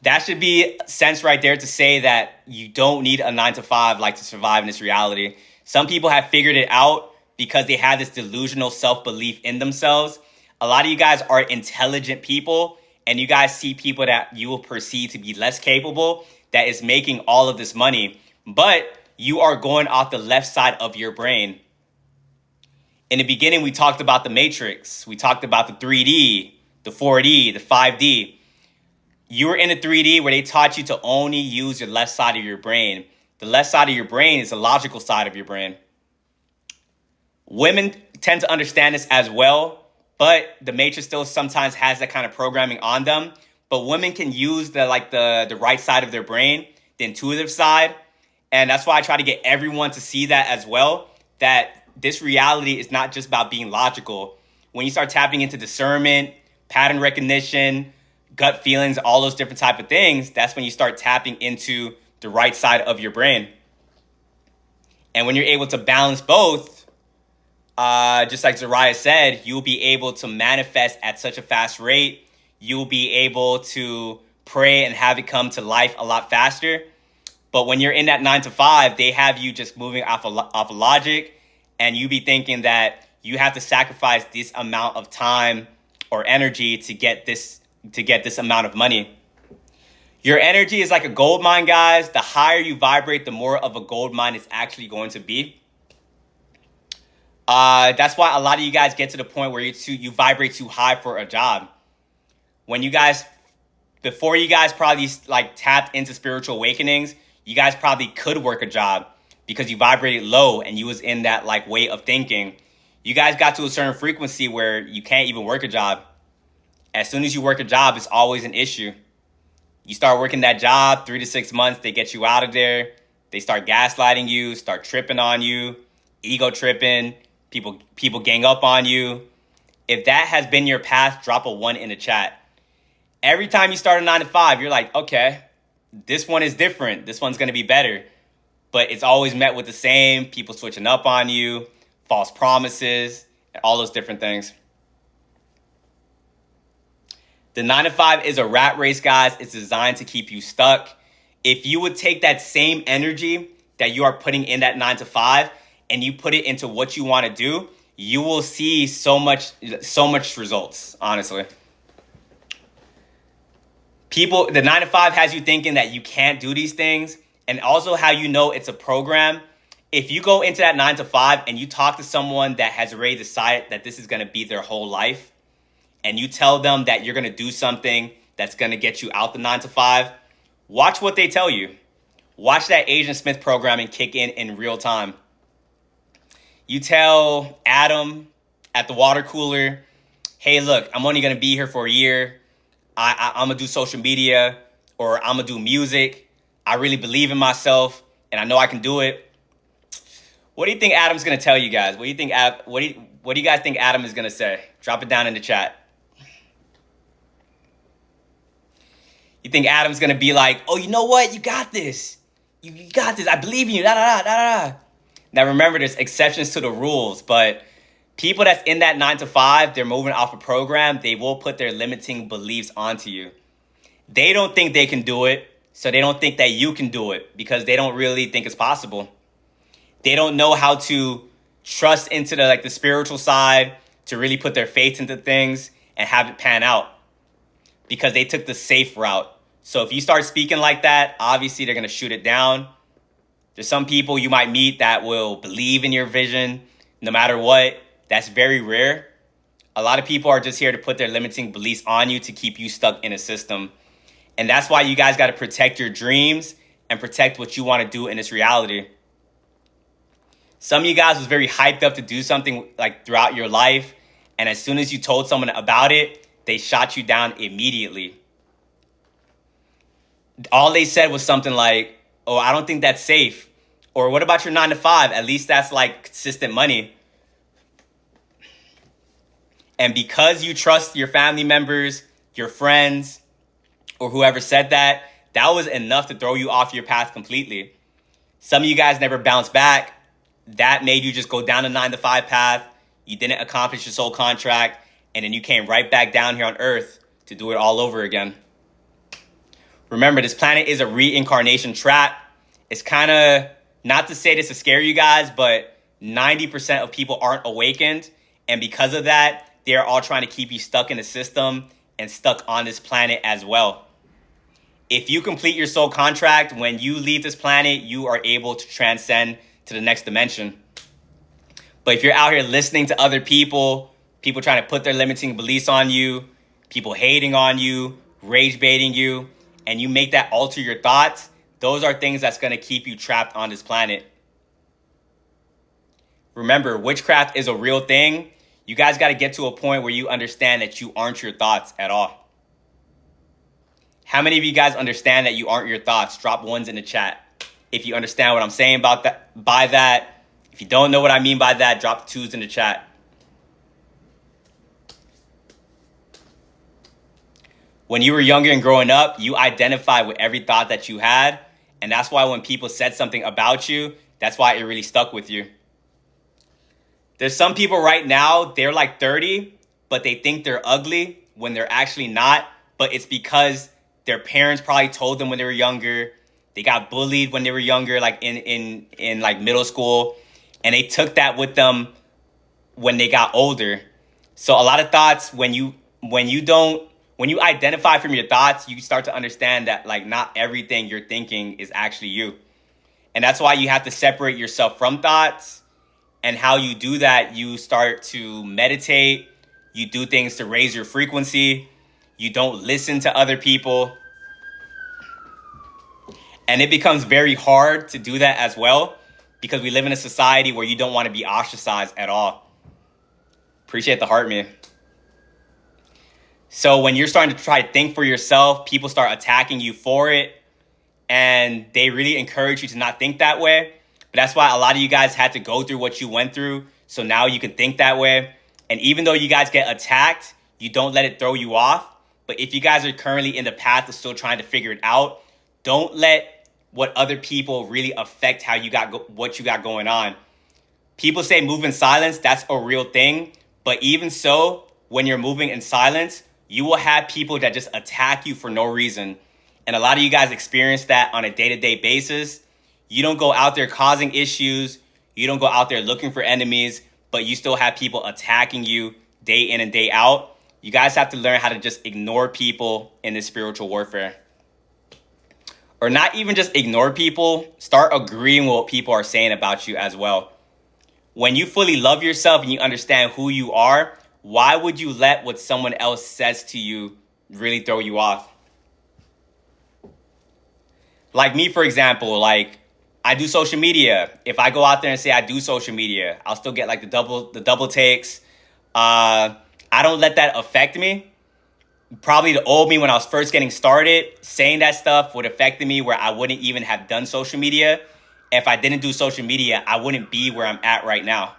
That should be sense right there to say that you don't need a 9 to 5 like to survive in this reality. Some people have figured it out because they have this delusional self-belief in themselves. A lot of you guys are intelligent people, and you guys see people that you will perceive to be less capable that is making all of this money, but you are going off the left side of your brain. In the beginning, we talked about the matrix. We talked about the 3D, the 4D, the 5D. You were in a 3D where they taught you to only use your left side of your brain. The left side of your brain is the logical side of your brain. Women tend to understand this as well, but the matrix still sometimes has that kind of programming on them. But women can use the right side of their brain, the intuitive side. And that's why I try to get everyone to see that as well, that this reality is not just about being logical. When you start tapping into discernment, pattern recognition, gut feelings, all those different type of things, that's when you start tapping into the right side of your brain. And when you're able to balance both, just like Zariah said, you'll be able to manifest at such a fast rate. You'll be able to pray and have it come to life a lot faster. But when you're in that 9 to 5, they have you just moving off of logic, and you be thinking that you have to sacrifice this amount of time or energy to get this amount of money. Your energy is like a gold mine, guys. The higher you vibrate, the more of a gold mine it's actually going to be. That's why a lot of you guys get to the point where you vibrate too high for a job. Before you guys probably tapped into spiritual awakenings, you guys probably could work a job because you vibrated low and you was in that way of thinking. You guys got to a certain frequency where you can't even work a job. As soon as you work a job, it's always an issue. You start working that job, 3 to 6 months, they get you out of there. They start gaslighting you, start tripping on you, ego tripping, people gang up on you. If that has been your path, drop a 1 in the chat. Every time you start a 9 to 5, you're like, okay, this one is different. This one's going to be better. But it's always met with the same, people switching up on you, false promises, and all those different things. The 9 to 5 is a rat race, guys. It's designed to keep you stuck. If you would take that same energy that you are putting in that 9 to 5 and you put it into what you want to do, you will see so much results, honestly. The 9 to 5 has you thinking that you can't do these things, and also how you know it's a program. If you go into that 9 to 5 and you talk to someone that has already decided that this is going to be their whole life, and you tell them that you're going to do something that's going to get you out the 9 to 5, watch what they tell you. Watch that Agent Smith programming kick in real time. You tell Adam at the water cooler, hey, look, I'm only going to be here for a year. I'm going to do social media, or I'm going to do music. I really believe in myself, and I know I can do it. What do you think Adam's going to tell you guys? What do you guys think Adam is going to say? Drop it down in the chat. You think Adam's going to be like, oh, you know what? You got this. You got this. I believe in you. Da, da, da, da, da. Now, remember, there's exceptions to the rules, but people that's in that 9 to 5, they're moving off a program. They will put their limiting beliefs onto you. They don't think they can do it, so they don't think that you can do it because they don't really think it's possible. They don't know how to trust into the spiritual side, to really put their faith into things and have it pan out because they took the safe route. So if you start speaking like that, obviously they're going to shoot it down. There's some people you might meet that will believe in your vision no matter what. That's very rare. A lot of people are just here to put their limiting beliefs on you to keep you stuck in a system. And that's why you guys got to protect your dreams and protect what you want to do in this reality. Some of you guys was very hyped up to do something throughout your life. And as soon as you told someone about it, they shot you down immediately. All they said was something like, oh, I don't think that's safe. Or what about your 9 to 5? At least that's consistent money. And because you trust your family members, your friends, or whoever said that, that was enough to throw you off your path completely. Some of you guys never bounced back. That made you just go down the 9 to 5 path. You didn't accomplish your soul contract. And then you came right back down here on Earth to do it all over again. Remember, this planet is a reincarnation trap. It's kind of, not to say this to scare you guys, but 90% of people aren't awakened. And because of that, they're all trying to keep you stuck in the system and stuck on this planet as well. If you complete your soul contract, when you leave this planet, you are able to transcend to the next dimension. But if you're out here listening to other people, people trying to put their limiting beliefs on you, people hating on you, rage baiting you, and you make that alter your thoughts, those are things that's going to keep you trapped on this planet. Remember, witchcraft is a real thing. You guys got to get to a point where you understand that you aren't your thoughts at all. How many of you guys understand that you aren't your thoughts? Drop ones in the chat. If you understand what I'm saying about that, by that. If you don't know what I mean by that, drop twos in the chat. When you were younger and growing up, you identified with every thought that you had. And that's why when people said something about you, that's why it really stuck with you. There's some people right now, they're like 30, but they think they're ugly when they're actually not. But it's because their parents probably told them when they were younger. They got bullied when they were younger, like in like middle school. And they took that with them when they got older. So a lot of thoughts, when you identify from your thoughts, you start to understand that like not everything you're thinking is actually you. And that's why you have to separate yourself from thoughts. And how you do that, you start to meditate. You do things to raise your frequency. You don't listen to other people. And it becomes very hard to do that as well, because we live in a society where you don't want to be ostracized at all. Appreciate the heart, man. So when you're starting to try to think for yourself, people start attacking you for it. And they really encourage you to not think that way. But that's why a lot of you guys had to go through what you went through. So now you can think that way. And even though you guys get attacked, you don't let it throw you off. But if you guys are currently in the path of still trying to figure it out, don't let what other people really affect how you got what you got going on. People say move in silence. That's a real thing. But even so, when you're moving in silence, you will have people that just attack you for no reason. And a lot of you guys experience that on a day-to-day basis. You don't go out there causing issues. You don't go out there looking for enemies, but you still have people attacking you day in and day out. You guys have to learn how to just ignore people in this spiritual warfare. Or not even just ignore people, start agreeing with what people are saying about you as well. When you fully love yourself and you understand who you are, why would you let what someone else says to you really throw you off? Like me, for example, like I do social media. If I go out there and say I do social media, I'll still get like the double takes. I don't let that affect me. Probably the old me when I was first getting started, saying that stuff would affect me where I wouldn't even have done social media. If I didn't do social media, I wouldn't be where I'm at right now.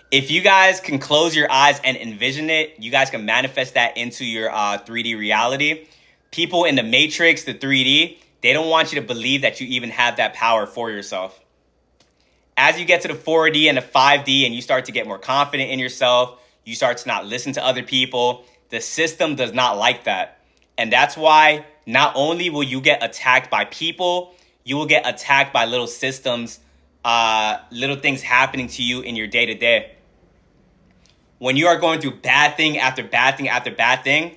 If you guys can close your eyes and envision it, you guys can manifest that into your 3D reality. People in the Matrix, the 3D, they don't want you to believe that you even have that power for yourself. As you get to the 4D and the 5D and you start to get more confident in yourself, you start to not listen to other people. The system does not like that. And that's why not only will you get attacked by people, you will get attacked by little systems, little things happening to you in your day-to-day. When you are going through bad thing after bad thing after bad thing,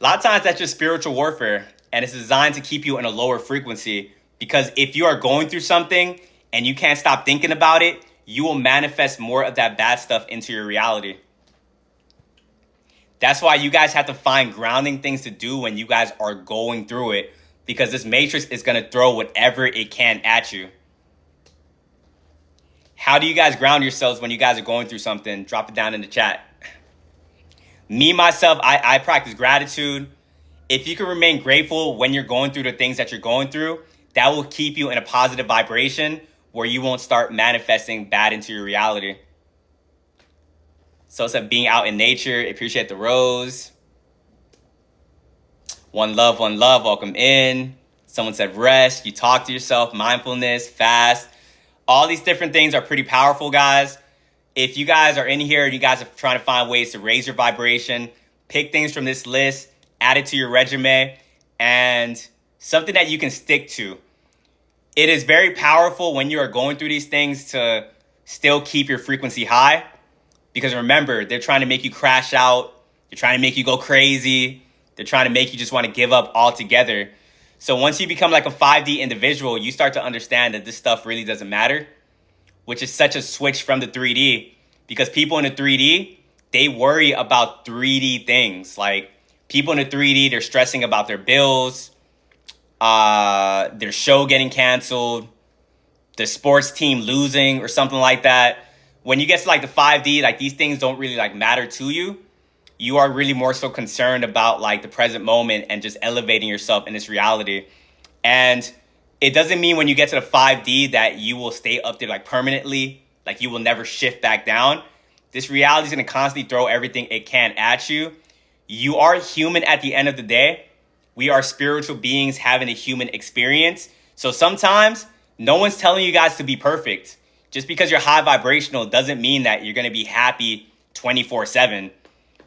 a lot of times that's just spiritual warfare. And it's designed to keep you in a lower frequency. Because if you are going through something and you can't stop thinking about it, you will manifest more of that bad stuff into your reality. That's why you guys have to find grounding things to do when you guys are going through it. Because this matrix is going to throw whatever it can at you. How do you guys ground yourselves when you guys are going through something? Drop it down in the chat. Me, myself, I practice gratitude. If you can remain grateful when you're going through the things that you're going through, that will keep you in a positive vibration where you won't start manifesting bad into your reality. So it's like being out in nature. Appreciate the rose. One love, welcome in. Someone said rest, you talk to yourself, mindfulness, fast. All these different things are pretty powerful, guys. If you guys are in here and you guys are trying to find ways to raise your vibration, pick things from this list, add it to your resume, and something that you can stick to. it is very powerful when you are going through these things to still keep your frequency high. Because remember, they're trying to make you crash out. They're trying to make you go crazy. They're trying to make you just want to give up altogether. So once you become like a 5D individual, you start to understand that this stuff really doesn't matter, which is such a switch from the 3D. Because people in the 3D, they worry about 3D things. Like people in the 3D, they're stressing about their bills, their show getting canceled, the sports team losing or something like that. When you get to like the 5D, like these things don't really like matter to you. You are really more so concerned about like the present moment and just elevating yourself in this reality. And it doesn't mean when you get to the 5D that you will stay up there like permanently, like you will never shift back down. This reality is going to constantly throw everything it can at you. You are human at the end of the day. We are spiritual beings having a human experience. So sometimes no one's telling you guys to be perfect. Just because you're high vibrational doesn't mean that you're going to be happy 24/7.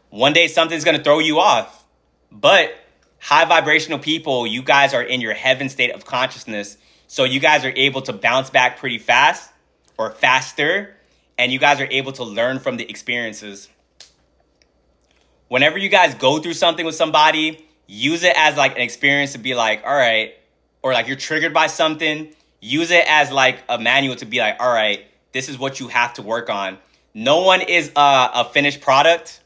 One day something's going to throw you off. But high vibrational people, you guys are in your heaven state of consciousness. So you guys are able to bounce back pretty fast or faster. And you guys are able to learn from the experiences. Whenever you guys go through something with somebody, use it as like an experience to be like, all right, or like you're triggered by something. Use it as like a manual to be like, all right, this is what you have to work on. No one is a finished product.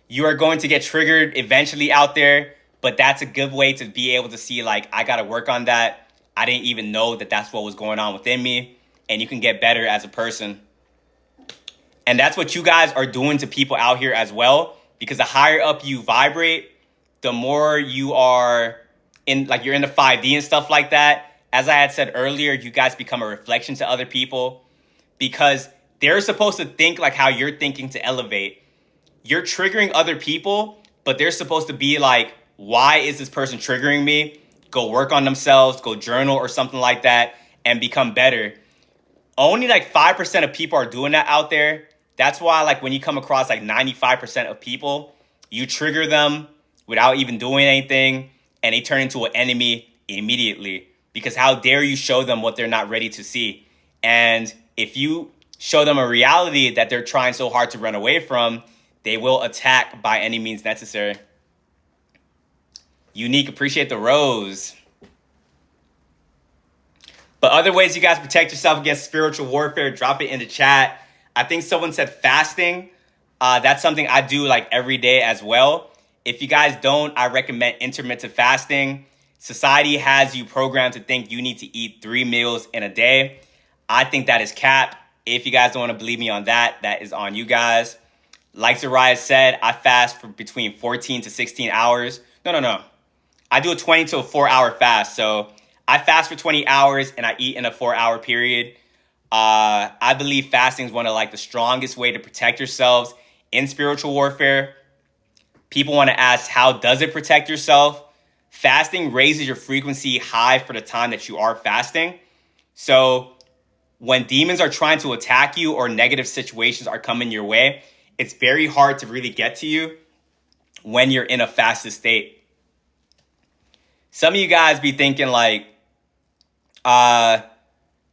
You are going to get triggered eventually out there, but that's a good way to be able to see like, I got to work on that. I didn't even know that that's what was going on within me. And you can get better as a person. And that's what you guys are doing to people out here as well. Because the higher up you vibrate, the more you are in, like you're in the 5D and stuff like that. As I had said earlier, you guys become a reflection to other people because they're supposed to think like how you're thinking to elevate. You're triggering other people, but they're supposed to be like, why is this person triggering me? Go work on themselves, go journal or something like that and become better. Only like 5% of people are doing that out there. That's why like when you come across like 95% of people, you trigger them without even doing anything and they turn into an enemy immediately. Because how dare you show them what they're not ready to see? And if you show them a reality that they're trying so hard to run away from, they will attack by any means necessary. Unique, appreciate the rose. But other ways you guys protect yourself against spiritual warfare, drop it in the chat. I think someone said fasting. That's something I do like every day as well. If you guys don't, I recommend intermittent fasting. Society has you programmed to think you need to eat 3 meals in a day. I think that is cap. If you guys don't want to believe me on that, that is on you guys. Like Zariah said, I fast for between 14 to 16 hours. No. I do a 20 to a 4-hour fast. So I fast for 20 hours and I eat in a 4-hour period. I believe fasting is one of like the strongest way to protect yourselves in spiritual warfare. People want to ask, how does it protect yourself? Fasting raises your frequency high for the time that you are fasting. So when demons are trying to attack you or negative situations are coming your way, it's very hard to really get to you when you're in a fasted state. Some of you guys be thinking like,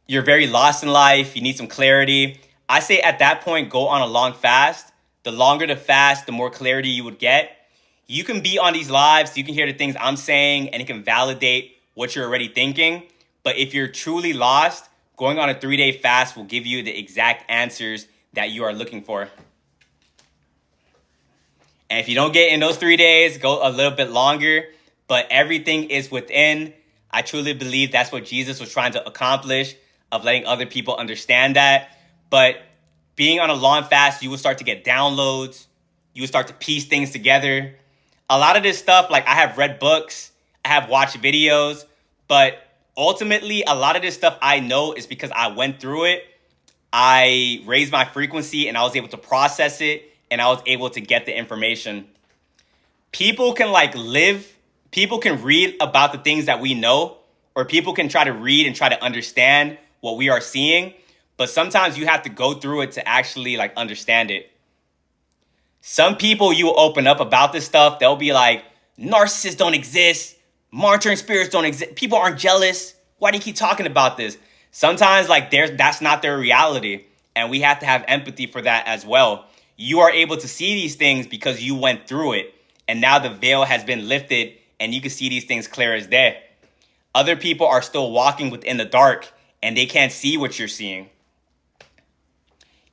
you're very lost in life. You need some clarity. I say at that point, go on a long fast. The longer the fast, the more clarity you would get. You can be on these lives. You can hear the things I'm saying and it can validate what you're already thinking. But if you're truly lost, going on a 3-day fast will give you the exact answers that you are looking for. And if you don't get in those 3 days, go a little bit longer. But everything is within. I truly believe that's what Jesus was trying to accomplish, of letting other people understand that. But being on a long fast, you will start to get downloads. You will start to piece things together. A lot of this stuff, like I have read books, I have watched videos, but ultimately a lot of this stuff I know is because I went through it. I raised my frequency and I was able to process it and I was able to get the information. People can people can read about the things that we know, or people can try to read and try to understand what we are seeing. But sometimes you have to go through it to actually like understand it. Some people you will open up about this stuff. They'll be like, narcissists don't exist. Monitoring spirits don't exist. People aren't jealous. Why do you keep talking about this? Sometimes like that's not their reality. And we have to have empathy for that as well. You are able to see these things because you went through it. And now the veil has been lifted and you can see these things clear as day. Other people are still walking within the dark and they can't see what you're seeing.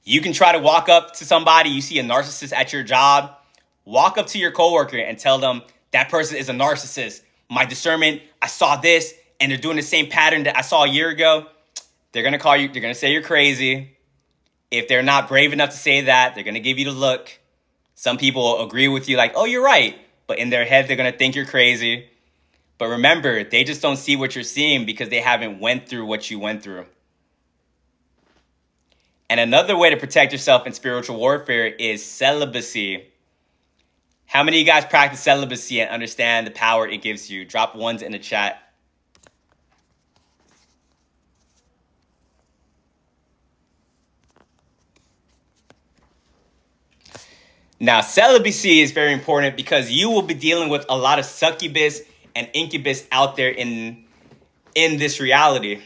You can try to walk up to somebody, you see a narcissist at your job, walk up to your coworker and tell them that person is a narcissist. My discernment, I saw this and they're doing the same pattern that I saw a year ago. They're going to call you, they're going to say you're crazy. If they're not brave enough to say that, they're going to give you the look. Some people will agree with you like, oh, you're right. But in their head, they're going to think you're crazy. But remember, they just don't see what you're seeing because they haven't went through what you went through. And another way to protect yourself in spiritual warfare is celibacy. How many of you guys practice celibacy and understand the power it gives you? Drop ones in the chat. Now, celibacy is very important because you will be dealing with a lot of succubus and incubus out there in this reality.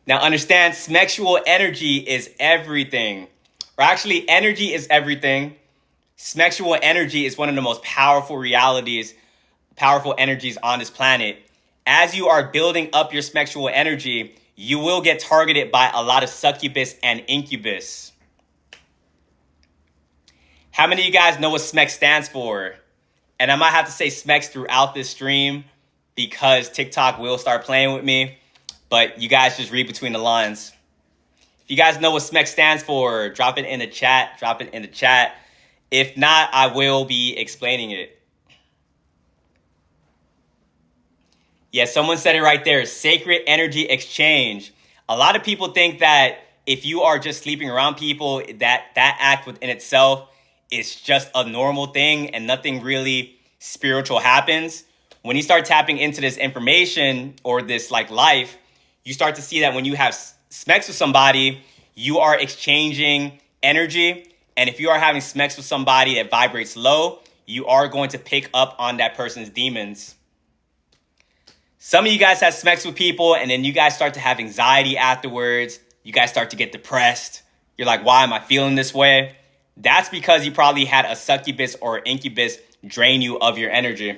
Now, understand, sexual energy is everything. Or actually, energy is everything. Sexual energy is one of the most powerful energies on this planet. As you are building up your sexual energy, you will get targeted by a lot of succubus and incubus. How many of you guys know what SMEX stands for? And I might have to say SMEX throughout this stream because TikTok will start playing with me. But you guys just read between the lines. If you guys know what SMEX stands for, drop it in the chat. Drop it in the chat. If not, I will be explaining it. Yeah, someone said it right there. Sacred energy exchange. A lot of people think that if you are just sleeping around people, that act within itself is just a normal thing and nothing really spiritual happens. When you start tapping into this information or this like life, you start to see that when you have sex with somebody, you are exchanging energy. And if you are having sex with somebody that vibrates low, you are going to pick up on that person's demons. Some of you guys have sex with people and then you guys start to have anxiety afterwards. You guys start to get depressed. You're like, why am I feeling this way? That's because you probably had a succubus or incubus drain you of your energy.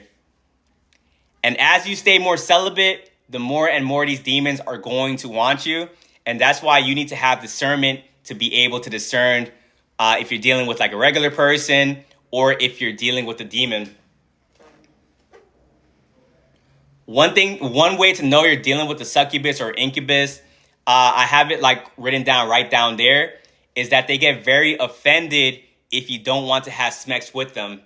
And as you stay more celibate, the more and more these demons are going to want you. And that's why you need to have discernment to be able to discern if you're dealing with like a regular person or if you're dealing with a demon. One way to know you're dealing with a succubus or incubus, I have it like written down right down there, is that they get very offended if you don't want to have sex with them.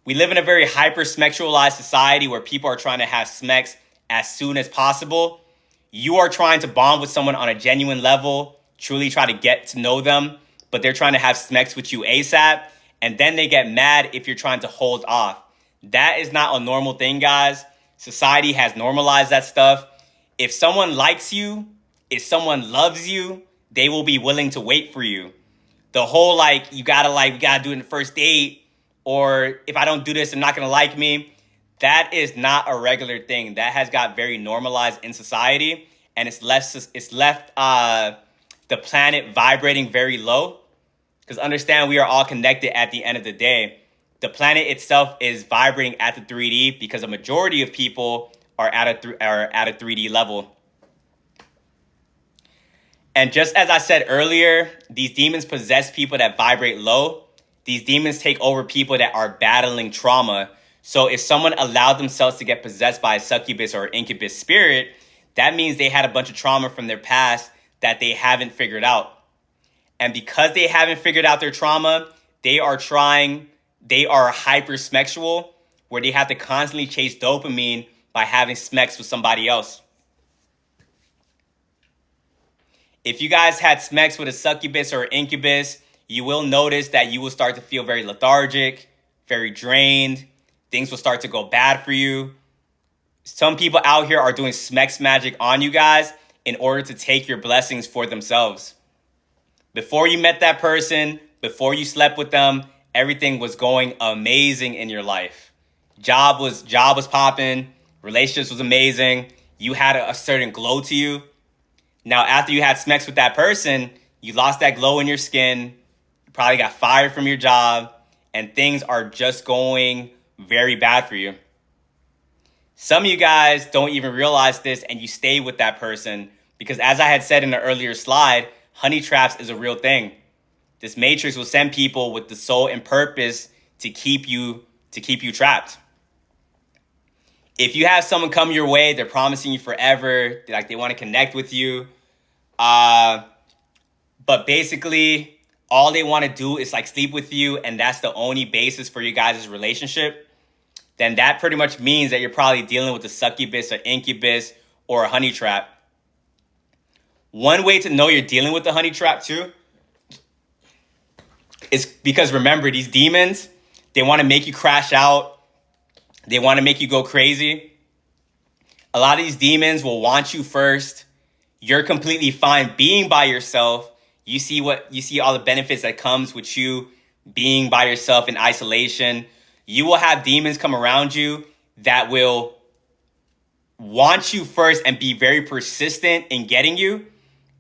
We live in a very hyper-sexualized society where people are trying to have sex as soon as possible. You are trying to bond with someone on a genuine level, truly try to get to know them, but they're trying to have sex with you ASAP, and then they get mad if you're trying to hold off. That is not a normal thing, guys. Society has normalized that stuff. If someone likes you, if someone loves you, they will be willing to wait for you. The whole we gotta do it in the first date, or if I don't do this, they're not gonna like me. That is not a regular thing. That has got very normalized in society, and it's left the planet vibrating very low. Because understand, we are all connected at the end of the day. The planet itself is vibrating at the 3D because a majority of people are at a 3D level. And just as I said earlier, these demons possess people that vibrate low. These demons take over people that are battling trauma. So if someone allowed themselves to get possessed by a succubus or incubus spirit, that means they had a bunch of trauma from their past that they haven't figured out. And because they haven't figured out their trauma, they are hypersexual, where they have to constantly chase dopamine by having sex with somebody else. If you guys had sex with a succubus or incubus, you will notice that you will start to feel very lethargic, very drained. Things will start to go bad for you. Some people out here are doing sex magic on you guys in order to take your blessings for themselves. Before you met that person, before you slept with them, everything was going amazing in your life. Job was popping, relationships was amazing, you had a certain glow to you. Now, after you had sex with that person, you lost that glow in your skin, you probably got fired from your job, and things are just going very bad for you. Some of you guys don't even realize this, and you stay with that person because, as I had said in the earlier slide, honey traps is a real thing. This matrix will send people with the soul and purpose to keep you trapped. If you have someone come your way, they're promising you forever, like they want to connect with you, but basically all they want to do is like sleep with you, and that's the only basis for you guys' relationship, then that pretty much means that you're probably dealing with a succubus or incubus or a honey trap. One way to know you're dealing with the honey trap too is because, remember, these demons, they want to make you crash out. They want to make you go crazy. A lot of these demons will want you first. You're completely fine being by yourself. You see all the benefits that comes with you being by yourself in isolation. You will have demons come around you that will want you first and be very persistent in getting you.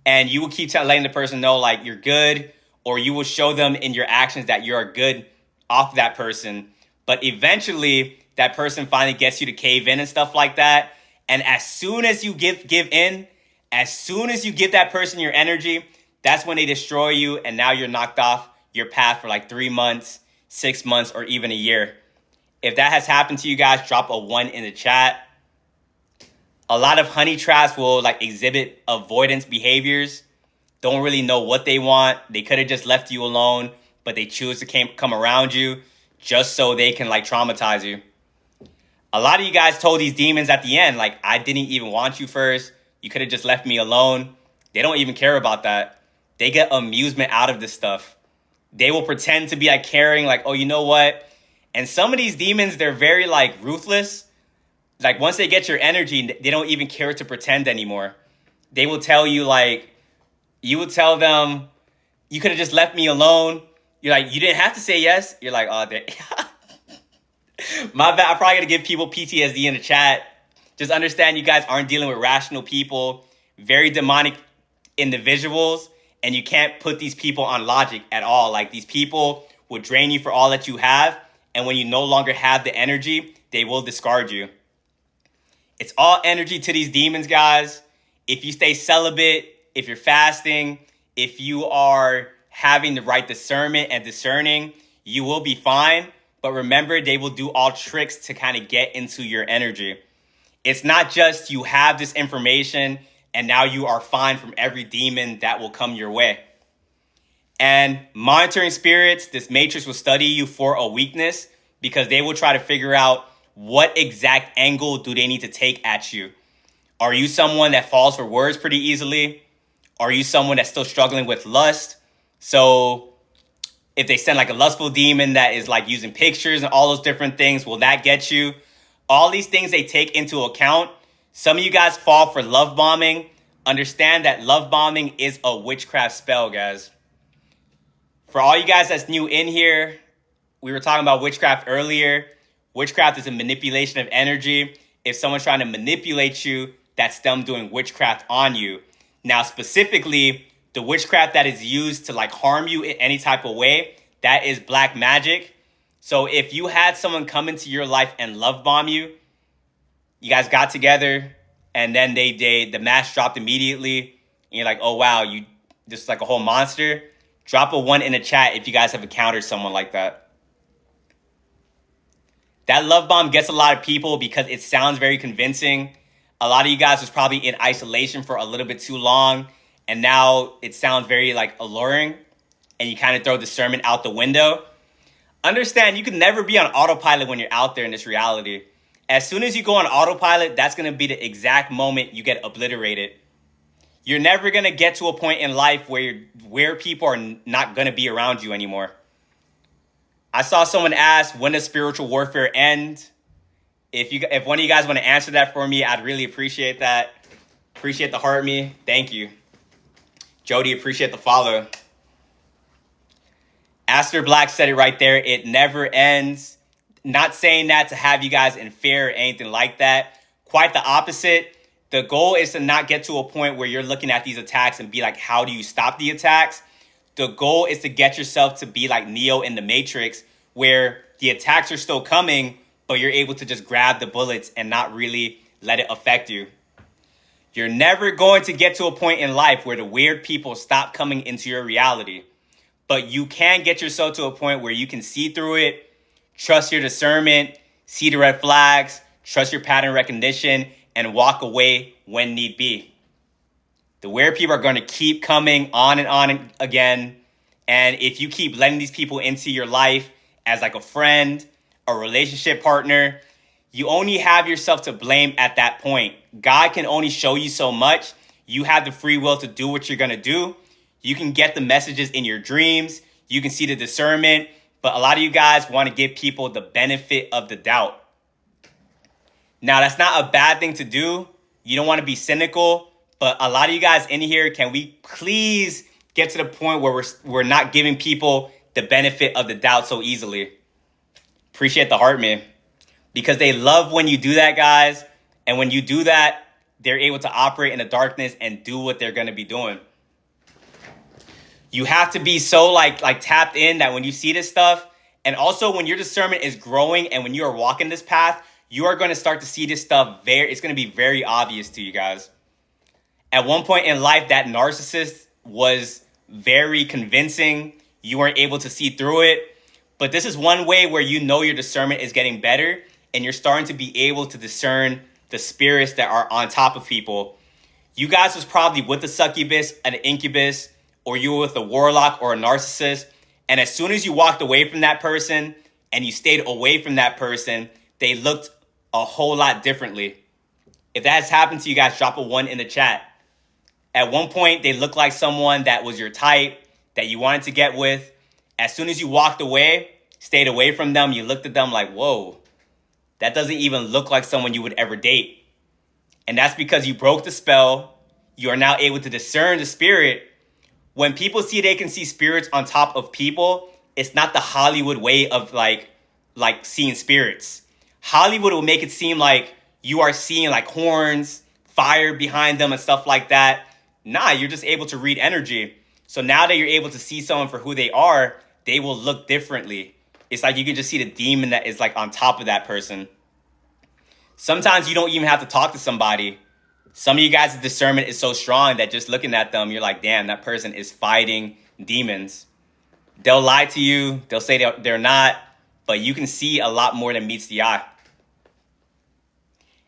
And you will keep letting the person know like you're good, or you will show them in your actions that you're good off that person. But eventually that person finally gets you to cave in and stuff like that. And as soon as you give in, as soon as you give that person your energy, that's when they destroy you. And now you're knocked off your path for like 3 months, 6 months, or even a year. If that has happened to you guys, drop a 1 in the chat. A lot of honey traps will like exhibit avoidance behaviors. Don't really know what they want. They could have just left you alone, but they choose to come around you just so they can like traumatize you. A lot of you guys told these demons at the end, like, I didn't even want you first. You could have just left me alone. They don't even care about that. They get amusement out of this stuff. They will pretend to be like caring, like, oh, you know what? And some of these demons, they're very like ruthless. Like once they get your energy, they don't even care to pretend anymore. They will tell you like, you will tell them, you could have just left me alone. You're like, you didn't have to say yes. You're like, oh, my bad. I'm probably going to give people PTSD in the chat. Just understand you guys aren't dealing with rational people, very demonic individuals, and you can't put these people on logic at all. Like these people will drain you for all that you have. And when you no longer have the energy, they will discard you. It's all energy to these demons, guys. If you stay celibate, if you're fasting, if you are having the right discernment and discerning, you will be fine. But remember, they will do all tricks to kind of get into your energy. It's not just you have this information and now you are fine from every demon that will come your way. And monitoring spirits, this matrix will study you for a weakness because they will try to figure out what exact angle do they need to take at you. Are you someone that falls for words pretty easily? Are you someone that's still struggling with lust? So if they send like a lustful demon that is like using pictures and all those different things, will that get you? All these things they take into account. Some of you guys fall for love bombing. Understand that love bombing is a witchcraft spell, guys. For all you guys that's new in here, we were talking about witchcraft earlier. Witchcraft is a manipulation of energy. If someone's trying to manipulate you, that's them doing witchcraft on you. Now, specifically, the witchcraft that is used to like harm you in any type of way, that is black magic. So if you had someone come into your life and love bomb you, you guys got together and then the mask dropped immediately, and you're like, oh wow, you just like a whole monster. Drop a 1 in the chat if you guys have encountered someone like that. That love bomb gets a lot of people because it sounds very convincing. A lot of you guys was probably in isolation for a little bit too long, and now it sounds very like alluring, and you kind of throw discernment out the window. Understand, you can never be on autopilot when you're out there in this reality. As soon as you go on autopilot, that's going to be the exact moment you get obliterated. You're never going to get to a point in life where people are not going to be around you anymore. I saw someone ask, when does spiritual warfare end? If one of you guys want to answer that for me, I'd really appreciate that. Appreciate the heart me. Thank you. Jody, appreciate the follow. Aster Black said it right there. It never ends. Not saying that to have you guys in fear or anything like that, Quite the opposite. The goal is to not get to a point where you're looking at these attacks and be like, how do you stop the attacks? The goal is to get yourself to be like Neo in the Matrix, where the attacks are still coming, but you're able to just grab the bullets and not really let it affect you. You're never going to get to a point in life where the weird people stop coming into your reality. But you can get yourself to a point where you can see through it, trust your discernment, see the red flags, trust your pattern recognition, and walk away when need be. The weird people are going to keep coming on and on again. And if you keep letting these people into your life as like a friend, a relationship partner, you only have yourself to blame at that point. God can only show you so much. You have the free will to do what you're going to do. You can get the messages in your dreams. You can see the discernment. But a lot of you guys want to give people the benefit of the doubt. Now, that's not a bad thing to do. You don't want to be cynical. But a lot of you guys in here, can we please get to the point where we're not giving people the benefit of the doubt so easily? Appreciate the heart, man. Because they love when you do that, guys. And when you do that, they're able to operate in the darkness and do what they're going to be doing. You have to be so like tapped in that when you see this stuff, and also when your discernment is growing and when you are walking this path, you are going to start to see this stuff it's going to be very obvious to you guys. At one point in life, that narcissist was very convincing. You weren't able to see through it. But this is one way where you know your discernment is getting better and you're starting to be able to discern the spirits that are on top of people. You guys was probably with a succubus, an incubus, or you were with a warlock or a narcissist. And as soon as you walked away from that person and you stayed away from that person, they looked a whole lot differently. If that has happened to you guys, drop a 1 in the chat. At one point, they looked like someone that was your type, that you wanted to get with. As soon as you walked away, stayed away from them, you looked at them like, whoa, that doesn't even look like someone you would ever date. And that's because you broke the spell. You are now able to discern the spirit. When people see they can see spirits on top of people, it's not the Hollywood way of like seeing spirits. Hollywood will make it seem like you are seeing like horns, fire behind them and stuff like that. Nah, you're just able to read energy. So now that you're able to see someone for who they are, they will look differently. It's like you can just see the demon that is like on top of that person. Sometimes you don't even have to talk to somebody. Some of you guys' discernment is so strong that just looking at them, you're like, damn, that person is fighting demons. They'll lie to you. They'll say they're not, but you can see a lot more than meets the eye.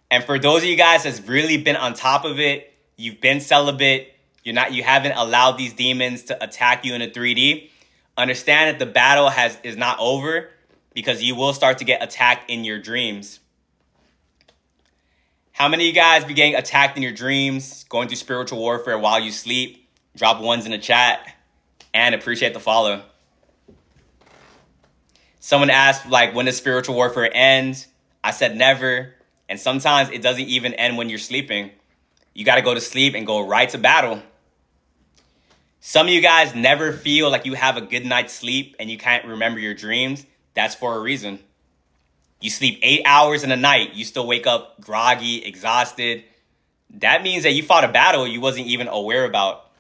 And for those of you guys that's really been on top of it, you've been celibate, you haven't allowed these demons to attack you in a 3D, understand that the battle is not over, because you will start to get attacked in your dreams. How many of you guys be getting attacked in your dreams, going through spiritual warfare while you sleep? Drop 1s in the chat and appreciate the follow. Someone asked, like, when does spiritual warfare end? I said never. And sometimes it doesn't even end when you're sleeping. You got to go to sleep and go right to battle. Some of you guys never feel like you have a good night's sleep and you can't remember your dreams. That's for a reason. You sleep 8 hours in a night. You still wake up groggy, exhausted. That means that you fought a battle you wasn't even aware about.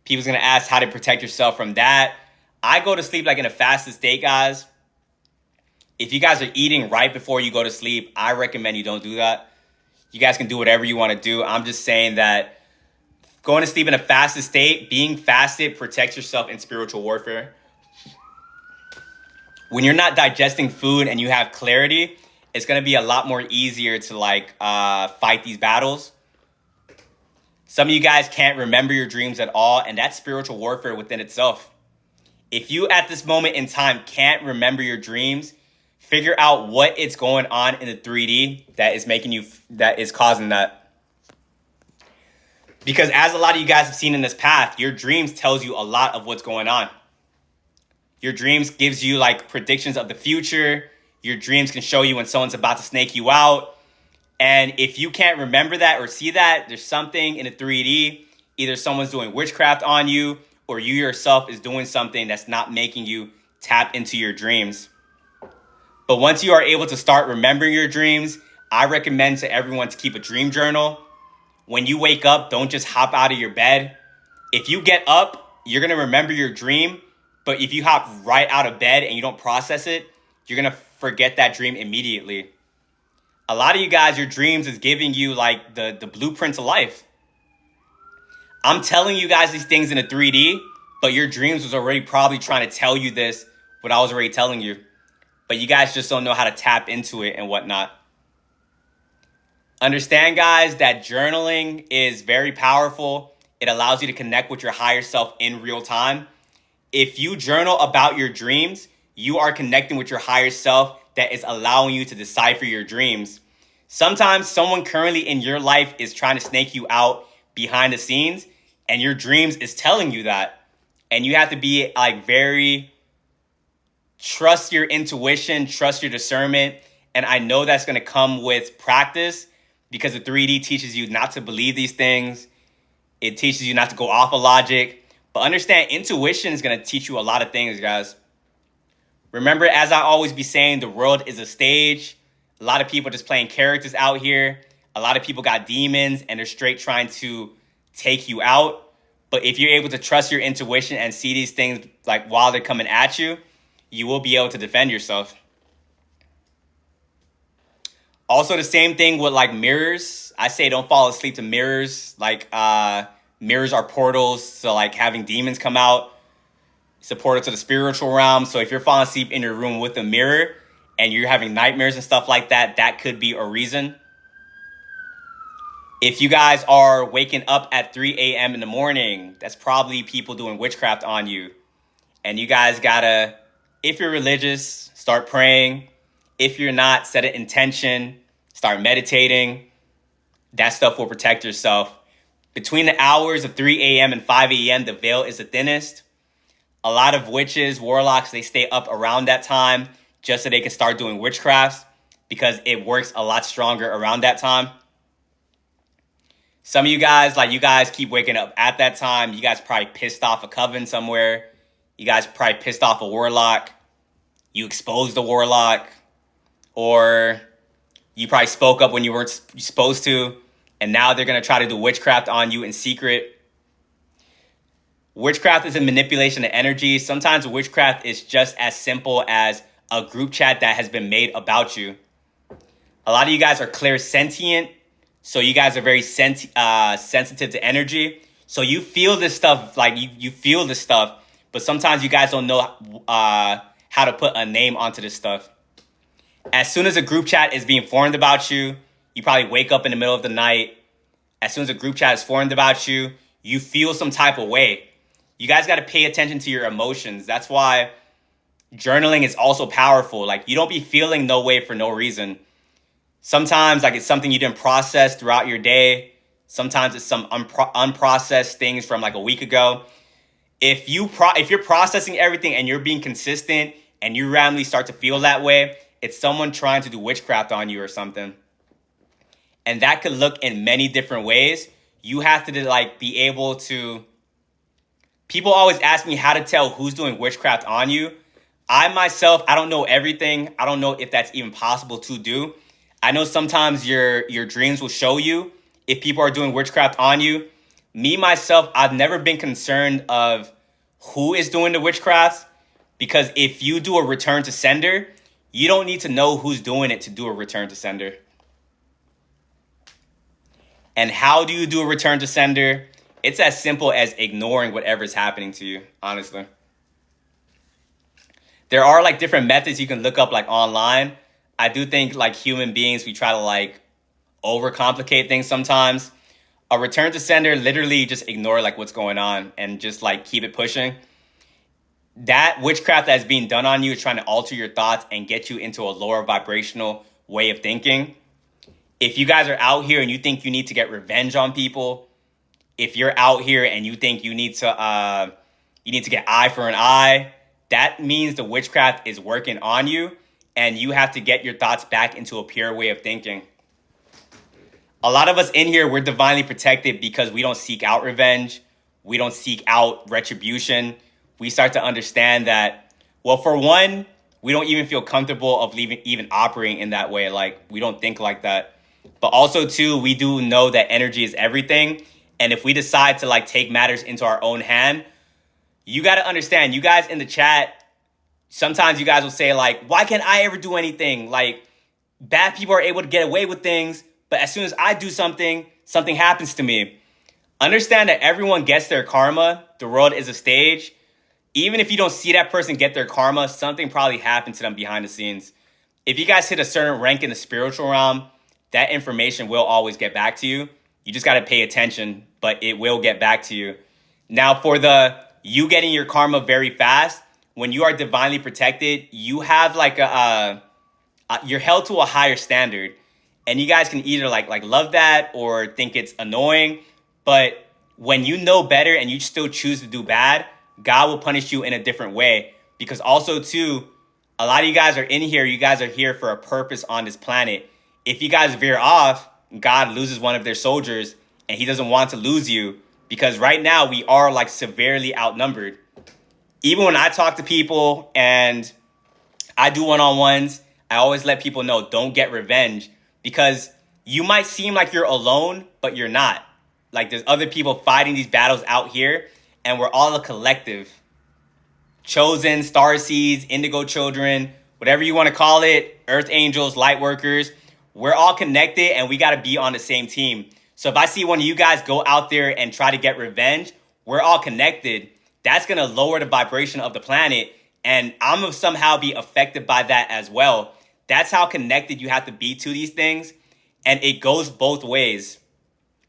People's going to ask how to protect yourself from that. I go to sleep like in a fasted state, guys. If you guys are eating right before you go to sleep, I recommend you don't do that. You guys can do whatever you want to do. I'm just saying that going to sleep in a fasted state, being fasted protects yourself in spiritual warfare. When you're not digesting food and you have clarity, it's going to be a lot more easier to fight these battles. Some of you guys can't remember your dreams at all, and that's spiritual warfare within itself. If you at this moment in time can't remember your dreams, figure out what is going on in the 3D that is causing that. Because as a lot of you guys have seen in this path, your dreams tells you a lot of what's going on. Your dreams gives you like predictions of the future. Your dreams can show you when someone's about to snake you out. And if you can't remember that or see that, there's something in the 3D. Either someone's doing witchcraft on you or you yourself is doing something that's not making you tap into your dreams. But once you are able to start remembering your dreams, I recommend to everyone to keep a dream journal. When you wake up, don't just hop out of your bed. If you get up, you're going to remember your dream. But if you hop right out of bed and you don't process it, you're going to forget that dream immediately. A lot of you guys, your dreams is giving you like the blueprint to life. I'm telling you guys these things in a 3D, but your dreams was already probably trying to tell you this, what I was already telling you. But you guys just don't know how to tap into it and whatnot. Understand, guys, that journaling is very powerful. It allows you to connect with your higher self in real time. If you journal about your dreams, you are connecting with your higher self that is allowing you to decipher your dreams. Sometimes someone currently in your life is trying to snake you out behind the scenes, and your dreams is telling you that. And you have to be like trust your intuition, trust your discernment. And I know that's going to come with practice, because the 3D teaches you not to believe these things. It teaches you not to go off of logic. But understand, intuition is going to teach you a lot of things, guys. Remember, as I always be saying, the world is a stage. A lot of people just playing characters out here. A lot of people got demons and they're straight trying to take you out. But if you're able to trust your intuition and see these things like while they're coming at you, you will be able to defend yourself. Also, the same thing with like mirrors. I say don't fall asleep to mirrors. Like mirrors are portals to like having demons come out. It's a portal to the spiritual realm. So if you're falling asleep in your room with a mirror and you're having nightmares and stuff like that, that could be a reason. If you guys are waking up at 3 a.m. in the morning, that's probably people doing witchcraft on you. And you guys gotta, if you're religious, start praying. If you're not, set an intention, start meditating. That stuff will protect yourself. Between the hours of 3 a.m. and 5 a.m., the veil is the thinnest. A lot of witches, warlocks, they stay up around that time just so they can start doing witchcrafts, because it works a lot stronger around that time. Some of you guys, like you guys keep waking up at that time. You guys probably pissed off a coven somewhere. You guys probably pissed off a warlock. You exposed the warlock. Or you probably spoke up when you weren't supposed to. And now they're going to try to do witchcraft on you in secret. Witchcraft is a manipulation of energy. Sometimes witchcraft is just as simple as a group chat that has been made about you. A lot of you guys are clairsentient. So you guys are very sensitive to energy. So you feel this stuff, like you feel this stuff, but sometimes you guys don't know how to put a name onto this stuff. As soon as a group chat is being formed about you, you probably wake up in the middle of the night. As soon as a group chat is formed about you, you feel some type of way. You guys got to pay attention to your emotions. That's why journaling is also powerful. Like, you don't be feeling no way for no reason. Sometimes like it's something you didn't process throughout your day. Sometimes it's some unprocessed things from like a week ago. If you're processing everything and you're being consistent and you randomly start to feel that way, it's someone trying to do witchcraft on you or something. And that could look in many different ways. You have to like be able to. People always ask me how to tell who's doing witchcraft on you. I myself, I don't know everything. I don't know if that's even possible to do. I know sometimes your dreams will show you if people are doing witchcraft on you. Me, myself, I've never been concerned of who is doing the witchcraft, because if you do a return to sender, you don't need to know who's doing it to do a return to sender. And how do you do a return to sender? It's as simple as ignoring whatever's happening to you, honestly. There are like different methods you can look up like online. I do think like human beings, we try to like overcomplicate things sometimes. A return to sender, literally just ignore like what's going on and just like keep it pushing. That witchcraft that's being done on you is trying to alter your thoughts and get you into a lower vibrational way of thinking. If you guys are out here and you think you need to get revenge on people, if you're out here and you think you need to get eye for an eye, that means the witchcraft is working on you. And you have to get your thoughts back into a pure way of thinking. A lot of us in here, we're divinely protected because we don't seek out revenge. We don't seek out retribution. We start to understand that, well, for one, we don't even feel comfortable of even operating in that way. Like, we don't think like that. But also too, we do know that energy is everything. And if we decide to like take matters into our own hand, you got to understand, you guys in the chat, sometimes you guys will say like, why can't I ever do anything? Like, bad people are able to get away with things, but as soon as I do something, something happens to me. Understand that everyone gets their karma. The world is a stage. Even if you don't see that person get their karma, something probably happened to them behind the scenes. If you guys hit a certain rank in the spiritual realm, that information will always get back to you. You just got to pay attention, but it will get back to you. Now, for you getting your karma very fast, when you are divinely protected, you have like you're held to a higher standard. And you guys can either like love that or think it's annoying. But when you know better and you still choose to do bad, God will punish you in a different way. Because also too, a lot of you guys are in here. You guys are here for a purpose on this planet. If you guys veer off, God loses one of their soldiers, and he doesn't want to lose you, because right now we are like severely outnumbered. Even when I talk to people and I do one-on-ones, I always let people know, don't get revenge, because you might seem like you're alone, but you're not. Like, there's other people fighting these battles out here, and we're all a collective. Chosen, starseeds, indigo children, whatever you want to call it, earth angels, light workers, we're all connected, and we got to be on the same team. So if I see one of you guys go out there and try to get revenge, we're all connected. That's going to lower the vibration of the planet, and I'm going to somehow be affected by that as well. That's how connected you have to be to these things, and it goes both ways.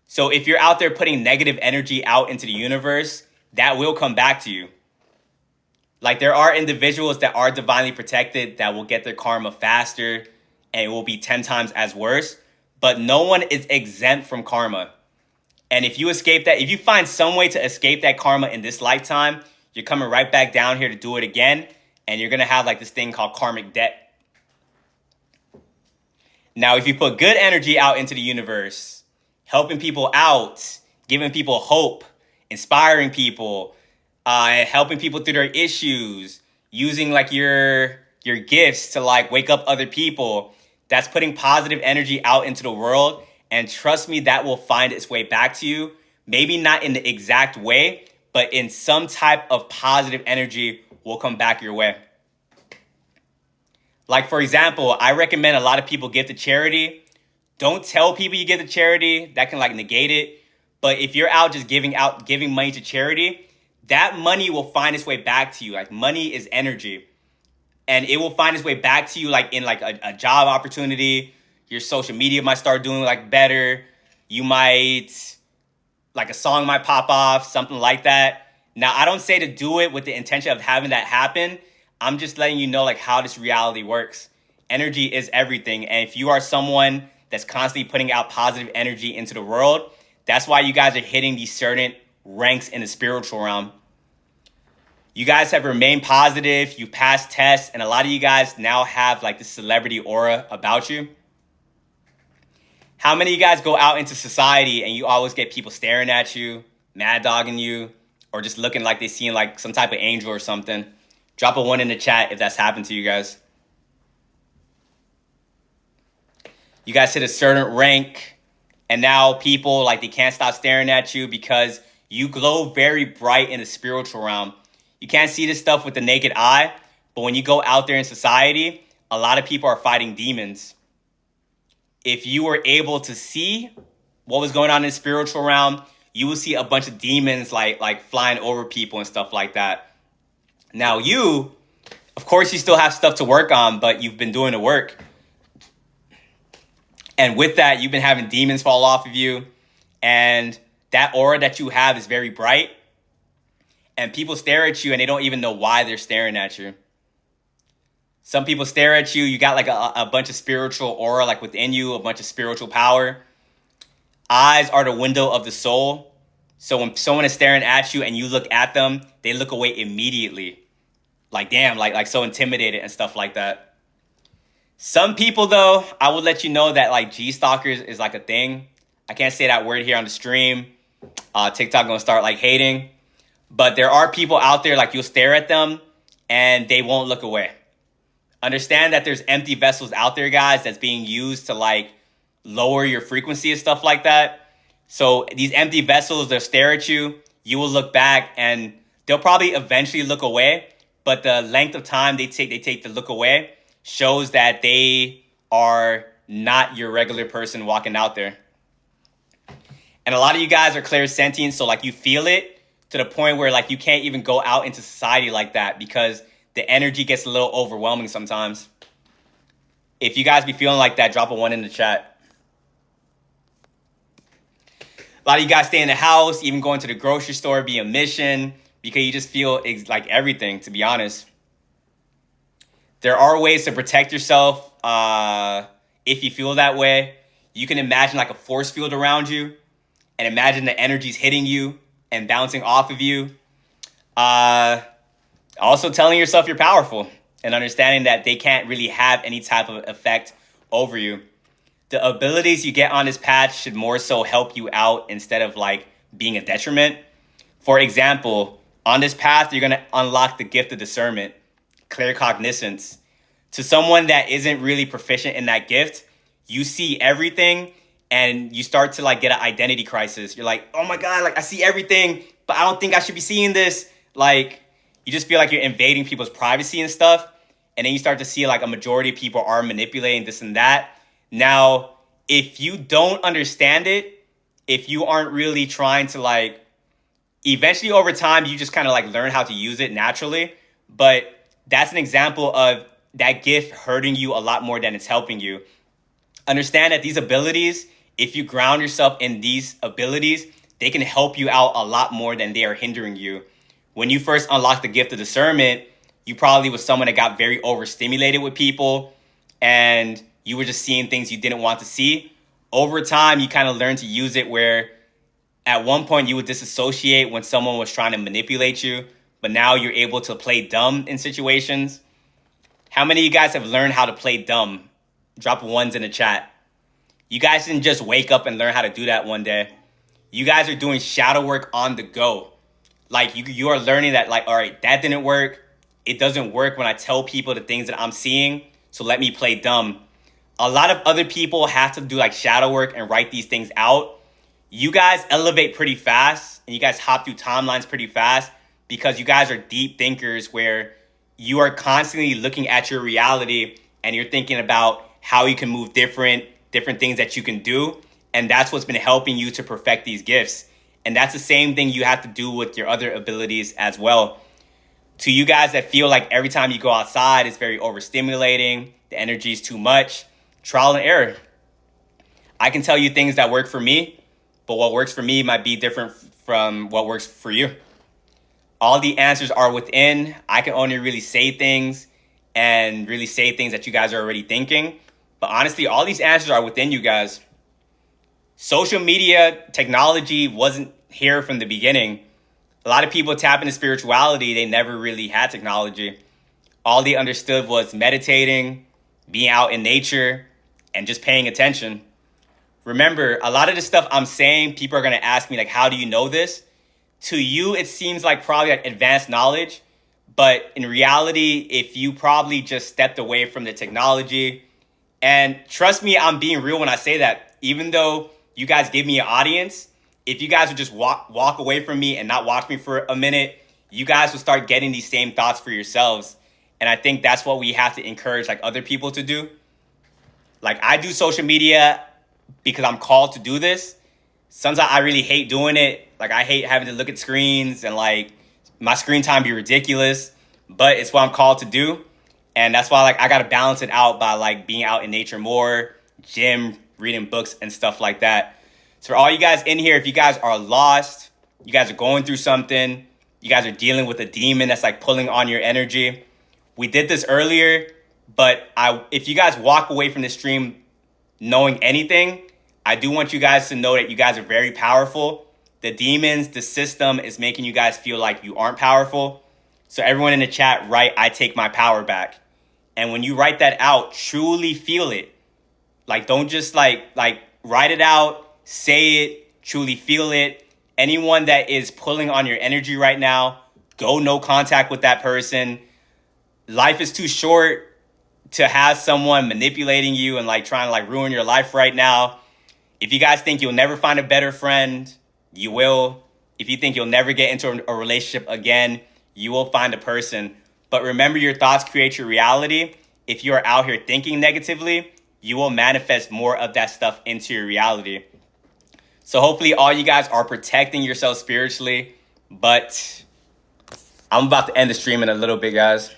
So if you're out there putting negative energy out into the universe, that will come back to you. Like, there are individuals that are divinely protected that will get their karma faster, and it will be 10 times as worse. But no one is exempt from karma. And if you escape that, if you find some way to escape that karma in this lifetime, you're coming right back down here to do it again. And you're going to have like this thing called karmic debt. Now, if you put good energy out into the universe, helping people out, giving people hope, inspiring people, helping people through their issues, using like your gifts to like wake up other people, that's putting positive energy out into the world. And trust me, that will find its way back to you. Maybe not in the exact way, but in some type of positive energy will come back your way. Like, for example, I recommend a lot of people give to charity. Don't tell people you give to charity. That can like negate it. But if you're out just giving money to charity, that money will find its way back to you. Like, money is energy. And it will find its way back to you like in like a job opportunity. Your social media might start doing like better. You might, like a song might pop off, something like that. Now, I don't say to do it with the intention of having that happen. I'm just letting you know like how this reality works. Energy is everything. And if you are someone that's constantly putting out positive energy into the world, that's why you guys are hitting these certain ranks in the spiritual realm. You guys have remained positive. You passed tests. And a lot of you guys now have like this celebrity aura about you. How many of you guys go out into society and you always get people staring at you, mad dogging you, or just looking like they seen like some type of angel or something? Drop a 1 in the chat if that's happened to you guys. You guys hit a certain rank, and now people, like, they can't stop staring at you because you glow very bright in the spiritual realm. You can't see this stuff with the naked eye, but when you go out there in society, a lot of people are fighting demons. If you were able to see what was going on in the spiritual realm, you will see a bunch of demons like flying over people and stuff like that. Now you, of course, you still have stuff to work on, but you've been doing the work. And with that, you've been having demons fall off of you. And that aura that you have is very bright. And people stare at you and they don't even know why they're staring at you. Some people stare at you. You got like a bunch of spiritual aura like within you, a bunch of spiritual power. Eyes are the window of the soul. So when someone is staring at you and you look at them, they look away immediately. Like, damn, like so intimidated and stuff like that. Some people, though, I will let you know that like G-stalkers is like a thing. I can't say that word here on the stream. TikTok gonna start like hating. But there are people out there like you'll stare at them and they won't look away. Understand that there's empty vessels out there, guys, that's being used to like lower your frequency and stuff like that. So these empty vessels, they'll stare at you. You will look back and they'll probably eventually look away. But the length of time they take to look away shows that they are not your regular person walking out there. And a lot of you guys are clairsentient, so like you feel it to the point where like you can't even go out into society like that because the energy gets a little overwhelming sometimes. If you guys be feeling like that, drop a 1 in the chat. A lot of you guys stay in the house, even going to the grocery store, be a mission, because you just feel like everything, to be honest. There are ways to protect yourself if you feel that way. You can imagine like a force field around you and imagine the energy's hitting you and bouncing off of you. Also telling yourself you're powerful and understanding that they can't really have any type of effect over you. The abilities you get on this path should more so help you out instead of like being a detriment. For example, on this path, you're going to unlock the gift of discernment, clear cognizance. To someone that isn't really proficient in that gift, you see everything and you start to like get an identity crisis. You're like, oh my God, like I see everything, but I don't think I should be seeing this. Like you just feel like you're invading people's privacy and stuff. And then you start to see like a majority of people are manipulating this and that. Now, if you don't understand it, if you aren't really trying to like, eventually over time, you just kind of like learn how to use it naturally. But that's an example of that gift hurting you a lot more than it's helping you. Understand that these abilities, if you ground yourself in these abilities, they can help you out a lot more than they are hindering you. When you first unlocked the gift of discernment, you probably was someone that got very overstimulated with people and you were just seeing things you didn't want to see. Over time, you kind of learned to use it where at one point you would disassociate when someone was trying to manipulate you, but now you're able to play dumb in situations. How many of you guys have learned how to play dumb? Drop 1s in the chat. You guys didn't just wake up and learn how to do that one day. You guys are doing shadow work on the go. Like you are learning that like, all right, that didn't work. It doesn't work when I tell people the things that I'm seeing. So let me play dumb. A lot of other people have to do like shadow work and write these things out. You guys elevate pretty fast and you guys hop through timelines pretty fast because you guys are deep thinkers where you are constantly looking at your reality and you're thinking about how you can move different things that you can do. And that's what's been helping you to perfect these gifts. And that's the same thing you have to do with your other abilities as well. To you guys that feel like every time you go outside, it's very overstimulating, the energy is too much, trial and error. I can tell you things that work for me, but what works for me might be different from what works for you. All the answers are within. I can only really say things and really say things that you guys are already thinking. But honestly, all these answers are within you guys. Social media technology wasn't here from the beginning. A lot of people tap into spirituality. They never really had technology. All they understood was meditating, being out in nature, and just paying attention. Remember, a lot of the stuff I'm saying, people are going to ask me, like, how do you know this? To you, it seems like probably like advanced knowledge. But in reality, if you probably just stepped away from the technology, and trust me, I'm being real when I say that, even though you guys give me an audience, if you guys would just walk away from me and not watch me for a minute, you guys will start getting these same thoughts for yourselves. And I think that's what we have to encourage like other people to do. Like I do social media because I'm called to do this. Sometimes I really hate doing it. Like I hate having to look at screens and like my screen time be ridiculous, but it's what I'm called to do. And that's why like I got to balance it out by like being out in nature more, gym, reading books and stuff like that. So for all you guys in here, if you guys are lost, you guys are going through something, you guys are dealing with a demon that's like pulling on your energy. We did this earlier, but if you guys walk away from this stream knowing anything, I do want you guys to know that you guys are very powerful. The demons, the system is making you guys feel like you aren't powerful. So everyone in the chat, write, I take my power back. And when you write that out, truly feel it. Like, don't just like write it out, say it, truly feel it. Anyone that is pulling on your energy right now, go no contact with that person. Life is too short. to have someone manipulating you and like trying to like ruin your life right now. If you guys think you'll never find a better friend, you will. If you think you'll never get into a relationship again, you will find a person. But remember, your thoughts create your reality. If you are out here thinking negatively, you will manifest more of that stuff into your reality. So hopefully all you guys are protecting yourself spiritually. But I'm about to end the stream in a little bit, guys.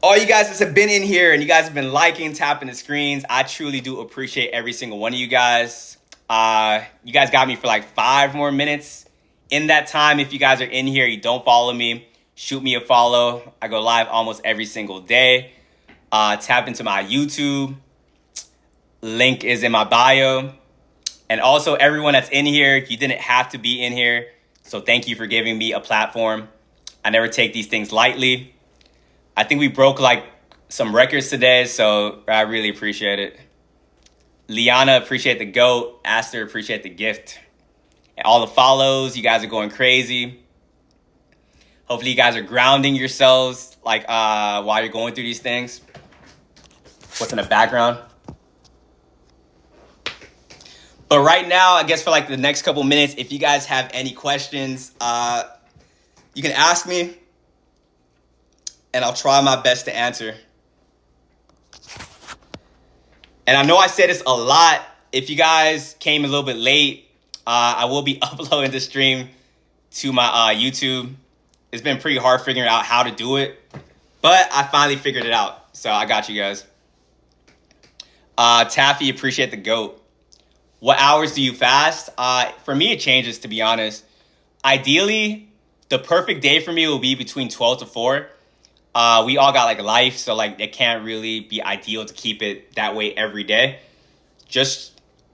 All you guys that have been in here and you guys have been liking, tapping the screens, I truly do appreciate every single one of you guys. You guys got me for like 5 more minutes. In that time, if you guys are in here, you don't follow me, shoot me a follow. I go live almost every single day. Tap into my YouTube. Link is in my bio. And also everyone that's in here, you didn't have to be in here. So thank you for giving me a platform. I never take these things lightly. I think we broke like some records today, so I really appreciate it. Liana, appreciate the GOAT. Aster, appreciate the gift. And all the follows, you guys are going crazy. Hopefully you guys are grounding yourselves like while you're going through these things. What's in the background? But right now, I guess for like the next couple minutes, if you guys have any questions, you can ask me. And I'll try my best to answer. And I know I say this a lot. If you guys came a little bit late, I will be uploading the stream to my YouTube. It's been pretty hard figuring out how to do it. But I finally figured it out. So I got you guys. Taffy, appreciate the GOAT. What hours do you fast? For me, it changes, to be honest. Ideally, the perfect day for me will be between 12 to 4. We all got like life, so like it can't really be ideal to keep it that way every day.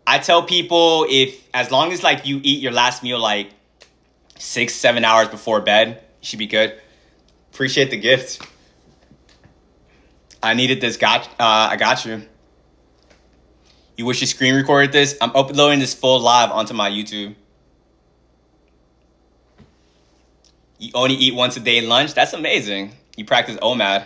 I tell people as long as like you eat your last meal like 6-7 hours before bed, you should be good. Appreciate the gift. I needed this. I got you. You wish you screen recorded this? I'm uploading this full live onto my YouTube. You only eat once a day lunch? That's amazing. You practice OMAD.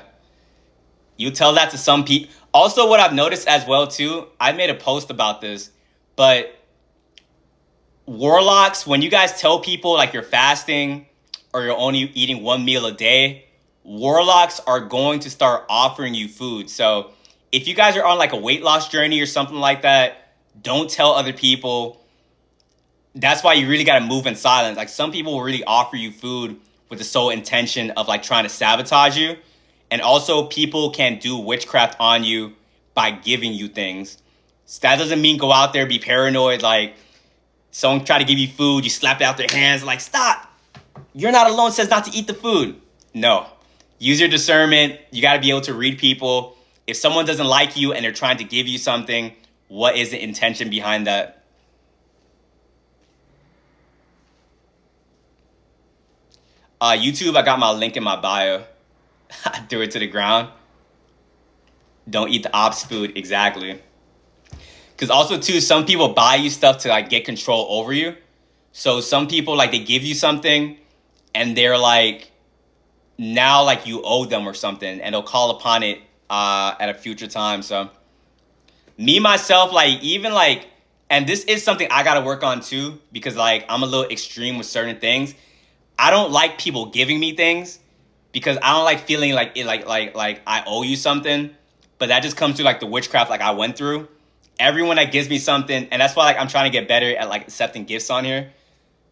You tell that to some people. Also, what I've noticed as well, too, I made a post about this, but warlocks, when you guys tell people like you're fasting or you're only eating 1 meal a day, warlocks are going to start offering you food. So if you guys are on like a weight loss journey or something like that, don't tell other people. That's why you really got to move in silence. Like some people will really offer you food with the sole intention of like trying to sabotage you. And also people can do witchcraft on you by giving you things. So that doesn't mean go out there, be paranoid. Like someone try to give you food, you slap it out their hands like, stop. You're not alone, says not to eat the food. No, use your discernment. You got to be able to read people. If someone doesn't like you and they're trying to give you something, what is the intention behind that? YouTube, I got my link in my bio. I threw it to the ground. Don't eat the ops food. Exactly. Because also, too, some people buy you stuff to like get control over you. So some people, like, they give you something and they're like, now, like, you owe them or something. And they'll call upon it at a future time. So me, myself, like, even like, and this is something I got to work on, too. Because, like, I'm a little extreme with certain things. I don't like people giving me things because I don't like feeling like it, like I owe you something. But that just comes through like the witchcraft like I went through. Everyone that gives me something, and that's why like I'm trying to get better at like accepting gifts on here.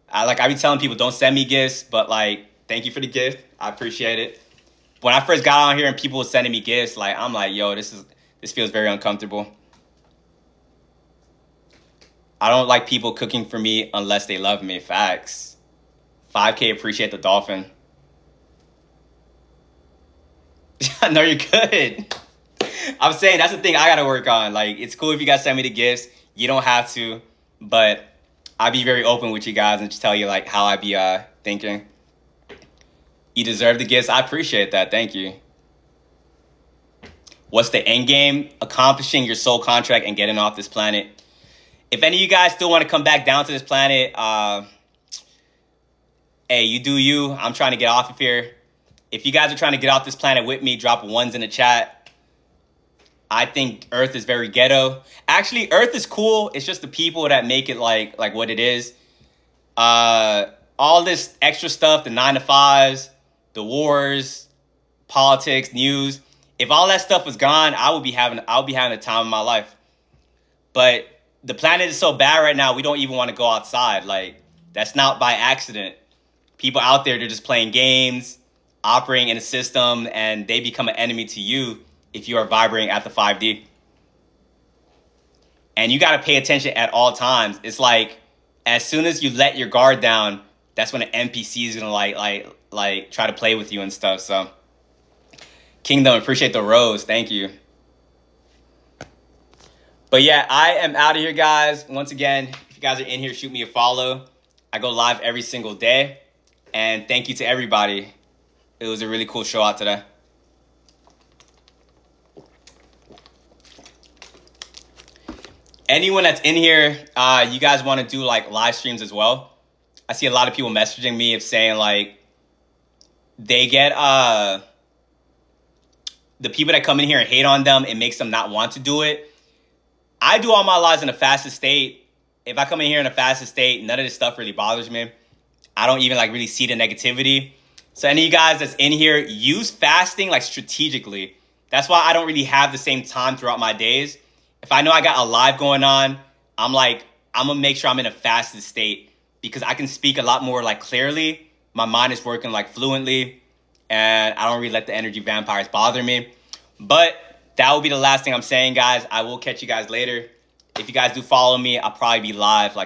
I be telling people don't send me gifts, but like thank you for the gift. I appreciate it. When I first got on here and people were sending me gifts, like I'm like, yo, this feels very uncomfortable. I don't like people cooking for me unless they love me. Facts. 5K, appreciate the dolphin. No, you're good. I'm saying that's the thing I gotta work on. Like, it's cool if you guys send me the gifts. You don't have to, but I be very open with you guys and just tell you like how I be thinking. You deserve the gifts. I appreciate that. Thank you. What's the end game? Accomplishing your soul contract and getting off this planet. If any of you guys still want to come back down to this planet, hey, you do you. I'm trying to get off of here. If you guys are trying to get off this planet with me, drop ones in the chat. I think Earth is very ghetto. Actually, Earth is cool. It's just the people that make it like what it is. All this extra stuff, the 9-to-5s, the wars, politics, news. If all that stuff was gone, I would be having the time of my life. But the planet is so bad right now, we don't even want to go outside. Like, that's not by accident. People out there, they're just playing games, operating in a system, and they become an enemy to you if you are vibrating at the 5D. And you got to pay attention at all times. It's like, as soon as you let your guard down, that's when an NPC is gonna like try to play with you and stuff. So, Kingdom, appreciate the rose. Thank you. But yeah, I am out of here, guys. Once again, if you guys are in here, shoot me a follow. I go live every single day. And thank you to everybody. It was a really cool show out today. Anyone that's in here, you guys want to do like live streams as well? I see a lot of people messaging me of saying like they get the people that come in here and hate on them, it makes them not want to do it. I do all my lives in a fasted state. If I come in here in a fasted state, none of this stuff really bothers me. I don't even like really see the negativity. So any of you guys that's in here, use fasting like strategically. That's why I don't really have the same time throughout my days. If I know I got a live going on, I'm gonna make sure I'm in a fasted state because I can speak a lot more like clearly. My mind is working like fluently and I don't really let the energy vampires bother me. But that will be the last thing I'm saying, guys. I will catch you guys later. If you guys do follow me, I'll probably be live like